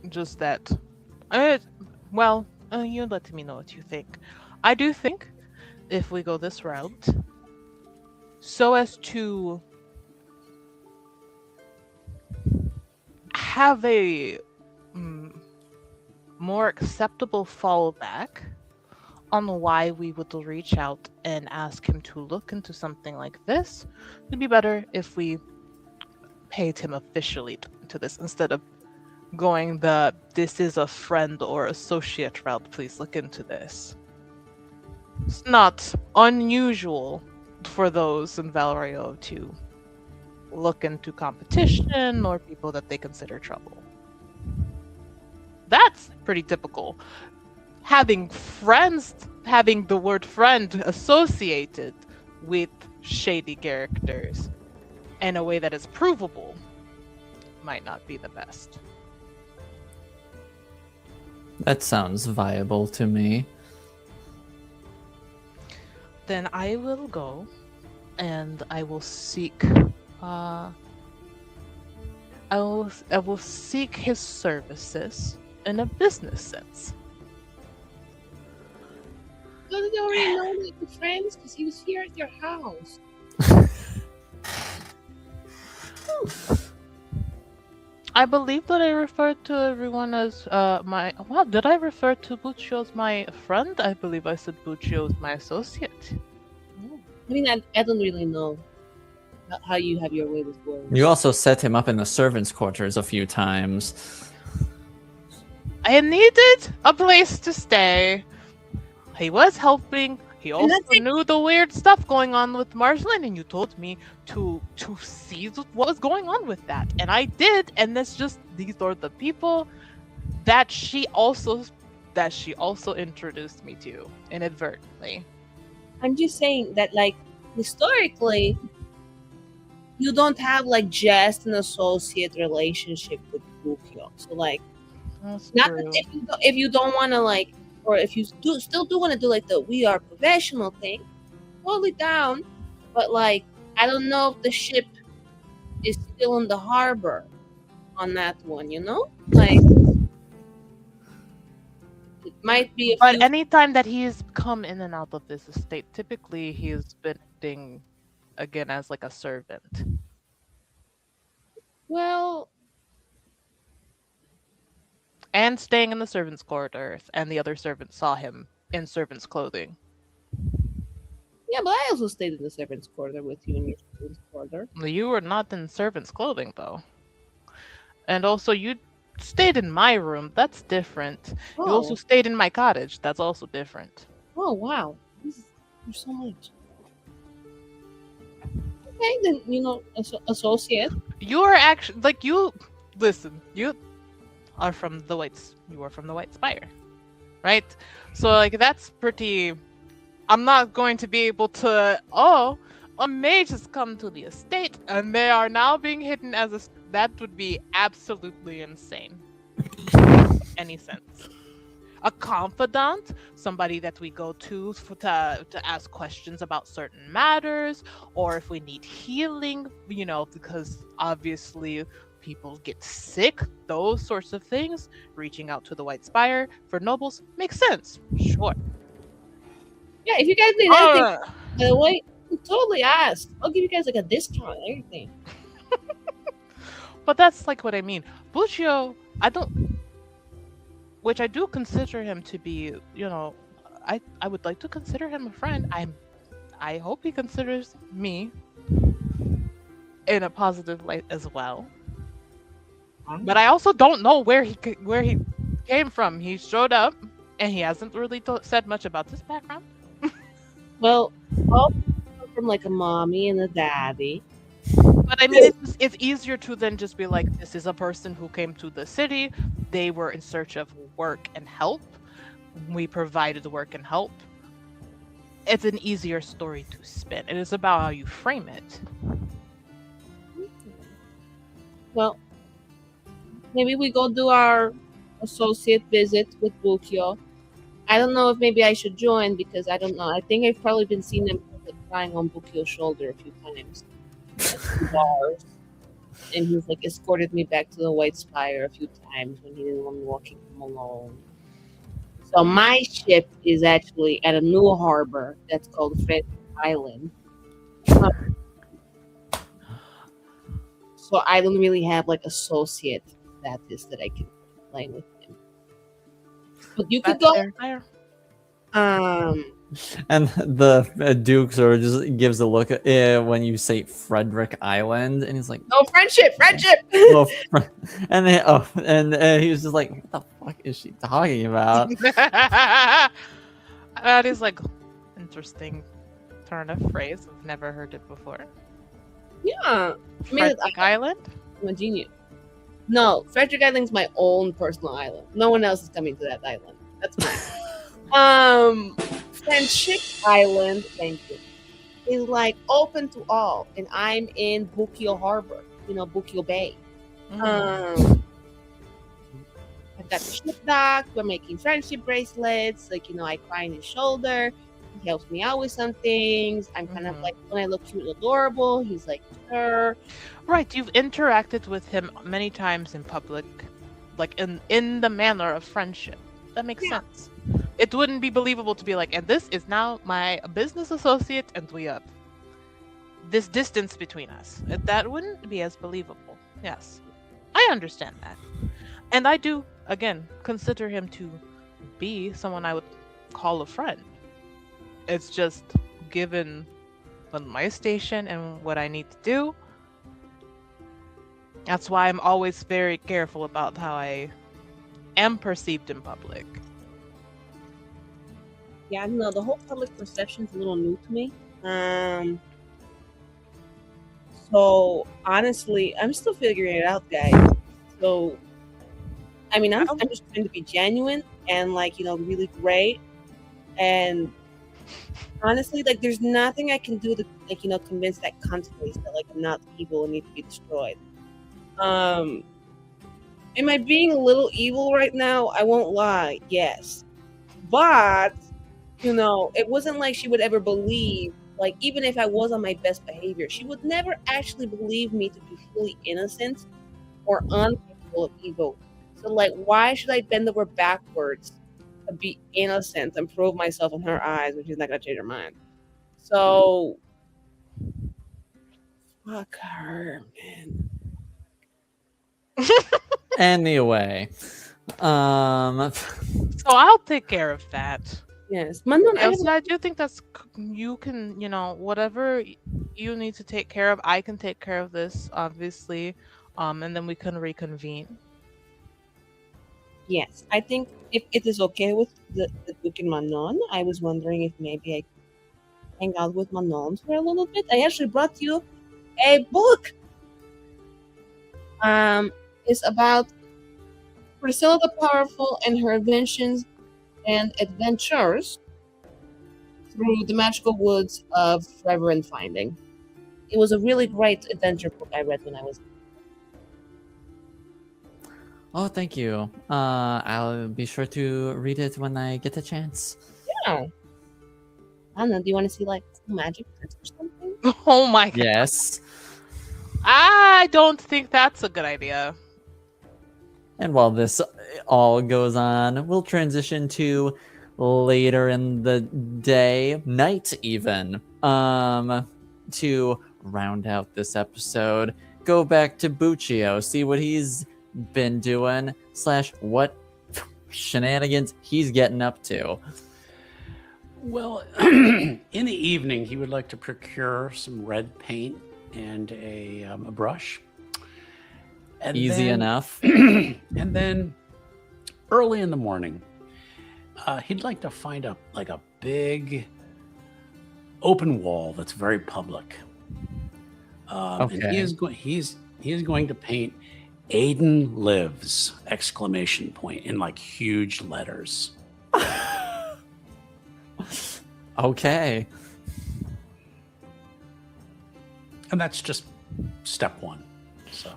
just that? You let me know what you think. I do think if we go this route, so as to have a more acceptable fallback on why we would reach out and ask him to look into something like this, it'd be better if we paid him officially to this instead of going the "this is a friend or associate" route. Please look into this. It's not unusual for those in Valerio to look into competition or people that they consider trouble. That's pretty typical. Having the word friend associated with shady characters in a way that is provable might not be the best. That sounds viable to me. Then I will go and I will seek I will seek his services in a business sense. Don't you already know that we're friends? Because he was here at your house. I believe that I referred to everyone as did I refer to Buccio as my friend? I believe I said Buccio is my associate. I mean, I don't really know how you have your way with words. You also set him up in the servants' quarters a few times. I needed a place to stay. He was helping. He also knew the weird stuff going on with Marjolaine, and you told me to see what was going on with that, and I did. And these are the people that she also introduced me to inadvertently. I'm just saying that, like, historically, you don't have like just an associate relationship with Buccio. So like, That's not true. that if you don't want to like, or if you still do want to do like the "we are professional" thing, totally down. But like, I don't know if the ship is still in the harbor on that one. Like, might be a But few. anytime that he's come in and out of this estate, typically he's been acting again as like a servant. Well, And staying in the servants' quarters, and the other servants saw him in servants' clothing. yeah, but I also stayed in the servants' quarter with you in your servants' quarter. You were not in servants' clothing, though. And also, you stayed in my room. That's different. You also Oh, stayed in my cottage. That's also different. oh wow. There's so much. Okay, then, associate. You are actually like you. Listen, you are from the Whites. You are from the White Spire, right? So like that's pretty. I'm not going to be able to. Oh, a mage has come to the estate, and they are now being hidden as a. That would be absolutely insane. Any sense? A confidant, somebody that we go to ask questions about certain matters, or if we need healing, because obviously people get sick, those sorts of things. Reaching out to the White Spire for nobles makes sense. Sure. Yeah, if you guys need anything, Uh, by the way, totally ask. I'll give you guys like a discount and everything. but that's like what I mean. Buccio, which I do consider him to be, I would like to consider him a friend. I hope he considers me in a positive light as well. But I also don't know where he came from. He showed up, and he hasn't really said much about this background. Well, all from like a mommy and a daddy. But I mean, it's easier to then just be like, this is a person who came to the city. They were in search of work and help. We provided the work and help. It's an easier story to spin. It is about how you frame it. Well, maybe we go do our associate visit with Bukyo. I don't know if maybe I should join because I don't know. I think I've probably been seeing him crying on Bukyo's shoulder a few times at the bars. And he's like escorted me back to the White Spire a few times when he didn't want me walking home alone. So my ship is actually at a new harbor that's called Fred Island. So I don't really have like associate status that I can play with him. But you could go. Fair. And the Duke sort of just gives a look at when you say Frederick Island, and he's like, Oh, friendship. "Oh, and then he was just like, "What the fuck is she talking about?" That is like interesting turn of phrase. I've never heard it before. Yeah. Frederick Island? I'm a genius. No, Frederick Island's my own personal island. No one else is coming to that island. That's mine. Friendship Island, thank you, is like open to all, and I'm in Bukyo Harbor, Bukyo Bay. I've got the ship dock. We're making friendship bracelets. Like, I cry on his shoulder. He helps me out with some things. I'm kind of like, when I look cute and adorable, he's like, sure. Right, you've interacted with him many times in public, like in the manner of friendship. That makes sense. It wouldn't be believable to be like, and this is now my business associate, and we have this distance between us. That wouldn't be as believable. Yes, I understand that. And I do, again, consider him to be someone I would call a friend. It's just given my station and what I need to do. That's why I'm always very careful about how I am perceived in public. Yeah, no, the whole public perception's a little new to me. So honestly, I'm still figuring it out, guys. So, I mean, I'm just trying to be genuine and really great. And honestly, there's nothing I can do to convince that cunt face that I'm not evil and need to be destroyed. Am I being a little evil right now? I won't lie. Yes, but it wasn't like she would ever believe. Even if I was on my best behavior, she would never actually believe me to be fully innocent or uncapable of evil. So, why should I bend over backwards to be innocent and prove myself in her eyes, which is not gonna change her mind. So fuck her, man. Anyway, So I'll take care of that. Yes, Manon, I have Elsie, I do think you can, whatever you need to take care of, I can take care of this, obviously, and then we can reconvene. Yes, I think if it is okay with the Duke and Manon, I was wondering if maybe I could hang out with Manon for a little bit. I actually brought you a book. It's about Priscilla the Powerful and her inventions and adventures through the magical woods of Reverend Finding. It was a really great adventure book I read when I was. oh, thank you. I'll be sure to read it when I get a chance. Yeah. Anna, do you want to see like magic tricks or something? Oh my god. Yes. I don't think that's a good idea. And while this all goes on, we'll transition to later in the day, night even, to round out this episode. Go back to Buccio, see what he's been doing, / what shenanigans he's getting up to. Well, in the evening, he would like to procure some red paint and a brush. And Easy then- enough. And then early in the morning, he'd like to find a big open wall that's very public. And he Okay. is going to paint "Aiden lives!" ! In like huge letters. Okay. And that's just step one. So,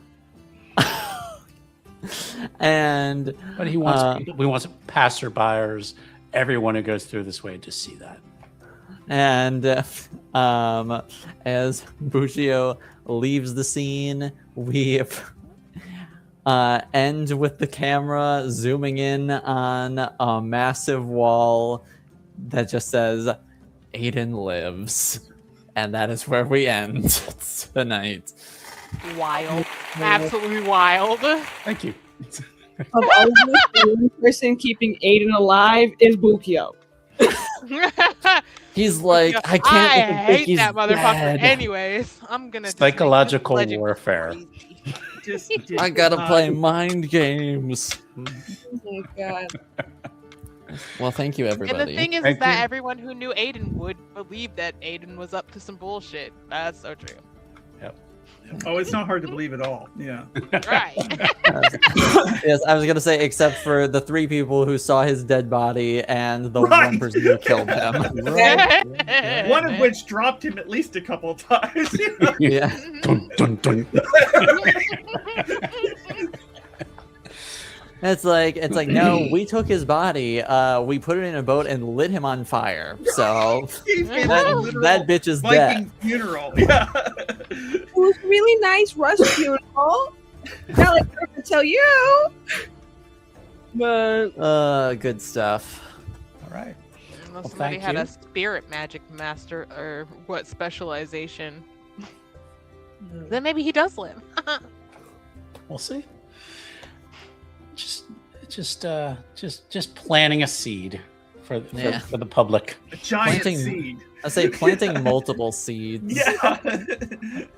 And but he wants passerbyers, everyone who goes through this way to see that. And as Buccio leaves the scene, we end with the camera zooming in on a massive wall that just says Aiden lives. And that is where we end tonight. Wild. Absolutely wild. Thank you. Of all of us, the only person keeping Aiden alive is Buccio. He's like, I can't I let him think hate he's that motherfucker. dead. Anyways, I'm gonna just Psychological make this legend warfare. crazy. I gotta play mind games. Oh my god. Well, thank you, And everybody. the thing is Thank that you. everyone who knew Aiden would believe that Aiden was up to some bullshit. That's so true. Oh, it's not hard to believe at all. Yeah. Right. Yes, I was gonna say, except for the 3 people who saw his dead body and the Right. 1 person who killed him. One of which dropped him at least a couple of times. Yeah. Dun, dun, dun. It's like no, we took his body, we put it in a boat and lit him on fire. So He's in a that, literal that bitch is Viking dead. funeral. Yeah. It was really nice, Rush funeral. Not like I can tell you. But Good stuff. All right. Unless Well, somebody thank had you. a spirit magic master or what specialization. Then maybe he does live. We'll see. Just planting a seed for the public. A giant Planting- seed. I say planting multiple seeds. Yeah.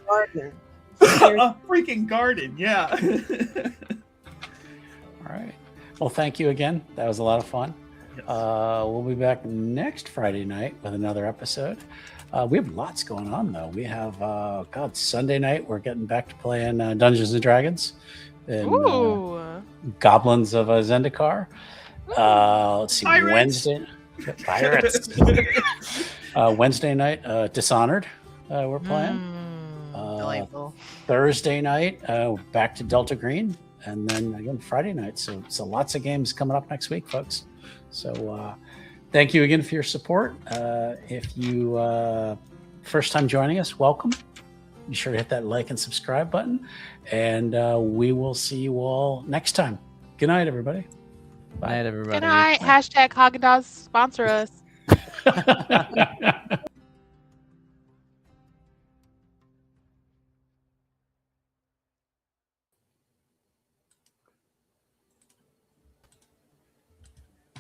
Gardner. A freaking garden. Yeah. All right. Well, thank you again. That was a lot of fun. Yes. We'll be back next Friday night with another episode. We have lots going on, though. We have, Sunday night, we're getting back to playing Dungeons and Dragons and Ooh. Goblins of Zendikar. Let's see, Pirates. Wednesday. Pirates. Wednesday night, Dishonored, we're playing. Delightful. Thursday night, back to Delta Green. And then again, Friday night. So lots of games coming up next week, folks. So thank you again for your support. If you first time joining us, welcome. Be sure to hit that like and subscribe button. And we will see you all next time. Good night, everybody. Night, everybody. Good night. Hashtag Haagen-Dazs sponsor us.